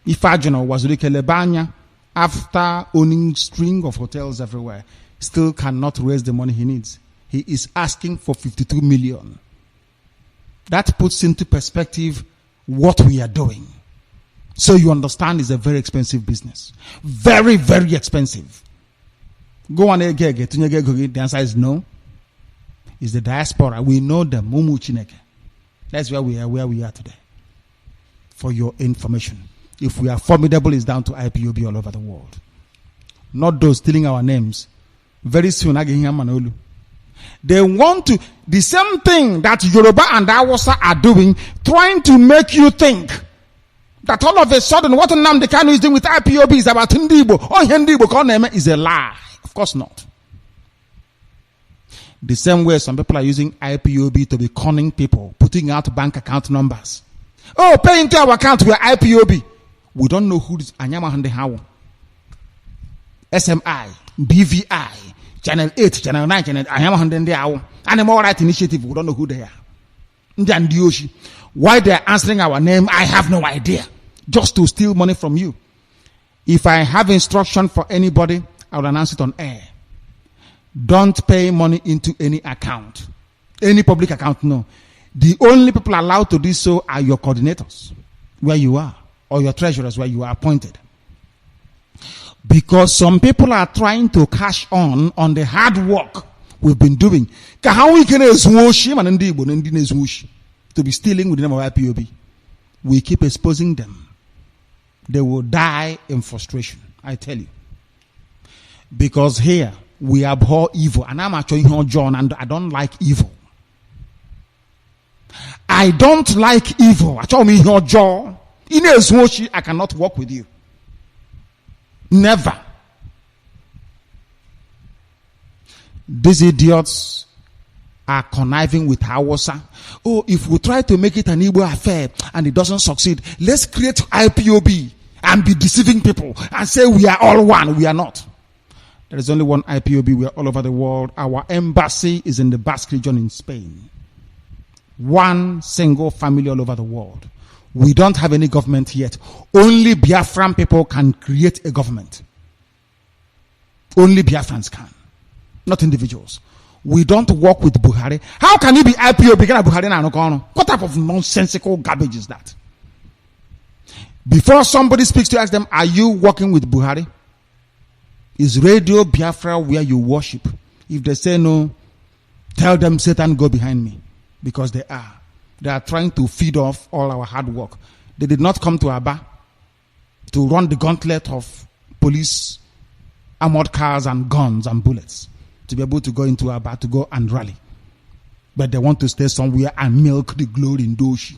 If Ajano was Lebanya, after owning string of hotels everywhere, still cannot raise the money he needs. He is asking for 52 million. That puts into perspective what we are doing. So you understand it's a very expensive business. Very, very expensive. Go on again. The answer is no. It's the diaspora. We know them. That's where we are today. For your information. If we are formidable, it's down to IPOB all over the world. Not those stealing our names. Very soon, they want to, the same thing that Yoruba and Hausa are doing, trying to make you think that all of a sudden what Nnamdi Kanu is doing with IPOB is about Ndibo. Oh, Ndibo is a lie. Of course not. The same way some people are using IPOB to be conning people, putting out bank account numbers. Oh, pay into our account, we are IPOB. We don't know who is Anyama Hande Hawo. SMI, BVI, Channel 8, Channel 9, Channel Anyama Hande Hawo. Animal Right Initiative, we don't know who they are. Why they are answering our name, I have no idea. Just to steal money from you. If I have instruction for anybody, I will announce it on air. Don't pay money into any account. Any public account, no. The only people allowed to do so are your coordinators, where you are, or your treasurers, where you are appointed. Because some people are trying to cash on the hard work we've been doing. To be stealing with the name of IPOB. We keep exposing them. They will die in frustration, I tell you. Because here, we abhor evil. And I'm actually here, John, and I don't like evil. I don't like evil. I told me here, John. I cannot work with you. Never. These idiots are conniving with Hausa. Oh, if we try to make it an Igbo affair and it doesn't succeed, let's create IPOB and be deceiving people and say we are all one. We are not. There is only one IPOB. We are all over the world. Our embassy is in the Basque region in Spain. One single family all over the world. We don't have any government yet. Only Biafran people can create a government. Only Biafrans can. Not individuals. We don't work with Buhari. How can you be IPOB? What type of nonsensical garbage is that? Before somebody speaks to ask them, are you working with Buhari? Is Radio Biafra where you worship? If they say no, tell them Satan go behind me. Because they are. They are trying to feed off all our hard work. They did not come to Aba to run the gauntlet of police, armored cars and guns and bullets to be able to go into Aba to go and rally. But they want to stay somewhere and milk the glory in Doshi.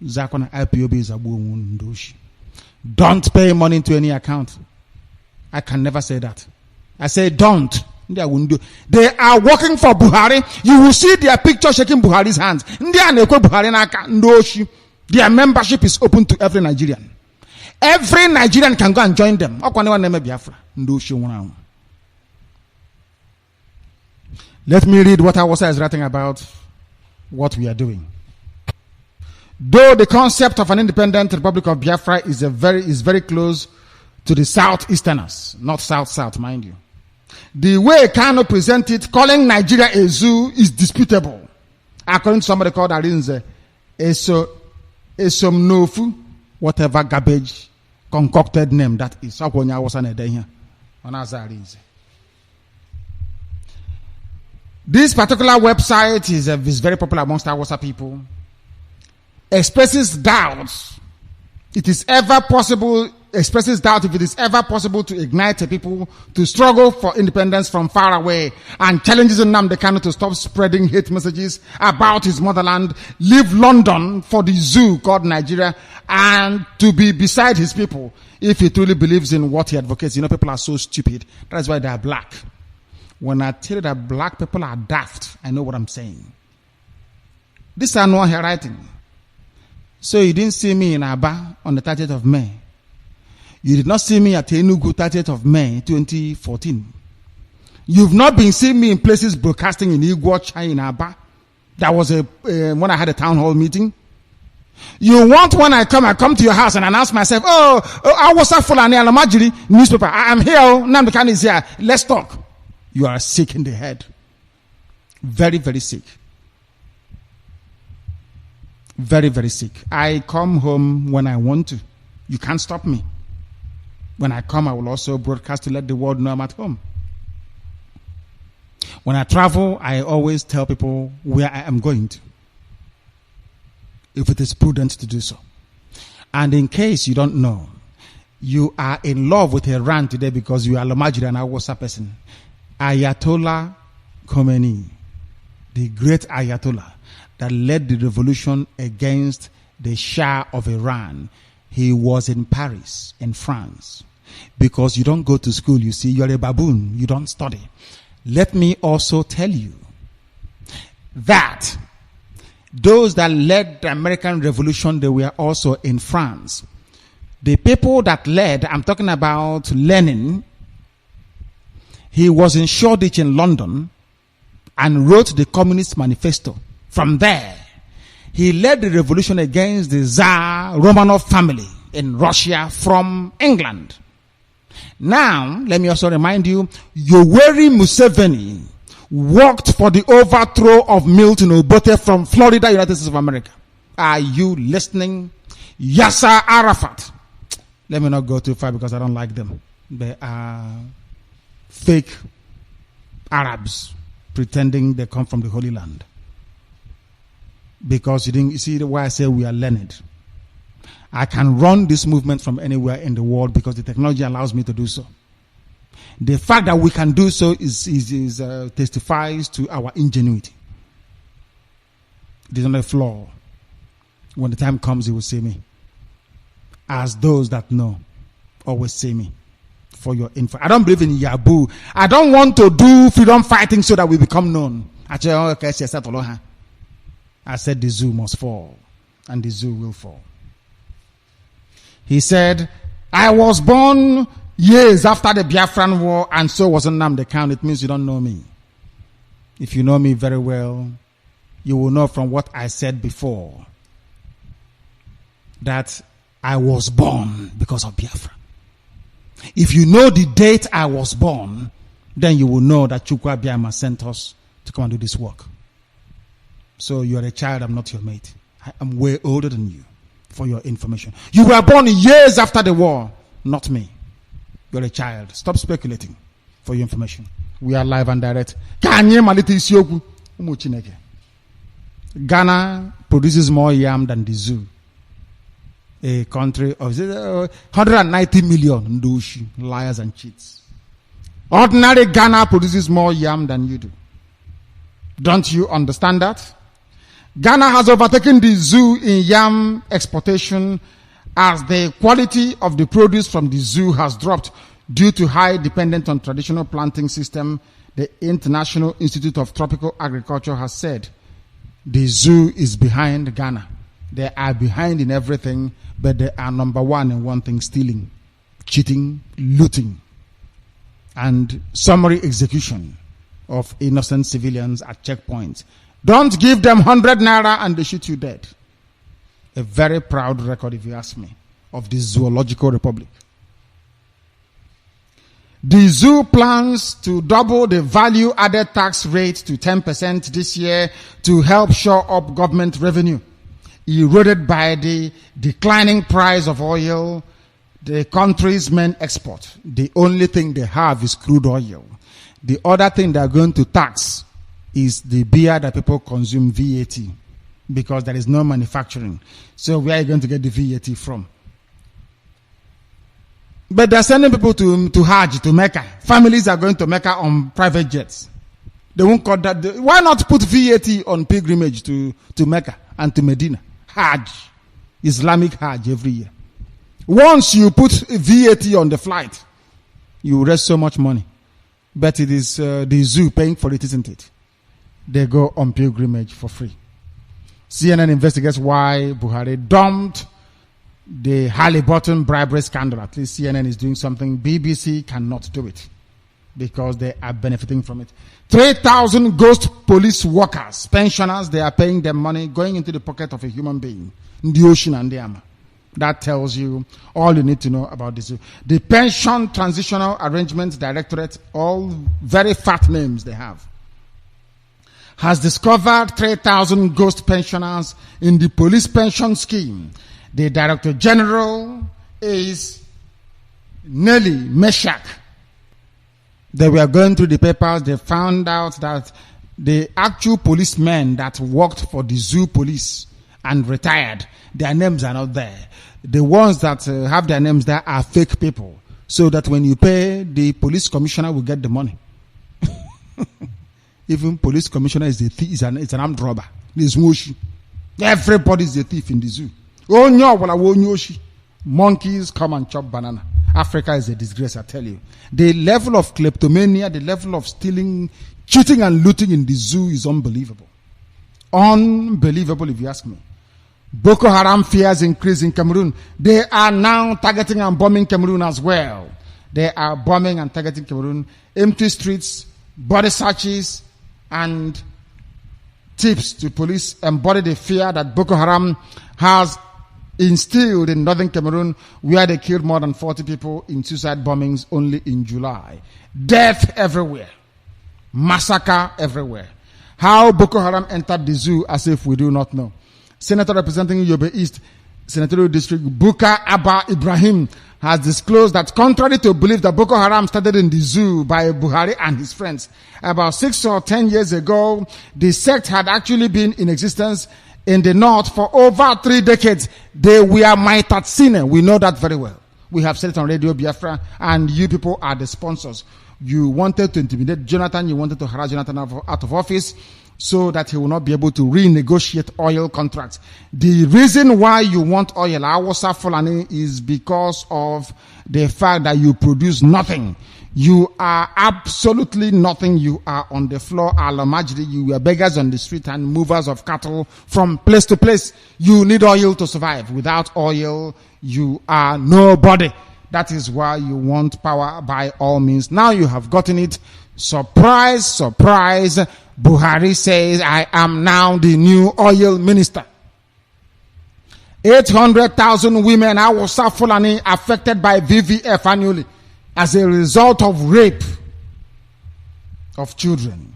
Zakwana IPOB is a in Doshi. Don't pay money into any account. I can never say that. I say don't. They are working for Buhari. You will see their picture shaking Buhari's hands. Their membership is open to every Nigerian. Every Nigerian can go and join them. Let me read what Hausa is writing about what we are doing. Though the concept of an independent Republic of Biafra is very close to the Southeasterners, not South, mind you. The way Kanu presented it, calling Nigeria a zoo, is disputable. According to somebody called Arinze, Esomnofu, whatever garbage, concocted name that is. This particular website is very popular amongst our WhatsApp people. Expresses doubts. It is ever possible. Expresses doubt if it is ever possible to ignite the people to struggle for independence from far away, and challenges Nnamdi Kanu to stop spreading hate messages about his motherland, leave London for the zoo called Nigeria, and to be beside his people if he truly believes in what he advocates. You know, people are so stupid. That's why they are black. When I tell you that black people are daft, I know what I'm saying. This is not here writing. So you didn't see me in Aba on the 30th of May. You did not see me at Enugu 30th of May 2014. You've not been seeing me in places broadcasting in Iguacha in Aba. That was when I had a town hall meeting. You want when I come to your house and announce myself, I was a Fulani Alamajiri newspaper. I am here. Nnamdi Kanu is here. Let's talk. You are sick in the head. Very, very sick. Very, very sick. I come home when I want to. You can't stop me. When I come, I will also broadcast to let the world know I'm at home. When I travel, I always tell people where I am going to, if it is prudent to do so. And in case you don't know, you are in love with Iran today because you are Lamajiri and I was a person. Ayatollah Khomeini, the great Ayatollah that led the revolution against the Shah of Iran, he was in Paris, in France. Because you don't go to school, you see, you're a baboon, you don't study. Let me also tell you that those that led the American Revolution, they were also in France. The people that led, I'm talking about Lenin, he was in Shoreditch in London and wrote the Communist Manifesto. From there, he led the revolution against the Tsar Romanov family in Russia from England. Now, let me also remind you, Yoweri Museveni worked for the overthrow of Milton Obote from Florida, United States of America. Are you listening? Yasser Arafat. Let me not go too far because I don't like them. They are fake Arabs pretending they come from the Holy Land. Because you see why I say we are learned. I can run this movement from anywhere in the world because the technology allows me to do so. The fact that we can do so testifies to our ingenuity. It is not a flaw. When the time comes, you will see me. As those that know, always see me for your info. I don't believe in Yabu. I don't want to do freedom fighting so that we become known. I said the zoo must fall, and the zoo will fall. He said, I was born years after the Biafran war, and so was Nnamdi Kanu. It means you don't know me. If you know me very well, you will know from what I said before that I was born because of Biafra. If you know the date I was born, then you will know that Chukwu Abiyama sent us to come and do this work. So you are a child, I'm not your mate. I am way older than you, for your information. You were born years after the war, not me. You're a child. Stop speculating, for your information. We are live and direct. Ghana produces more yam than the zoo. A country of 190 million ndushi, liars and cheats. Ordinary Ghana produces more yam than you do. Don't you understand that? Ghana has overtaken the zoo in yam exportation as the quality of the produce from the zoo has dropped due to high dependence on traditional planting system. The International Institute of Tropical Agriculture has said the zoo is behind Ghana. They are behind in everything, but they are number one in one thing: stealing, cheating, looting, and summary execution of innocent civilians at checkpoints. Don't give them 100 naira and they shoot you dead. A very proud record, if you ask me, of the Zoological Republic. The zoo plans to double the value-added tax rate to 10% this year to help shore up government revenue, eroded by the declining price of oil, the country's main export. The only thing they have is crude oil. The other thing they are going to tax is the beer that people consume VAT, because there is no manufacturing. So where are you going to get the VAT from? But they're sending people to Hajj, to Mecca. Families are going to Mecca on private jets. They won't cut that. Why not put VAT on pilgrimage to Mecca and to Medina? Hajj. Islamic Hajj every year. Once you put VAT on the flight, you raise so much money. But it is the zoo paying for it, isn't it? They go on pilgrimage for free. CNN investigates why Buhari dumped the Halliburton bribery scandal. At least CNN is doing something. BBC cannot do it because they are benefiting from it. 3,000 ghost police workers, pensioners, they are paying them money going into the pocket of a human being in the ocean and the armor. That tells you all you need to know about this. The Pension Transitional Arrangements Directorate, all very fat names they have, has discovered 3,000 ghost pensioners in the police pension scheme. The Director General is Nelly Meshach. They were going through the papers. They found out that the actual policemen that worked for the zoo police and retired, their names are not there. The ones that have their names there are fake people. So that when you pay, the police commissioner will get the money. Even police commissioner is a thief, is an armed robber. Everybody is a thief in the zoo. Monkeys come and chop banana. Africa is a disgrace, I tell you. The level of kleptomania, the level of stealing, cheating and looting in the zoo is unbelievable. Unbelievable, if you ask me. Boko Haram fears increase in Cameroon. They are now targeting and bombing Cameroon as well. They are bombing and targeting Cameroon. Empty streets, body searches, and tips to police embody the fear that Boko Haram has instilled in northern Cameroon, where they killed more than 40 people in suicide bombings only in July. Death everywhere. Massacre everywhere. How Boko Haram entered the zoo as if we do not know. Senator representing Yobe East Senatorial District, Buka Abba Ibrahim, has disclosed that contrary to belief that Boko Haram started in the zoo by Buhari and his friends, about 6 or 10 years ago, the sect had actually been in existence in the north for over 3 decades. They were Maitatsine. We know that very well. We have said it on Radio Biafra, and you people are the sponsors. You wanted to intimidate Jonathan. You wanted to harass Jonathan out of office so that he will not be able to renegotiate oil contracts. The reason why you want oil, Awasa Fulani, is because of the fact that you produce nothing. You are absolutely nothing. You are on the floor, Alamajri. You are beggars on the street and movers of cattle from place to place. You need oil to survive. Without oil, you are nobody. That is why you want power by all means. Now you have gotten it. Surprise, surprise. Buhari says, I am now the new oil minister. 800,000 women Hausa Fulani affected by VVF annually as a result of rape of children.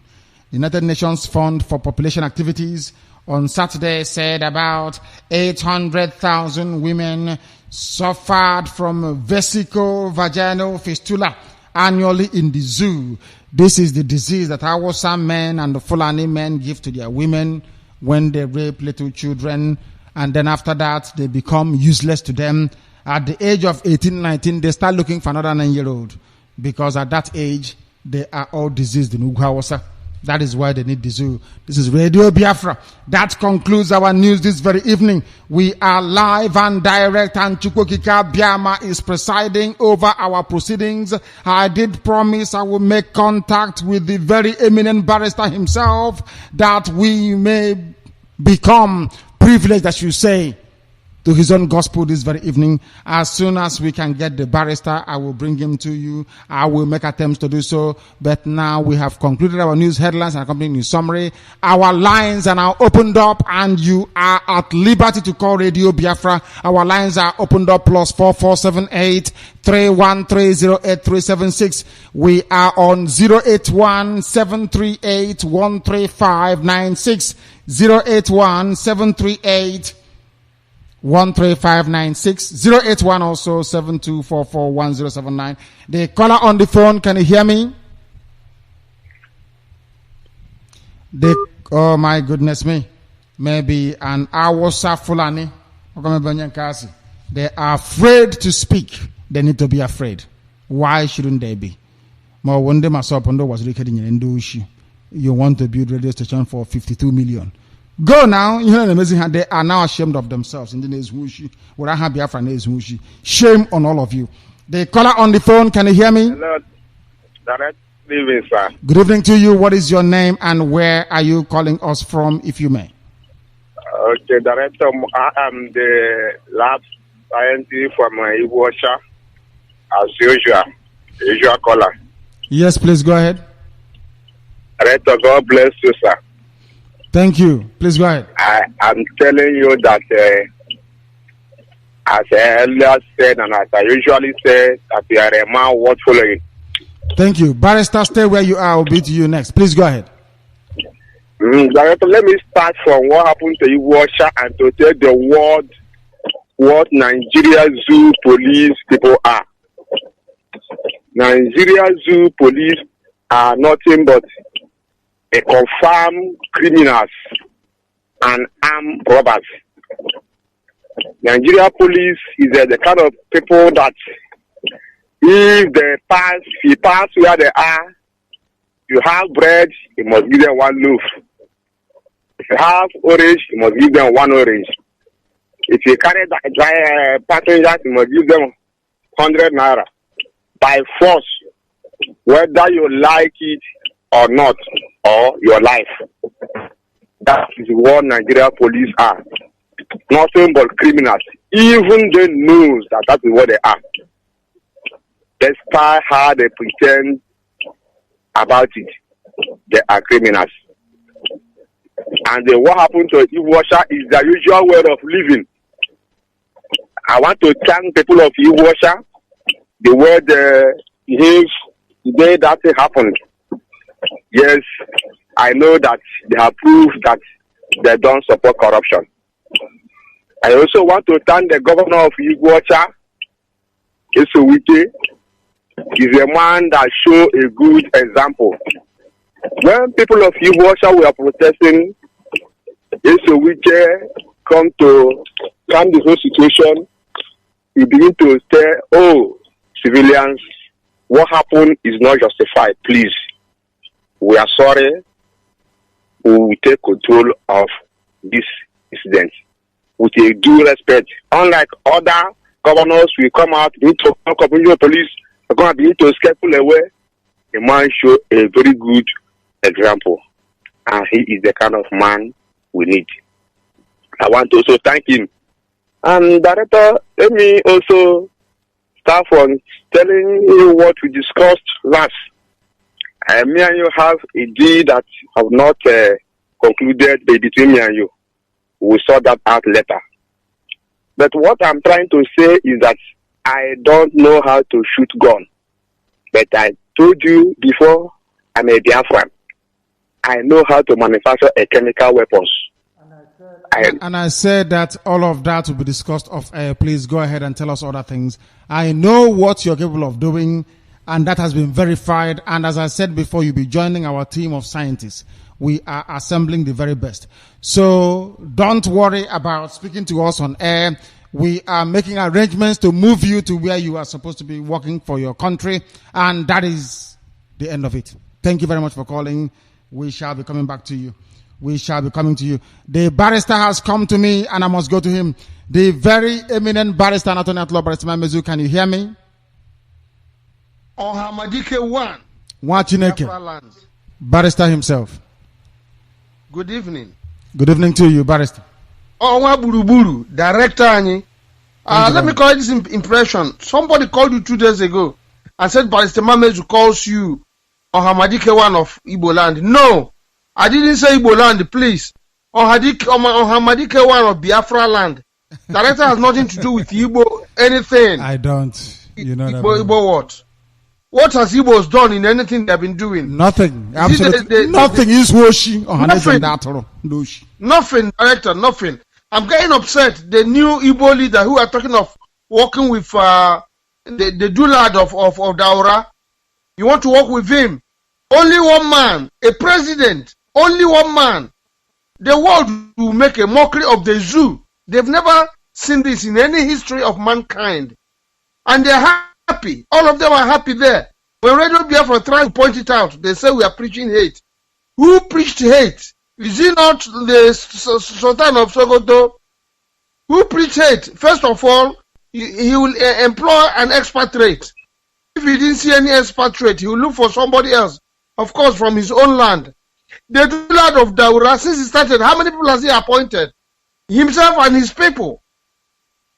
United Nations Fund for Population Activities on Saturday said about 800,000 women suffered from vesico-vaginal fistula annually in the zoo. This is the disease that Hausa men and the Fulani men give to their women when they rape little children, and then after that they become useless to them. At the age of 18, 19, they start looking for another 9-year-old, because at that age they are all diseased in Ugawasa. That is why they need the zoo. This is Radio Biafra. That concludes our news this very evening. We are live and direct, and Chukwokika Biama is presiding over our proceedings. I did promise I will make contact with the very eminent barrister himself, that we may become privileged, as you say, to his own gospel this very evening. As soon as we can get the barrister, I will bring him to you. I will make attempts to do so. But now we have concluded our news headlines and accompanying news summary. Our lines are now opened up, and you are at liberty to call Radio Biafra. Our lines are opened up, +4478 3130836. We are on 081 738 13596. 081 738 13596, 081 also 72441079. The caller on the phone, can you hear me? Oh my goodness me. Maybe an Awasa Fulani. They are afraid to speak. They need to be afraid. Why shouldn't they be? More one day Masopondo was recording in Ndushi. You want to build radio station for 52 million. Go now. You know, amazing how they are now ashamed of themselves. In the name of what I have Biafra name is shame on all of you. The caller on the phone, can you hear me? Hello, Direct. Good evening, sir. Good evening to you. What is your name and where are you calling us from, if you may? Okay, Director, I am the lab scientist from Iwasha, as usual caller. Yes, please go ahead. Director, God bless you, sir. Thank you. Please go ahead. I am telling you that, as I earlier said, and as I usually say, that you are a man worth following. Thank you. Barrister, stay where you are. I'll be to you next. Please go ahead. Director, let me start from what happened to Iwasha and to tell the world what Nigeria Zoo police people are. Nigeria Zoo police are nothing but a confirmed criminals and armed robbers. Nigeria police is the kind of people that if they pass where they are, you have bread, you must give them one loaf. If you have orange, you must give them one orange. If you carry passengers, you must give them 100 naira. By force, whether you like it or not, or your life. That is what Nigeria police are. Nothing but criminals. Even they know that is what they are. Despite how they pretend about it, they are criminals. And what happened to Iwasha is the usual way of living. I want to thank people of Iwasha, the way they behave the day that it happened. Yes, I know that they have proved that they don't support corruption. I also want to thank the governor of Iwasha, Esowike. He's a man that shows a good example. When people of Iwasha were protesting, Esowike come to calm the whole situation. He began to say, "Oh, civilians, what happened is not justified. Please, we are sorry. We will take control of this incident with a due respect. Unlike other governors, we come out, we need to talk about police, we're going to be to skillful away. The man showed a very good example, and he is the kind of man we need. I want to also thank him. And Director, let me also start from telling you what we discussed last. Me and you have a deal that have not concluded between me and you. We saw that out later. But what I'm trying to say is that I don't know how to shoot gun. But I told you before, I'm a Biafran. I know how to manufacture a chemical weapons. And I said that all of that will be discussed off air. Please go ahead and tell us other things. I know what you're capable of doing, and that has been verified. And as I said before, you'll be joining our team of scientists. We are assembling the very best. So don't worry about speaking to us on air. We are making arrangements to move you to where you are supposed to be working for your country. And that is the end of it. Thank you very much for calling. We shall be coming back to you. We shall be coming to you. The barrister has come to me and I must go to him. The very eminent barrister, Attorney at Law, Barrister Mazi, can you hear me? Ohamadike 1. Wachineke. Barrister himself. Good evening. Good evening to you, barrister. Onwa Buruburu, director Anyi. Let me call this impression. Somebody called you 2 days ago and said Barrister Mamezu calls you Ohamadike 1 of Igbo land. No, I didn't say Igbo land, please. Ohamadike 1 of Biafra land. Director has nothing to do with Igbo anything. I don't. You know Igbo what? What has Igbos done in anything they've been doing? Nothing. Absolutely. Nothing is washing. Nothing, director, nothing. I'm getting upset. The new Igbo leader who are talking of working with the Dulad of Daura. You want to work with him? Only one man, a president, Only one man. The world will make a mockery of the zoo. They've never seen this in any history of mankind. And they're happy. All of them are happy there. When Radio Biafra tried to point it out, they say we are preaching hate. Who preached hate? Is he not the Sultan of Sokoto? Who preached hate? First of all, he will employ an expatriate. If he didn't see any expatriate, he will look for somebody else. Of course, from his own land. The ruler of Daura, since he started, how many people has he appointed? Himself and his people.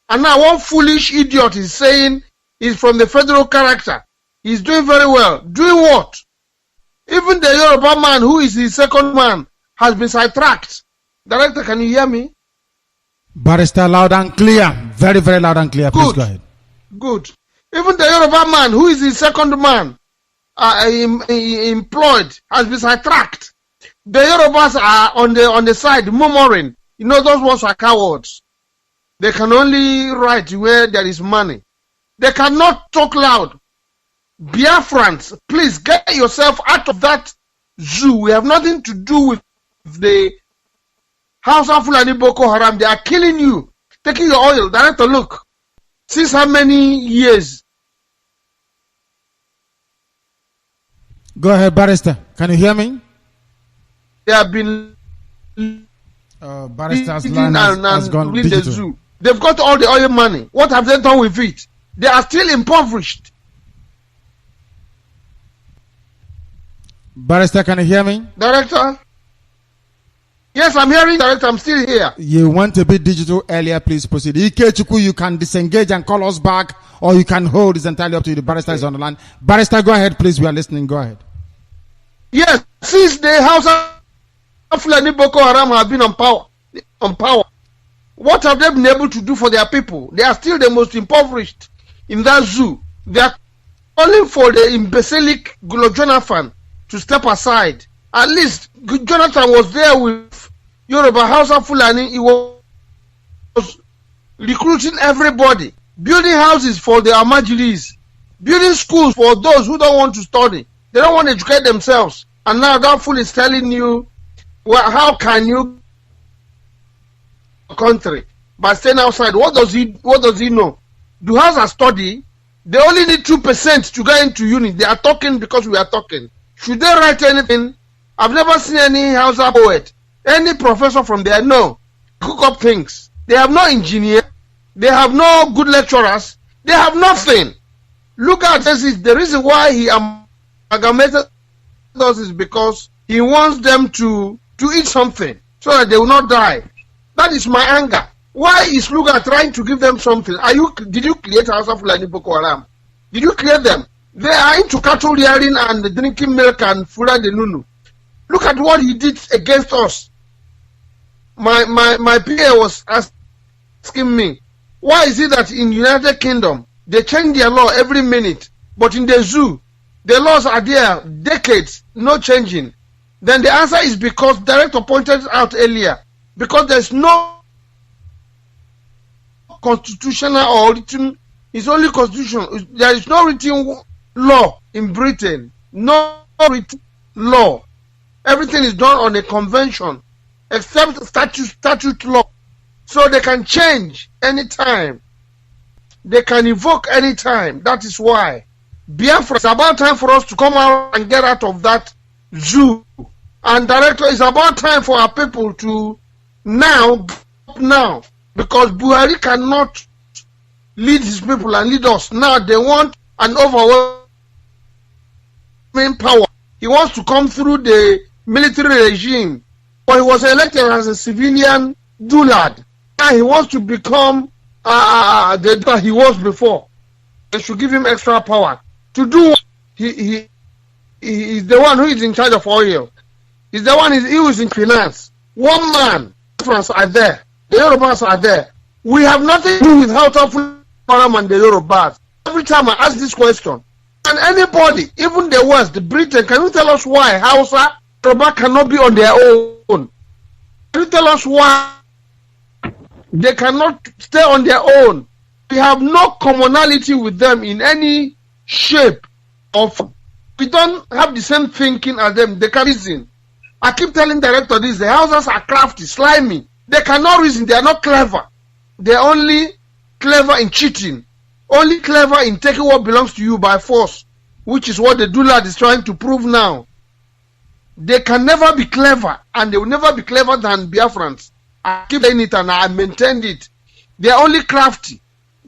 And now one foolish idiot is saying he's from the federal character. He's doing very well. Doing what? Even the Yoruba man, who is his second man, has been sidetracked. Director, can you hear me? Barrister, loud and clear. Very, very loud and clear. Please go ahead. Good. Even the Yoruba man, who is his second man, employed, has been sidetracked. The Yorubas are on the side murmuring. You know, those ones are cowards. They can only write where there is money. They cannot talk loud. Biafrans, please get yourself out of that zoo. We have nothing to do with the House of Fulani Boko Haram. They are killing you, taking your oil. Director, look. Since how many years? Go ahead, Barrister. Can you hear me? They have been Barrister's line has gone digital. The zoo. They've got all the oil money. What have they done with it? They are still impoverished. Barrister, can you hear me? Director? Yes, I'm hearing, Director. I'm still here. You went a bit digital earlier. Please proceed. Ikechuku, you can disengage and call us back, or you can hold. It's entirely up to you. The Barrister is on the line. Barrister, go ahead, please. We are listening. Go ahead. Yes, since the House of Fulani Boko Haram have been on power, what have they been able to do for their people? They are still the most impoverished in that zoo. They are calling for the imbecilic Gulo Jonathan to step aside. At least Jonathan was there with Yoruba House of Fulani. He was recruiting everybody, building houses for the Amajiris, building schools for those who don't want to study. They don't want to educate themselves. And now that fool is telling you, well, how can you country by staying outside? What does he know? Do Hausa study? They only need 2% to get into uni. They are talking because we are talking. Should they write anything? I've never seen any Hausa poet, any professor from there. No, cook up things. They have no engineer. They have no good lecturers. They have nothing. Look at this. The reason why he amalgamated us is because he wants them to eat something so that they will not die. That is my anger. Why is Luga trying to give them something? Did you create House of Fulani Boko Haram? Did you create them? They are into cattle rearing and drinking milk and Fura de Nunu. Look at what he did against us. My PA was asking me, why is it that in United Kingdom they change their law every minute, but in the zoo the laws are there decades, no changing? Then the answer is because Director pointed out earlier, because there's no constitutional or written, it's only constitution. There is no written law in Britain. No written law. Everything is done on a convention, except statute law. So they can change anytime. They can evoke anytime. That is why Biafra, it's about time for us to come out and get out of that zoo. And Director, it's about time for our people to now, because Buhari cannot lead his people and lead us. Now they want an overwhelming power. He wants to come through the military regime, but he was elected as a civilian dullard. Now he wants to become the he was before. They should give him extra power to do. He is the one who is in charge of oil. He's the one who is in finance. One man. Biafrans are there. The Yorubas are there. We have nothing to do with how to Fulani and the Yorubas. Every time I ask this question, and anybody, even the West, the Britain, can you tell us why Hausa, Yoruba cannot be on their own? Can you tell us why they cannot stay on their own? We have no commonality with them in any shape or form. We don't have the same thinking as them. They can reason. I keep telling director this, the Hausas are crafty, slimy. They cannot reason, they are not clever. They're only clever in cheating. Only clever in taking what belongs to you by force, which is what the Dulad is trying to prove now. They can never be clever, and they will never be clever than Biafrans. I keep saying it and I maintained it. They are only crafty.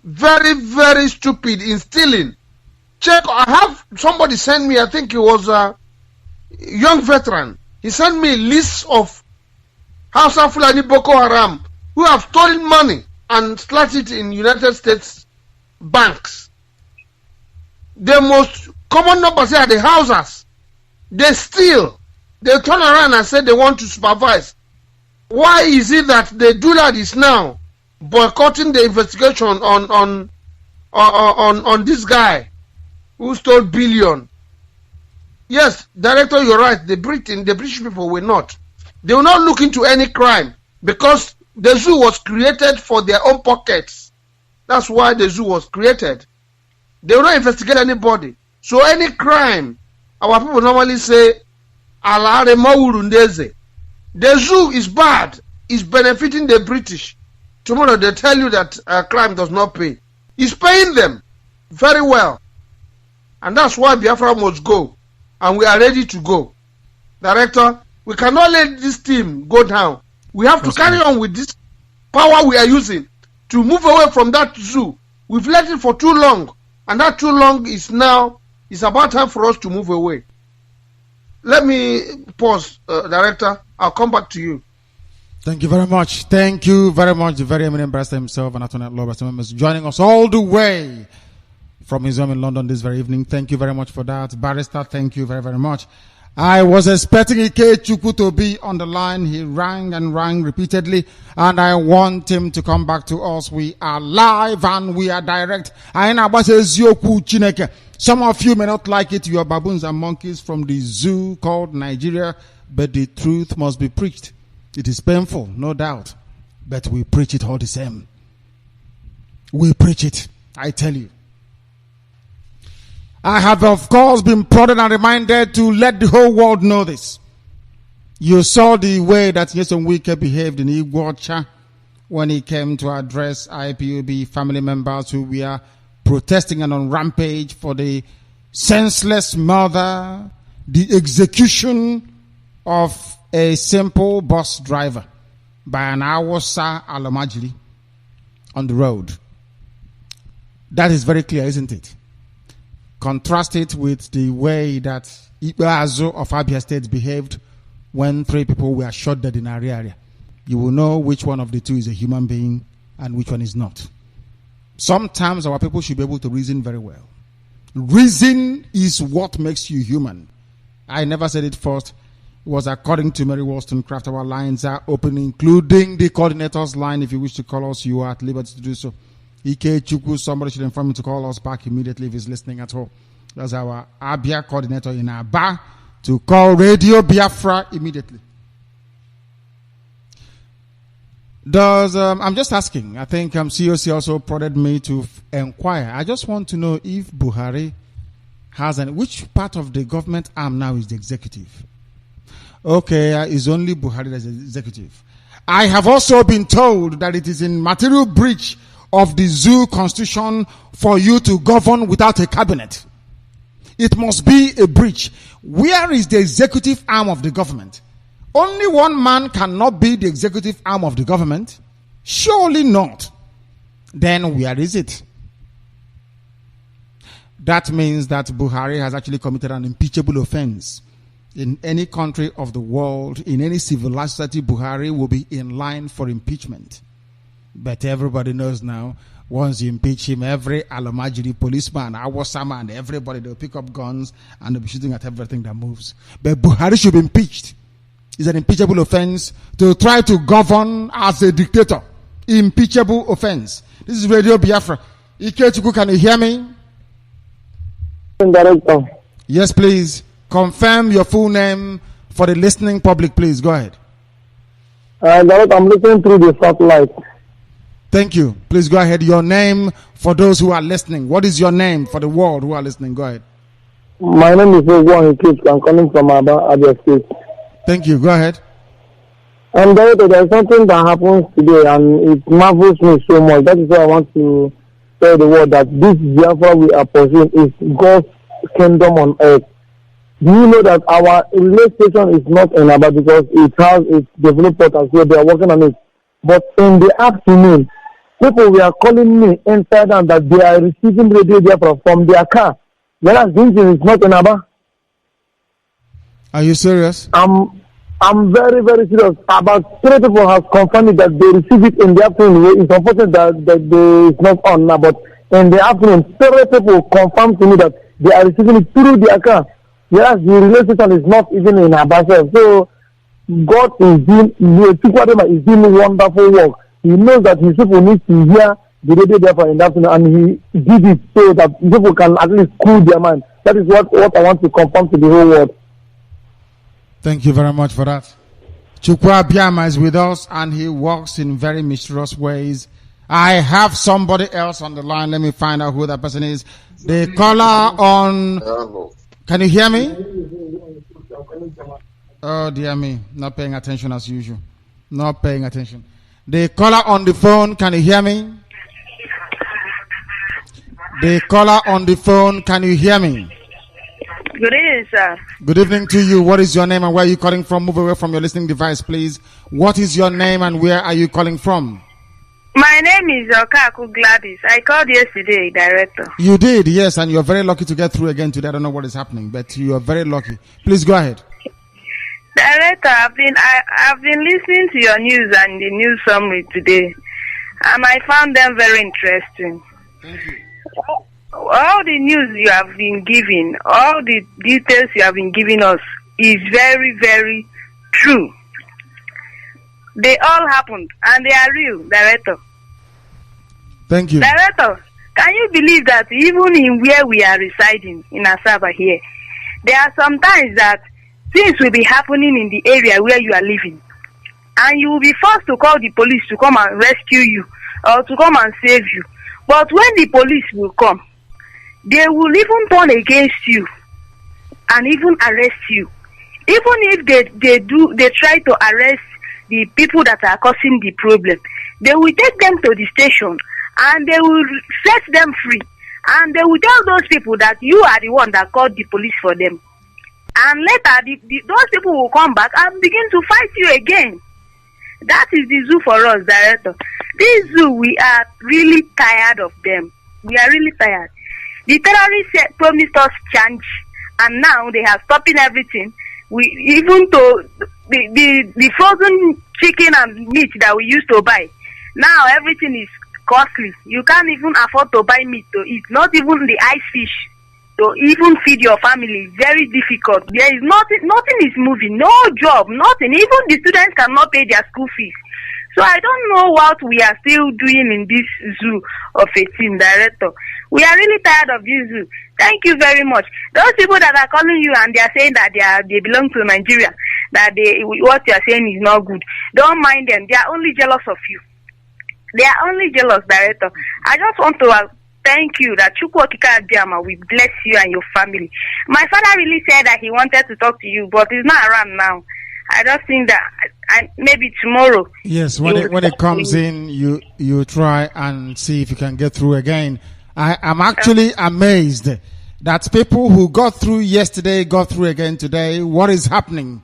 Very, very stupid in stealing. Check, I have somebody send me, I think it was a young veteran. He sent me a list of Hausa Fulani Boko Haram who have stolen money and slashed it in United States banks. The most common numbers here are the houses. They steal. They turn around and say they want to supervise. Why is it that the Dulad is now boycotting the investigation on this guy who stole billion? Yes, director, you're right. The British people will not. They will not look into any crime because the zoo was created for their own pockets. That's why the zoo was created. They will not investigate anybody. So any crime, our people normally say, Alare Mawurundeze. The zoo is bad. It's benefiting the British. Tomorrow they tell you that crime does not pay. It's paying them very well. And that's why Biafra must go. And we are ready to go. Director, we cannot let this team go down. We have to carry on with this power we are using to move away from that zoo. We've let it for too long. And that too long is now, it's about time for us to move away. Let me pause, Director. I'll come back to you. Thank you very much. Thank you very much. The very eminent barrister himself and Attorney at Law is joining us all the way from his home in London this very evening. Thank you very much for that. Barrister, thank you very, very much. I was expecting Ike Chukwu to be on the line. He rang and rang repeatedly, and I want him to come back to us. We are live and we are direct. Some of you may not like it. You are baboons and monkeys from the zoo called Nigeria, but the truth must be preached. It is painful, no doubt, but we preach it all the same. We preach it, I tell you. I have, of course, been prodded and reminded to let the whole world know this. You saw the way that Nyesom Wike behaved in Iguacha when he came to address IPOB family members who were protesting and on rampage for the senseless murder, the execution of a simple bus driver by an Awasa Alamajiri on the road. That is very clear, isn't it? Contrast it with the way that Ibeazo of Abia State behaved when 3 people were shot dead in our area. You will know which one of the two is a human being and which one is not. Sometimes our people should be able to reason very well. Reason is what makes you human. I never said it first. It was according to Mary Wollstonecraft. Our lines are open, including the coordinator's line. If you wish to call us, you are at liberty to do so. Ike Chukwu, somebody should inform me to call us back immediately if he's listening at all. That's our Abia coordinator in Aba to call Radio Biafra immediately. I'm just asking. I think COC also prodded me to inquire. I just want to know if Buhari has which part of the government arm now is the executive? Okay, it's only Buhari that's the executive. I have also been told that it is in material breach of the zoo constitution for you to govern without a cabinet. It must be a breach. Where is the executive arm of the government? Only one man cannot be the executive arm of the government. Surely not. Then where is it? That means that Buhari has actually committed an impeachable offense. In any country of the world, in any civilized society, Buhari will be in line for impeachment. But everybody knows now, once you impeach him, every Alamajiri policeman, Awasama, and everybody, they'll pick up guns and they'll be shooting at everything that moves. But Buhari should be impeached. It's an impeachable offense to try to govern as a dictator. Impeachable offense. This is Radio Biafra. Ike Chukwu, can you hear me? Director. Yes, please. Confirm your full name for the listening public, please. Go ahead. Director, I'm listening through the satellite. Thank you. Please go ahead. Your name for those who are listening. What is your name for the world who are listening? Go ahead. My name is Ogwan Ikech. I'm calling from Abia State. Thank you. Go ahead. And there's something that happens today, and it marvels me so much. That is why I want to tell the world that this Biafra we are pursuing is God's kingdom on earth. Do you know that our relay station is not in Aba because it has its developers as well, they are working on it. But in the afternoon, people were calling me inside and that they are receiving radio Biafra from their car, whereas the engine is not in Aba. Are you serious? I'm very, very serious. About 3 people have confirmed that they receive it in the afternoon. It's unfortunate that it's not on now, but in the afternoon, 3 people confirmed to me that they are receiving it through their car, whereas the relay station is not even in Abasa. So God is doing wonderful work. He knows that his people need to hear the radio there in the afternoon, and he did it so that people can at least cool their mind. That is what I want to confirm to the whole world. Thank you very much for that. Chukwa Biama is with us and he works in very mysterious ways. I have somebody else on the line. Let me find out who that person is. The caller on... Can you hear me? Oh, dear me. Not paying attention as usual. Not paying attention. The caller on the phone, can you hear me? The caller on the phone, can you hear me? Good evening, sir. Good evening to you. What is your name and where are you calling from? Move away from your listening device, please. What is your name and where are you calling from? My name is Okaku Gladys. I called yesterday, Director. You did, yes, and you're very lucky to get through again today. I don't know what is happening, but you are very lucky. Please go ahead. Director, I've been listening to your news and the news summary today, and I found them very interesting. Thank you. All the news you have been giving, all the details you have been giving us is very, very true. They all happened and they are real, Director. Thank you. Director, can you believe that even in where we are residing, in Asaba here, there are some times that things will be happening in the area where you are living, and you will be forced to call the police to come and rescue you or to come and save you. But when the police will come, they will even turn against you and even arrest you. Even if they try to arrest the people that are causing the problem, they will take them to the station and they will set them free. And they will tell those people that you are the one that called the police for them. And later, those people will come back and begin to fight you again. That is the zoo for us, Director. This zoo, we are really tired of them. We are really tired. The terrorists promised us change, and now they are stopping everything. Even to the frozen chicken and meat that we used to buy, now everything is costly. You can't even afford to buy meat to eat. Not even the ice fish to even feed your family. Very difficult. There is nothing is moving. No job, nothing. Even the students cannot pay their school fees. So I don't know what we are still doing in this zoo of a team, Director. We are really tired of this zoo. Thank you very much. Those people that are calling you and they are saying that they belong to Nigeria, that what you are saying is not good, don't mind them. They are only jealous of you. They are only jealous, Director. I just want to thank you that Chukwokika Diama will bless you and your family. My father really said that he wanted to talk to you, but he's not around now. I just think that maybe tomorrow. Yes, when it comes in, you try and see if you can get through again. I am actually amazed that people who got through yesterday got through again today. What is happening?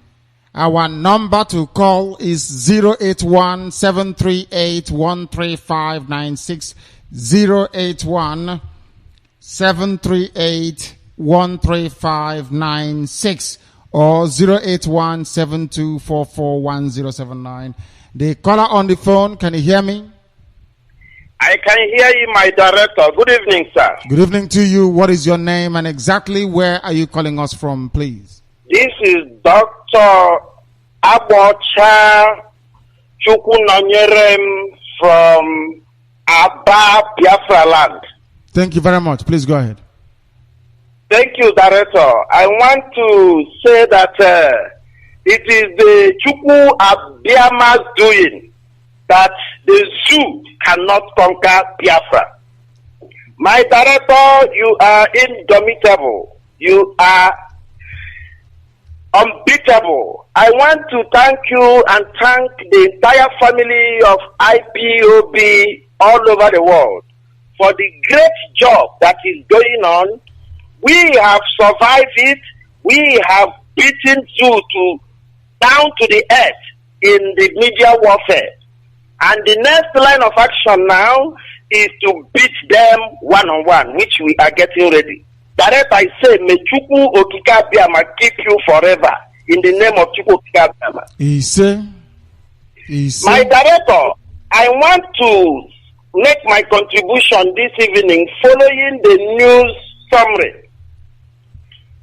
Our number to call is 081-738-13596, 081-738-13596, or 081-7244-1079. The caller on the phone, can you hear me? I can hear you, my Director. Good evening, sir. Good evening to you. What is your name and exactly where are you calling us from, please? This is Dr. Abocha Chukunanyerem from Aba, Biafra land. Thank you very much. Please go ahead. Thank you, Director. I want to say that it is the Chukwu Abiama's doing that the zoo cannot conquer Biafra. My Director, you are indomitable. You are unbeatable. unpredictable. I want to thank you and thank the entire family of IPOB all over the world for the great job that is going on. We have survived it. We have beaten Zoo down to the earth in the media warfare. And the next line of action now is to beat them one-on-one, which we are getting ready. Direct, I say, may Chukwu Okike Abiama keep you forever in the name of Chukwu Okike Abiama. My director, I want to make my contribution this evening following the news summary.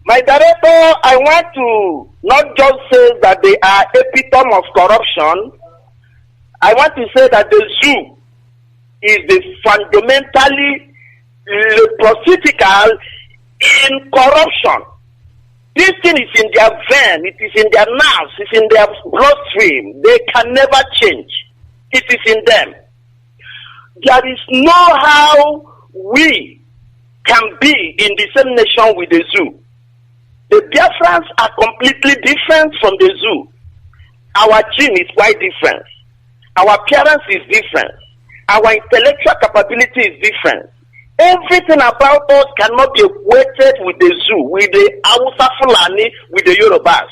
My director, I want to not just say that they are epitome of corruption. I want to say that the zoo is the fundamentally procyclical in corruption. This thing is in their vein, it is in their nerves, it's in their bloodstream. They can never change. It is in them. There is no how we can be in the same nation with the zoo. The Biafrans are completely different from the zoo. Our gene is quite different. Our appearance is different. Our intellectual capability is different. Everything about us cannot be equated with the zoo, with the Hausa Fulani, with the Yorubas.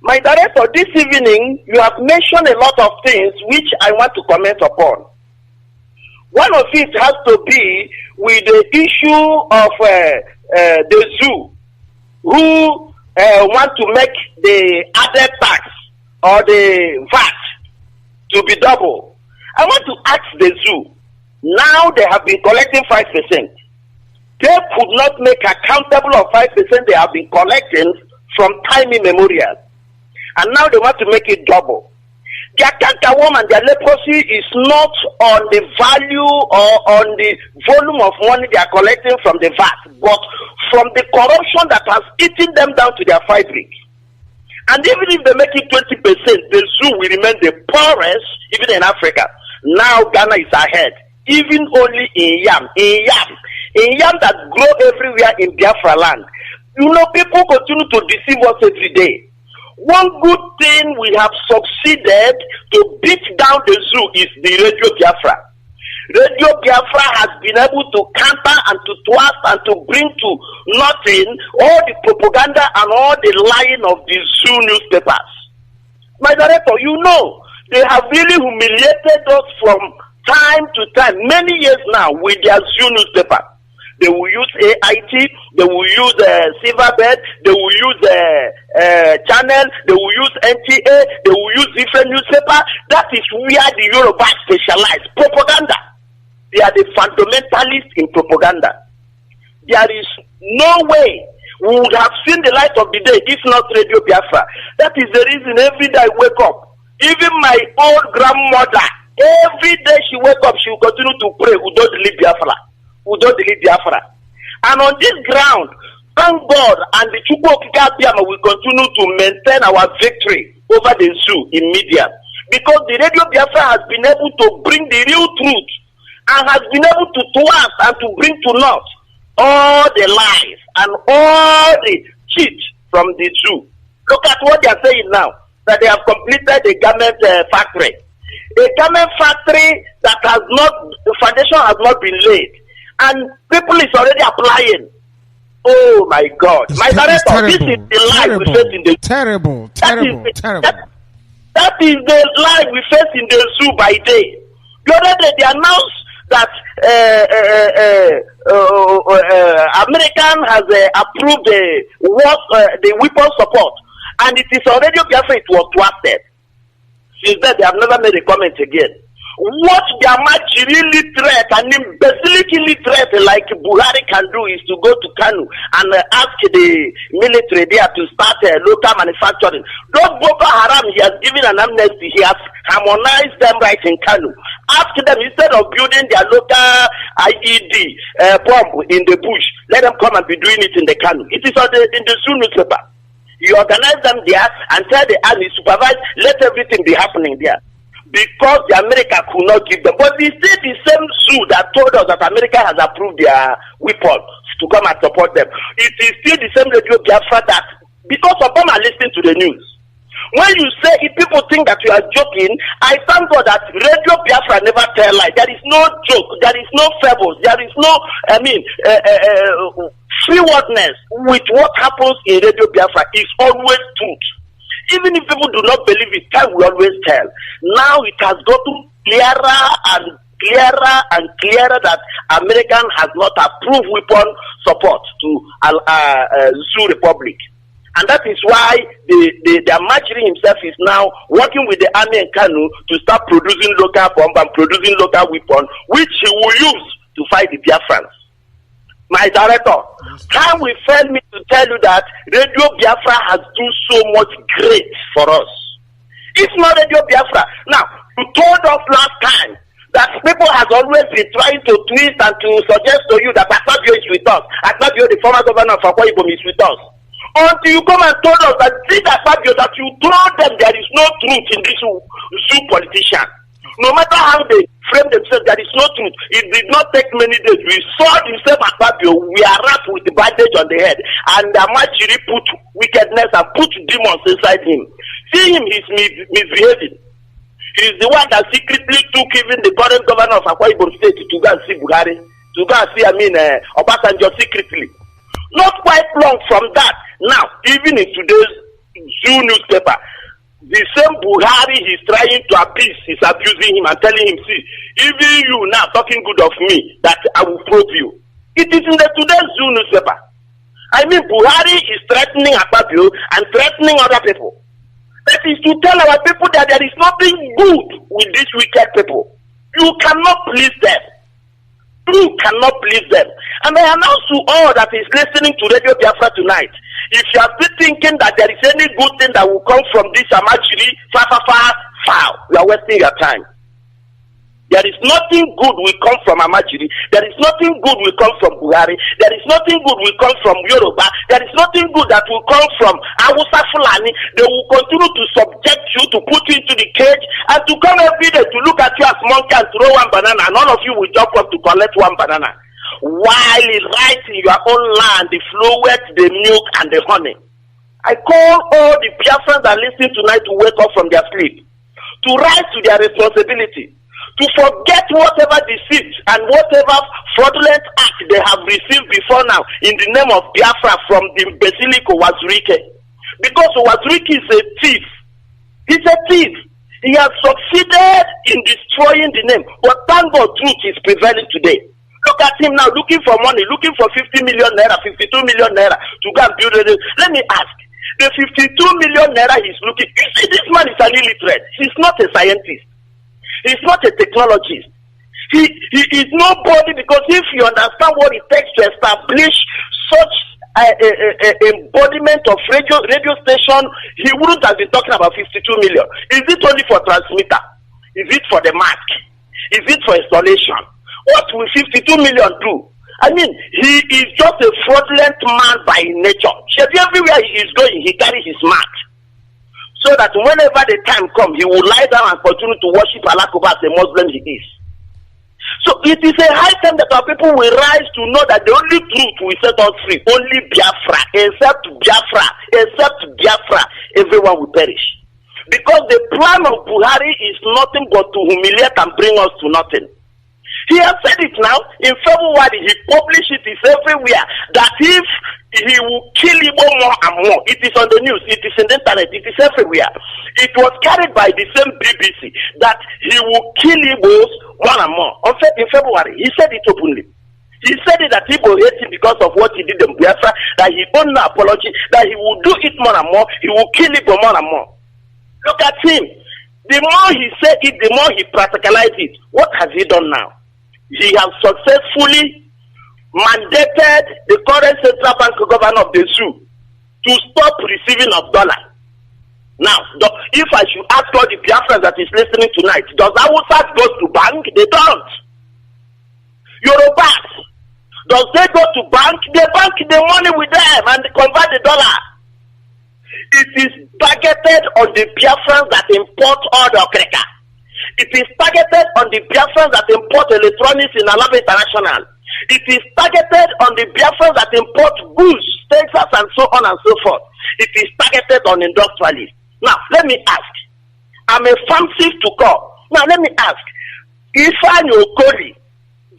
My director, this evening, you have mentioned a lot of things which I want to comment upon. One of it has to be with the issue of the zoo, who want to make the added tax or the VAT to be double. I want to ask the zoo, now they have been collecting 5%. They could not make accountable of 5% they have been collecting from time immemorial. And now they want to make it double. Their cankerworm and their leprosy is not on the value or on the volume of money they are collecting from the VAT, but from the corruption that has eaten them down to their fabric. And even if they make it 20%, the zoo will remain the poorest, even in Africa. Now Ghana is ahead, even only in yam that grow everywhere in Biafra land. You know, people continue to deceive us every day. One good thing we have succeeded to beat down the zoo is the Radio Biafra. Radio Biafra has been able to counter and to twist and to bring to nothing all the propaganda and all the lying of the zoo newspapers. My director, you know, they have really humiliated us from time to time, many years now, with their zoo newspaper. They will use AIT, they will use Silverbird, they will use Channel, they will use NTA, they will use different newspaper. That is where the Yoruba specialize. Propaganda. They are the fundamentalists in propaganda. There is no way we would have seen the light of the day if not Radio Biafra. That is the reason every day I wake up. Even my old grandmother, every day she wake up, she will continue to pray, Udo delete Biafra. Udo delete Biafra. And on this ground, thank God, and the Chukwu Okike Abiama will continue to maintain our victory over the zoo in media. Because the Radio Biafra has been able to bring the real truth and has been able to twist and to bring to naught all the lies and all the cheat from the zoo. Look at what they are saying now, that they have completed a garment factory. A garment factory that has not, the foundation has not been laid. And people is already applying. Oh my God. My director, this is the lie we face in the zoo. Terrible. That is the lie we face in the zoo by day. The other day they announced that American has approved the weapon support, and it is already Biafra, it was twisted. Since then they have never made a comment again. What Biamachi really threat and imbecilically threat like Buhari can do is to go to Kanu and ask the military there to start local manufacturing. Those Boko Haram, he has given an amnesty, he has harmonized them right in Kanu. Ask them, instead of building their local IED bomb in the bush, let them come and be doing it in the Kanu. It is in the Zoo newspaper. You organize them there and tell the army, supervise, let everything be happening there. Because the America could not give them. But it's still the same zoo that told us that America has approved their weapons to come and support them. It is still the same Radio Biafra that because Obama listened to the news. When you say, if people think that you are joking, I thank God that Radio Biafra never tell lie. There is no joke. There is no fables. There is no, freewardness with what happens in Radio Biafra is always truth. Even if people do not believe it, time we always tell. Now it has gotten clearer and clearer that American has not approved weapon support to Zoo Republic. And that is why the Amachiri himself is now working with the army and Kanu to start producing local bomb and producing local weapon, which he will use to fight the Biafrans. My director, time will fail me to tell you that Radio Biafra has done so much great for us. It's not Radio Biafra. Now, you told us last time that people have always been trying to twist and to suggest to you that Akpabio is with us. Akpabio, the former governor of Akwa Ibom, is with us. Until you come and told us that this Akpabio, that you told them there is no truth in this zoo politician. No matter how they frame themselves, there is no truth. It did not take many days. We saw himself Akpabio, we are wrapped with the bandage on the head. And Amachiri put wickedness and put demons inside him. See him, he's misbehaving. He's the one that secretly took even the current governor of Akwa Ibom State to go and see Buhari. To go and see, Obasanjo secretly. Not quite long from that. Now, even in today's Zoo newspaper, the same Buhari he's trying to appease is abusing him and telling him, see, even you now talking good of me, that I will probe you. It is in the today's Zoo newspaper. I mean, Buhari is threatening Akpabio and threatening other people. That is to tell our people that there is nothing good with these wicked people. You cannot please them. You cannot please them. And I announce to all that is listening to Radio Biafra tonight, if you are still thinking that there is any good thing that will come from this Amachiri, foul, you are wasting your time. There is nothing good will come from Amachiri. There is nothing good will come from Buhari. There is nothing good will come from Yoruba. There is nothing good that will come from Hausa Fulani. They will continue to subject you, to put you into the cage, and to come every day to look at you as monkey and throw one banana, and all of you will jump up to collect one banana. While right in your own land, the floweth, the milk, and the honey. I call all the Biafrans that listen tonight to wake up from their sleep, to rise to their responsibility, to forget whatever deceit and whatever fraudulent act they have received before now in the name of Biafra from the Basilico Wazurike. Because Wazurike is a thief. He's a thief. He has succeeded in destroying the name. But thank God truth is prevailing today. Look at him now looking for money, looking for 50 million naira, 52 million naira to go and build it. Let me ask, the 52 million naira he's looking, you see, this man is an illiterate. He's not a scientist. He's not a technologist. He is nobody, because if you understand what it takes to establish such embodiment of radio station, he wouldn't have been talking about 52 million. Is it only for transmitter? Is it for the mask? Is it for installation? What will 52 million do? I mean, he is just a fraudulent man by nature. Everywhere he is going, he carries his mark. So that whenever the time comes, he will lie down and continue to worship Allah as a Muslim he is. So it is a high time that our people will rise to know that the only truth will set us free. Only Biafra. Except Biafra, everyone will perish. Because the plan of Buhari is nothing but to humiliate and bring us to nothing. He has said it now. In February, he published it everywhere that if he will kill Igbo more and more, it is on the news, it is in the internet, it is everywhere. It was carried by the same BBC that he will kill Igbos more and more. In February, he said it openly. He said it that Igbo hate him because of what he did in Biafra, that he owed no apology, that he will do it more and more, he will kill Igbo more and more. Look at him. The more he said it, the more he practicalized it. What has he done now? He has successfully mandated the current central bank governor of the zoo to stop receiving of dollar. Now, if I should ask all the Biafrans that is listening tonight, does Hausa go to bank? They don't. Yorubas, does they go to bank? They bank the money with them and convert the dollar. It is targeted on the Biafrans that import all the okreka. It is targeted on the Biafrans that import electronics in Alaba International. It is targeted on the Biafrans that import goods, Texas, and so on and so forth. it is targeted on industrialists. Now, let me ask. I'm a fancy to call. Now, let me ask. Ifeanyi Okoli,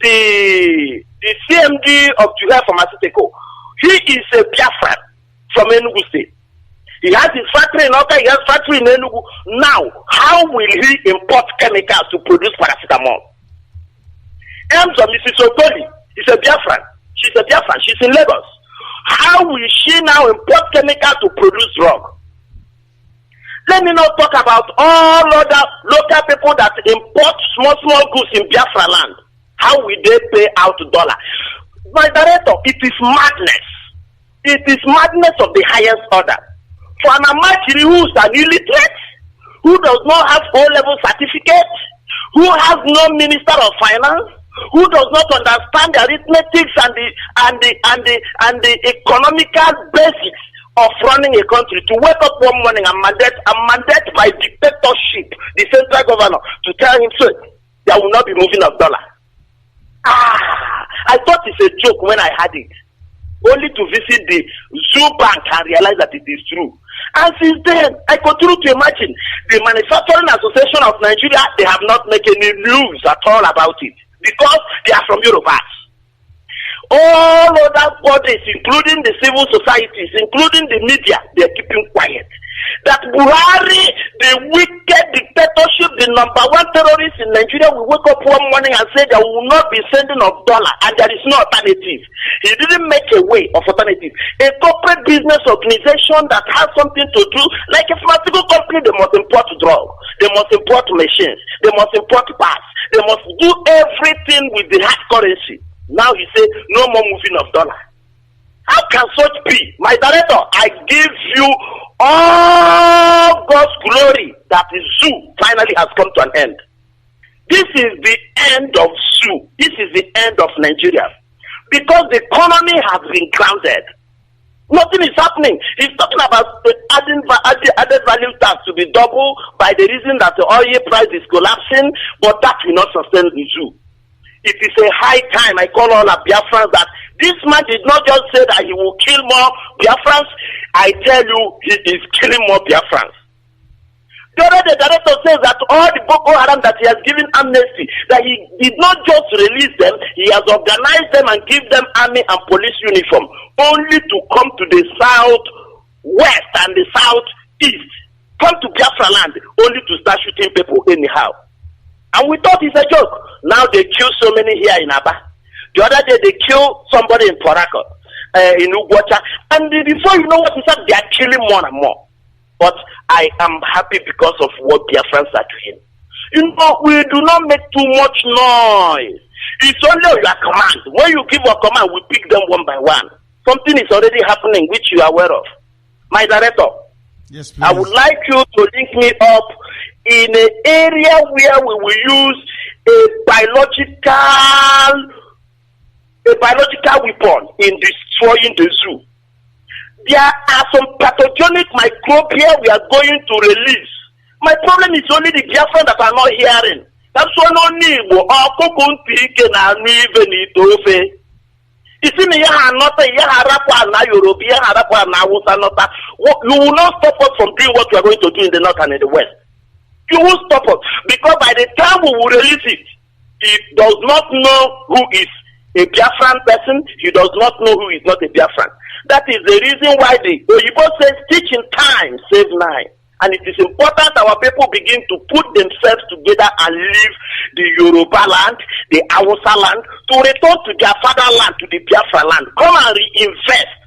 the CMD of July Pharmaceutical, he is a Biafran from Enugu State. He has his factory in Oka, he has factory in Enugu. Now, how will he import chemicals to produce paracetamol? M's of Mrs. Okoli is a Biafran. She's a Biafran. She's in Lagos. How will she now import chemicals to produce drug? Let me not talk about all other local people that import small goods in Biafra land. How will they pay out dollar? My director, it is madness. It is madness of the highest order. For an Amachiri who is an illiterate, who does not have O-level certificate, who has no minister of finance, who does not understand the arithmetics and the economical basics of running a country, to wake up one morning and mandate by dictatorship the central governor to tell him, so there will not be moving of dollar. I thought it's a joke when I had it, only to visit the zoo bank and realize that it is true. And since then, I continue to imagine the Manufacturing Association of Nigeria, they have not made any news at all about it because they are from Yoruba. All other bodies, including the civil societies, including the media, they are keeping quiet. That Buhari, the wicked dictatorship, the number one terrorist in Nigeria, will wake up one morning and say there will not be sending of dollar and there is no alternative. He didn't make a way of alternative. A corporate business organization that has something to do, like a pharmaceutical company, they must import drugs, they must import machines, they must import parts, they must do everything with the hard currency. Now he said, no more moving of dollar. How can such be? My director, I give you all God's glory that the zoo finally has come to an end. This is the end of zoo. This is the end of Nigeria. Because the economy has been grounded. Nothing is happening. He's talking about the added value tax to be double by the reason that the oil price is collapsing, but that will not sustain the zoo. It is a high time, I call all our Biafrans, that this man did not just say that he will kill more Biafrans. I tell you, he is killing more Biafrans. The other day, the director says that all the Boko Haram that he has given amnesty, that he did not just release them, he has organized them and give them army and police uniform, only to come to the southwest and the southeast, come to Biafra land, only to start shooting people anyhow. And we thought it's a joke. Now they kill so many here in Aba. The other day they kill somebody in Porako, in Ugwacha. And before you know what he said, they are killing more and more. But I am happy because of what Biafrans are doing. You know, we do not make too much noise. It's only your command. When you give a command, we pick them one by one. Something is already happening which you are aware of. My director, yes, please. I would like you to link me up in an area where we will use a biological weapon in destroying the zoo. There are some pathogenic microbes here we are going to release. My problem is only the Biafran that are not hearing. That's why no need you see me here not you will not stop us from doing what we are going to do in the north and in the west. You will stop us because by the time we will release it, he does not know who is a Biafran person. He does not know who is not a Biafran. That is the reason why the Oyibo says teach in time, save nine. And it is important our people begin to put themselves together and leave the Yoruba land, the Hausa land, to return to their fatherland, to the Biafra land. Come and reinvest.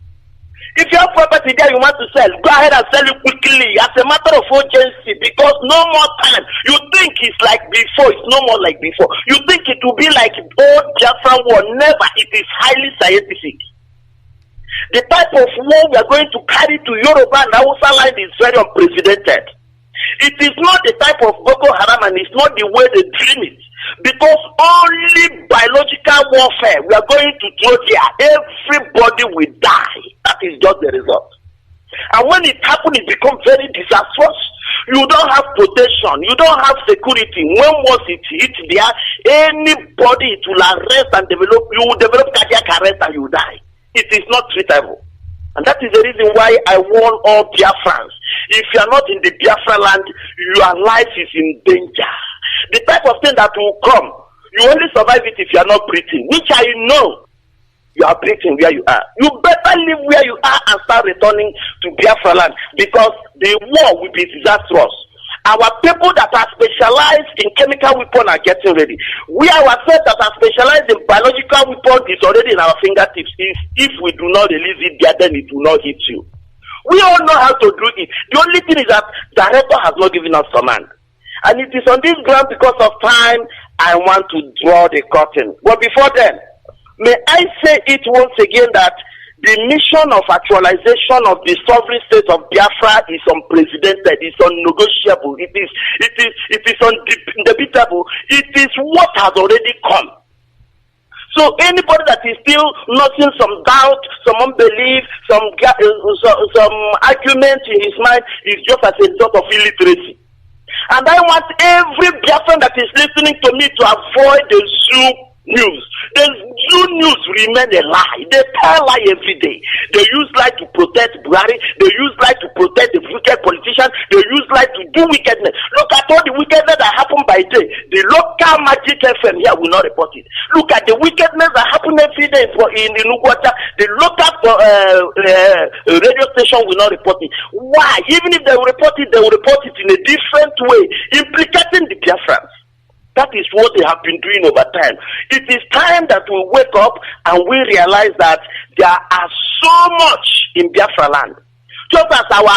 If you have property there you want to sell, go ahead and sell it quickly as a matter of urgency because no more time. You think it's like before, it's no more like before. You think it will be like old Biafra war. Never. It is highly scientific. The type of war we are going to carry to Yoruba and Hausa land is very unprecedented. It is not the type of Boko Haram and it's not the way they dream it. Because only biological warfare we are going to throw there, everybody will die. That is just the result. And when it happens, it becomes very disastrous. You don't have protection. You don't have security. When once it hits there, anybody it will arrest and develop. You will develop cardiac arrest and you die. It is not treatable. And that is the reason why I warn all Biafrans. If you are not in the Biafra land, your life is in danger. The type of thing that will come, you only survive it if you are not breathing, which I know. You are breathing where you are. You better live where you are and start returning to Biafra land, because the war will be disastrous. Our people that are specialized in chemical weapons are getting ready. We ourselves that are specialized in biological weapons is already in our fingertips. If we do not release it there, then it will not hit you. We all know how to do it. The only thing is that the director has not given us command. And it is on this ground, because of time, I want to draw the curtain. But before then, may I say it once again that the mission of actualization of the sovereign state of Biafra is unprecedented, it's unnegotiable, it is undebatable, it is what has already come. So anybody that is still noting some doubt, some unbelief, some argument in his mind is just as a result of illiteracy. And I want every Biafran that is listening to me to avoid the zoo news. The zoo news remain a lie. They tell lie every day. They use lie to protect Buhari. They use lie to protect the wicked politicians. They use lie to do wickedness. Look at all the wickedness that happened by day. The local Magic FM here will not report it. Look at the wickedness that happened every day in Nugwata. The local radio station will not report it. Why? Even if they will report it in a different way, implicating the Biafrans. That is what they have been doing over time. It is time that we wake up and we realize that there are so much in Biafra land. Just as our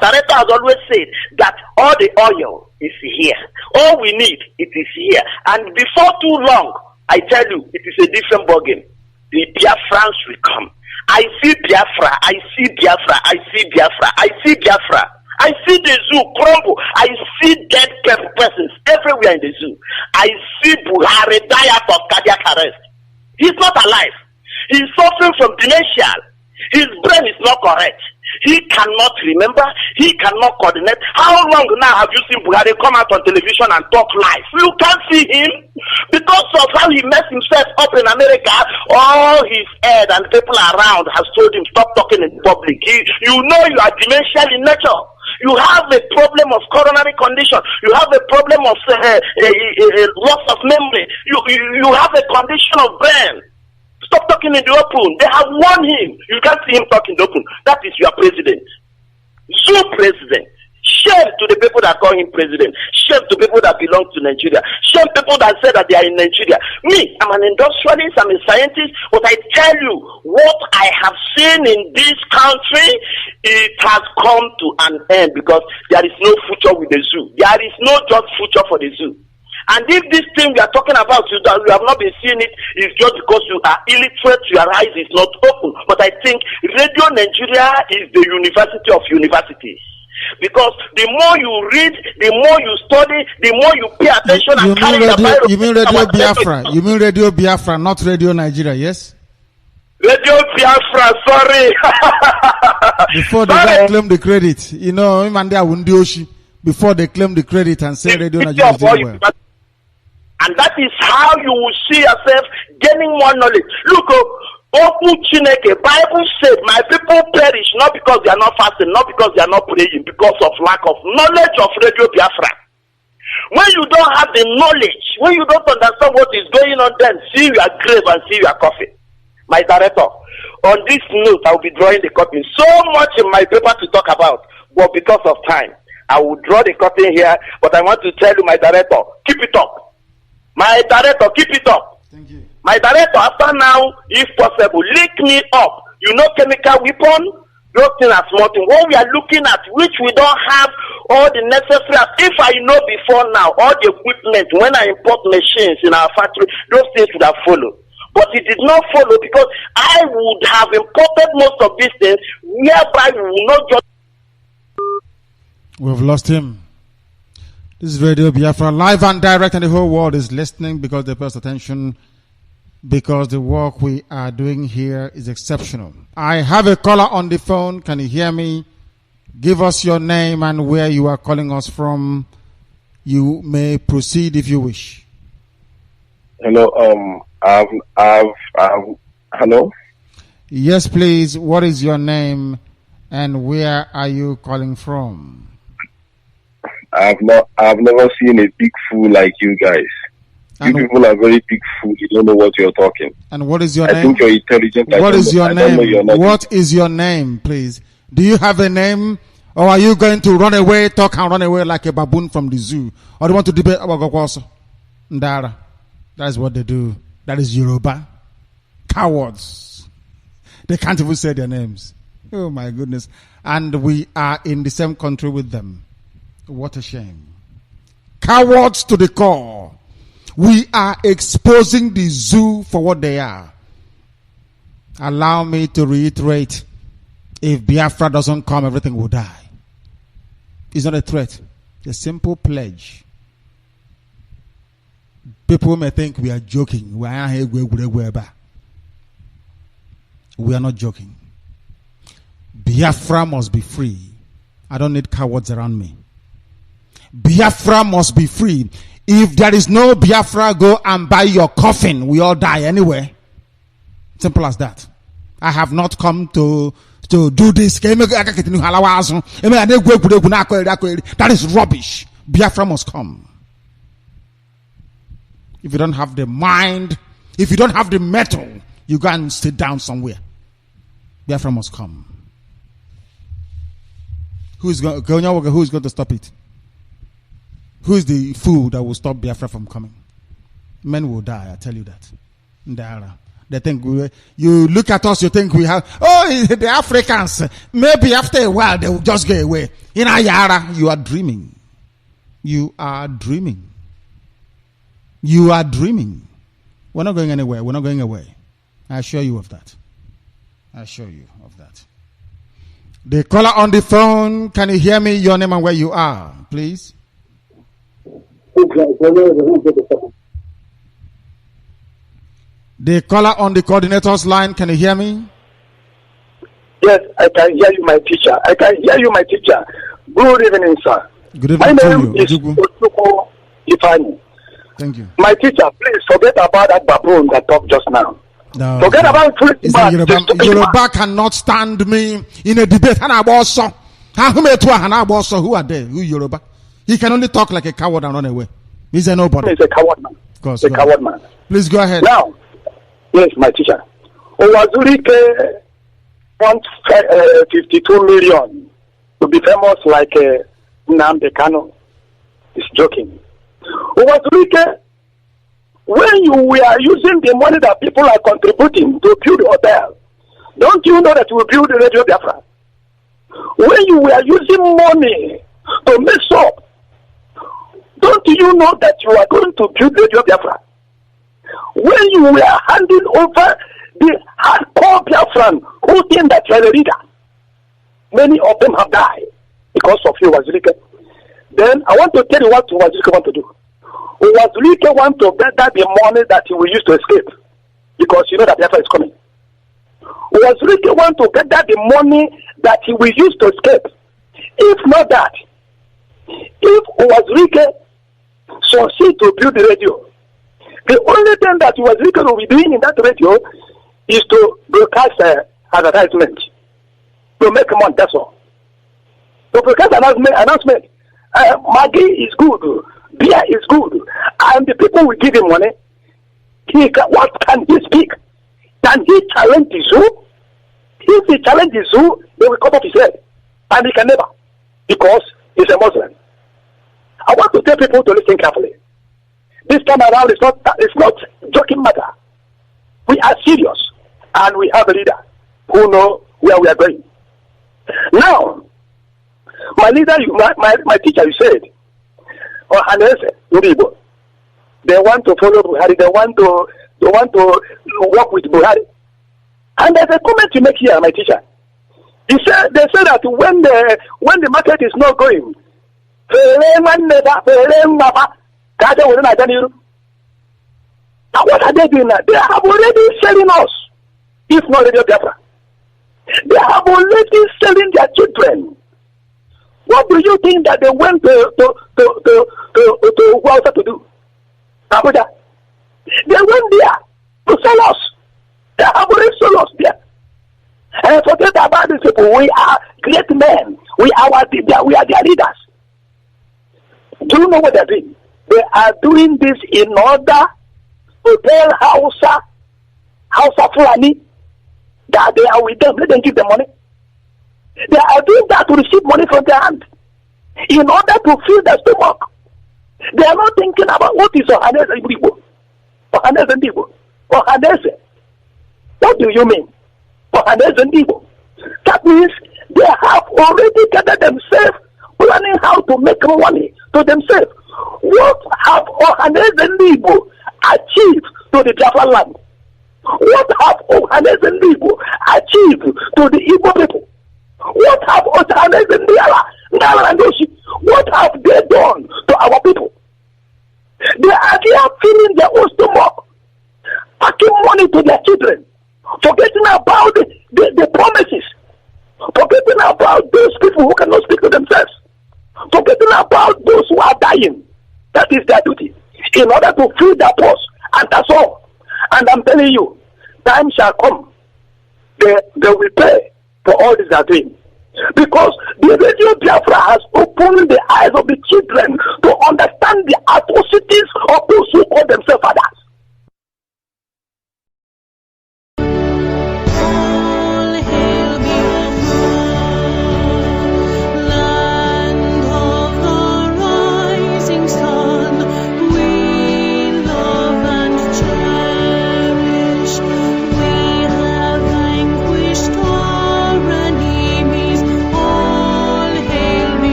director has always said that all the oil is here. All we need, it is here. And before too long, I tell you, it is a different ballgame. The Biafrans will come. I see Biafra, I see Biafra, I see Biafra, I see Biafra. I see the zoo crumble. I see dead persons everywhere in the zoo. I see Buhari die out of cardiac arrest. He's not alive. He's suffering from dementia. His brain is not correct. He cannot remember. He cannot coordinate. How long now have you seen Buhari come out on television and talk live? You can't see him because of how he messed himself up in America. All his head and people around has told him stop talking in public. You know you are demential in nature. You have a problem of coronary condition. You have a problem of loss of memory. You have a condition of brain. Stop talking in the open. They have warned him. You can't see him talking in the open. That is your president. Zoo president. Shame to the people that call him president. Shame to people that belong to Nigeria. Shame people that say that they are in Nigeria. Me, I'm an industrialist, I'm a scientist, but I tell you, what I have seen in this country, it has come to an end because there is no future with the zoo. There is no just future for the zoo. And if this thing we are talking about, you have not been seeing it, it's just because you are illiterate, your eyes is not open. But I think Radio Nigeria is the university of universities. Because the more you read, the more you study, the more you pay attention and carry the Bible. You mean Radio Biafra? You mean Radio Biafra, not Radio Nigeria, yes? Radio Biafra, sorry. Before they claim the credit, you know, before they claim the credit and say Radio Nigeria is doing well. And that is how you will see yourself gaining more knowledge. Look, Bible said, my people perish not because they are not fasting, not because they are not praying, because of lack of knowledge of Radio Biafra. When you don't have the knowledge, when you don't understand what is going on, then see your grave and see your coffin. My director, on this note, I will be drawing the curtain. So much in my paper to talk about, but because of time, I will draw the curtain here. But I want to tell you, my director, keep it up. My director, keep it up. Thank you. My director, after now, if possible, link me up. You know, chemical weapon, those things are small things. What we are looking at, which we don't have all the necessary. If I know before now, all the equipment, when I import machines in our factory, those things would have followed. But it did not follow because I would have imported most of these things, whereby we will not just. We've lost him. This is Radio Biafra, live and direct, and the whole world is listening because they pay attention, because the work we are doing here is exceptional. I have a caller on the phone. Can you hear me? Give us your name and where you are calling us from. You may proceed if you wish. Hello, hello? Yes, please. What is your name and where are you calling from? I've never seen a big fool like you guys. You people are very big fools. You don't know what you're talking. And what is your name? I think you're intelligent. What is your name? What is your name, please? Do you have a name? Or are you going to run away, talk and run away like a baboon from the zoo? Or do you want to debate about Gokwaso? Ndara. That is what they do. That is Yoruba. Cowards. They can't even say their names. Oh my goodness. And we are in the same country with them. What a shame. Cowards to the core. We are exposing the zoo for what they are. Allow me to reiterate. If Biafra doesn't come, everything will die. It's not a threat. It's a simple pledge. People may think we are joking. We are not joking. Biafra must be free. I don't need cowards around me. Biafra must be free. If there is no Biafra, go and buy your coffin. We all die anyway. Simple as that. I have not come to do this. That is rubbish. Biafra must come. If you don't have the mind, if you don't have the metal, you go and sit down somewhere. Biafra must come. Who is going to stop it? Who is the fool that will stop Biafra from coming? Men will die, I tell you that. Ndara. They think you look at us, you think we have, the Africans, maybe after a while they will just go away. In Ayara, you are dreaming. You are dreaming. You are dreaming. We're not going anywhere. We're not going away. I assure you of that. I assure you of that. The caller on the phone, can you hear me? Your name and where you are, please. The caller on the coordinator's line, can you hear me? Yes, I can hear you, my teacher. I can hear you, my teacher. Good evening, sir. Good evening to you. My name is Otuko Ifani. Thank you. My teacher, please forget about that baboon that talked just now. No, forget about Yoruba cannot stand me in a debate. Who are they? Who Yoruba? He can only talk like a coward and run away. He's a nobody. He's a coward man. Of course, a coward man. Please go ahead. Now, yes, my teacher. Owazurike wants 52 million to be famous like Nnamdi Kanu. He's joking. Owazurike, when you were using the money that people are contributing to build a hotel, don't you know that you will build a Radio Biafra? When you were using money to mix up, don't you know that you are going to build Radio Biafra? When you were handing over the hardcore Biafran who think that you are a leader, many of them have died because of you, Wazirike. Then I want to tell you what Wazirike want to do. Wazirike want to gather the money that he will use to escape because you know that Biafra is coming. Wazirike want to gather the money that he will use to escape. If not that, if Wazirike succeed to build the radio, the only thing that Wazirike will be doing in that radio is to broadcast advertisement, to make money, that's all. To broadcast announcement. Maggi is good, beer is good, and the people will give him money. What can he speak? Can he challenge the zoo? If he challenges the zoo, they will cut off his head, and he can never, because he's a Muslim. I want to tell people to listen carefully. This time around, it's not joking matter. We are serious, and we have a leader who know where we are going. Now, my leader, my teacher, you said, or Hanese, they want to follow Buhari. They want to work with Buhari. And there's a comment you make here, my teacher. They say that when the market is not going, and what are they doing now? They have already selling us, if not Radio Biafra. They have already selling their children. What do you think that they went to Wausa to do? Abuja. They went there to sell us. They have already sold us there. And forget about these people. We are great men. We are their leaders. Do you know what they're doing? They are doing this in order to tell Hausa Fulani that they are with them. Let them give them money. They are doing that to receive money from their hand in order to fill their stomach. They are not thinking about what is Ohanese and Igbo. Ohanese and Igbo. Ohanese. What do you mean? Ohanese and Igbo. That means they have already gathered themselves, planning how to make money to themselves. What have Ohanese and Igbo achieved to the Biafra land? What have Ohanese and Igbo achieved to the Igbo people? What have Ohanese and Nala and Oshi? What have they done to our people? They are here filling their own stomach, packing money to their children, forgetting about the promises, forgetting about those people who cannot speak to themselves, forgetting about those who are dying. That is their duty, in order to fill their purse, and that's all. And I'm telling you, time shall come. They will pay for all this they are doing. Because the Radio Biafra has opened the eyes of the children to understand the atrocities of those who call themselves fathers.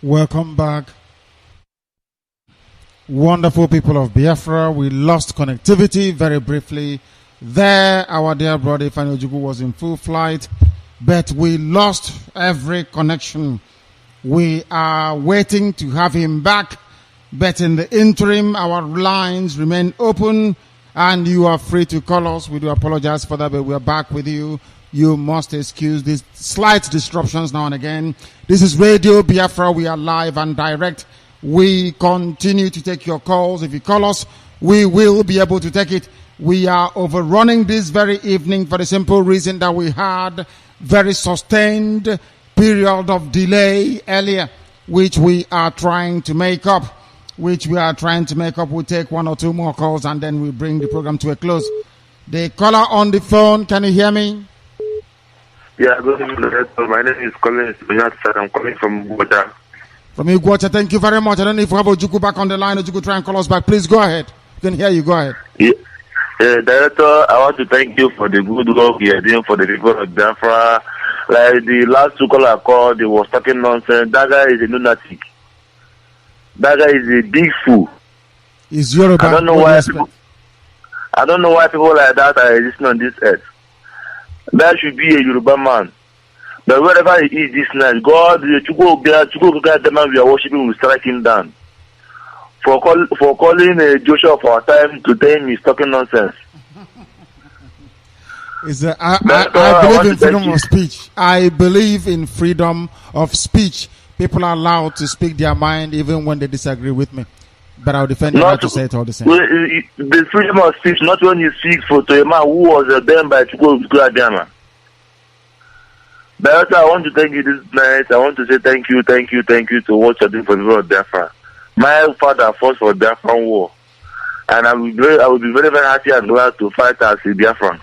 Welcome back. Wonderful people of Biafra. We lost connectivity very briefly. There, our dear brother Ifeanyi Ojukwu was in full flight, but we lost every connection. We are waiting to have him back, but in the interim, our lines remain open, and you are free to call us. We do apologize for that, but we are back with you. You must excuse these slight disruptions now and again. This is Radio Biafra. We are live and direct. We continue to take your calls. If you call us, we will be able to take it. We are overrunning this very evening for the simple reason that we had very sustained period of delay earlier, which we are trying to make up. We'll take one or two more calls and then we bring the program to a close. The caller on the phone, can you hear me? Yeah, good evening. My name is Colin. I'm calling from Ugwacha. From Ugwacha, thank you very much. I don't know if we have Ojukwu back on the line. Ojukwu, try and call us back. Please go ahead. We can hear you. Go ahead. Yeah. Director, I want to thank you for the good work you are doing for the people of Biafra. Like the last two callers called, they was talking nonsense. That guy is a lunatic. That guy is a big fool. Is Yoruba? I don't know why people like that are existing on this earth. That should be a Yoruba man. But wherever he is this night, God, we are worshiping, will strike him down. For calling Joshua of our time to tell him he's talking nonsense. I believe in freedom of speech. I believe in freedom of speech. People are allowed to speak their mind even when they disagree with me. But I'll defend the right to say it all the same. The freedom of speech, not when you speak to a man who was ordained by Chukwu Abiyama. But also, I want to thank you this night. I want to say thank you to what you're doing for the people of Biafra. My father fought for the Biafran war. And I will be very, very happy and glad to fight as a Biafran.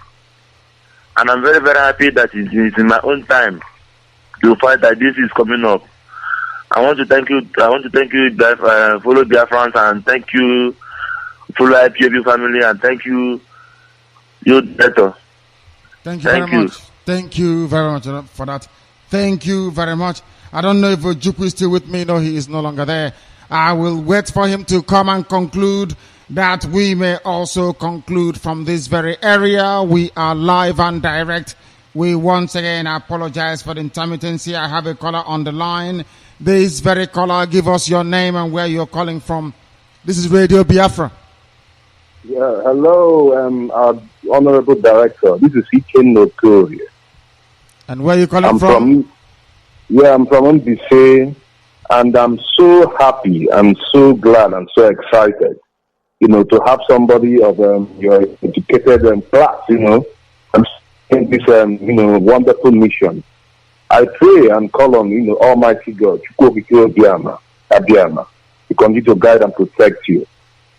And I'm very, very happy that it's in my own time to fight that this is coming up. I want to thank you, fellow Biafrans, and thank you, fellow IPAB family, and thank you, Dr. Thank you very much. Thank you very much for that. Thank you very much. I don't know if Ojukwu is still with me. No, he is no longer there. I will wait for him to come and conclude, that we may also conclude from this very area. We are live and direct. We once again apologize for the intermittency. I have a caller on the line. This very caller, give us your name and where you're calling from. This is Radio Biafra. Yeah, hello, our honorable director. This is Iken Noko. And where are you calling from? I'm from MBC, and I'm so happy, I'm so glad, I'm so excited, to have somebody of your educated class, in this, wonderful mission. I pray and call on, Almighty God, Chukwu Abiyama, to continue to guide and protect you.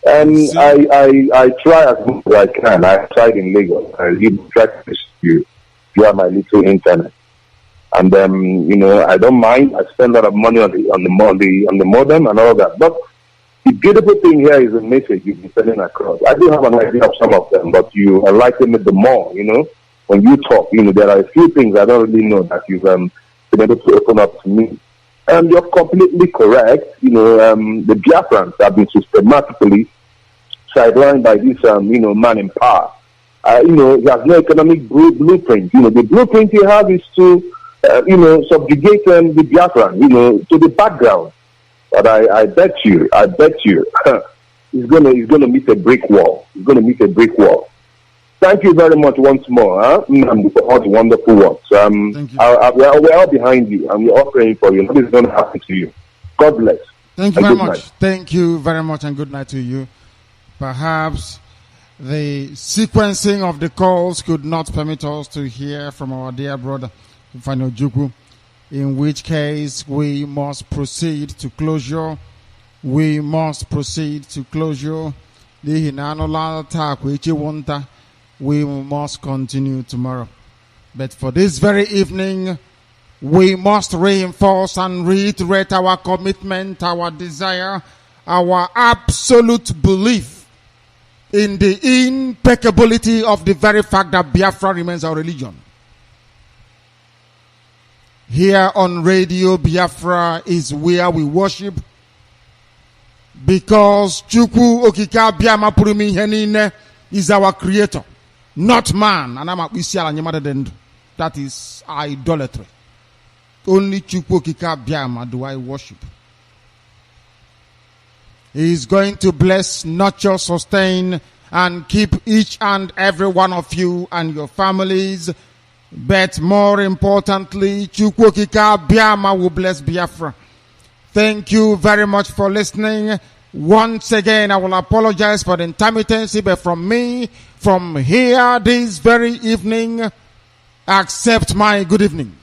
And I try as much as I can. I tried in Lagos. I really practice you via my little internet. And I don't mind. I spend a lot of money on the modem and all that. But the beautiful thing here is the message you've been sending across. I do have an idea of some of them, but you enlighten me the more, When you talk, there are a few things I don't really know that you've been able to open up to me. And you're completely correct. The Biafrans have been systematically sidelined by this, man in power. He has no economic blueprint. The blueprint he has is to, subjugate the Biafran, to the background. But I bet you, he's gonna meet a brick wall. He's gonna meet a brick wall. Thank you very much once more, Nnamdi, for all the wonderful works. Thank you. We're all behind you, and we're all praying for you. Nothing's going to happen to you. God bless. Thank you very much. Thank you very much, and good night to you. Perhaps the sequencing of the calls could not permit us to hear from our dear brother, Ifeanyi Ojukwu, in which case we must proceed to closure. We must proceed to closure. We must continue tomorrow. But for this very evening, we must reinforce and reiterate our commitment, our desire, our absolute belief in the impeccability of the very fact that Biafra remains our religion. Here on Radio Biafra is where we worship, because Chukwu Okike Abiyama Purumi Henine is our creator, not man. And that is idolatry. Only Chukwu Okike Abiyama do I worship. He is going to bless, nurture, sustain, and keep each and every one of you and your families. But more importantly, Chukwu Okike Abiyama will bless Biafra. Thank you very much for listening. Once again, I will apologize for the intermittency, but from me, from here this very evening, accept my good evening.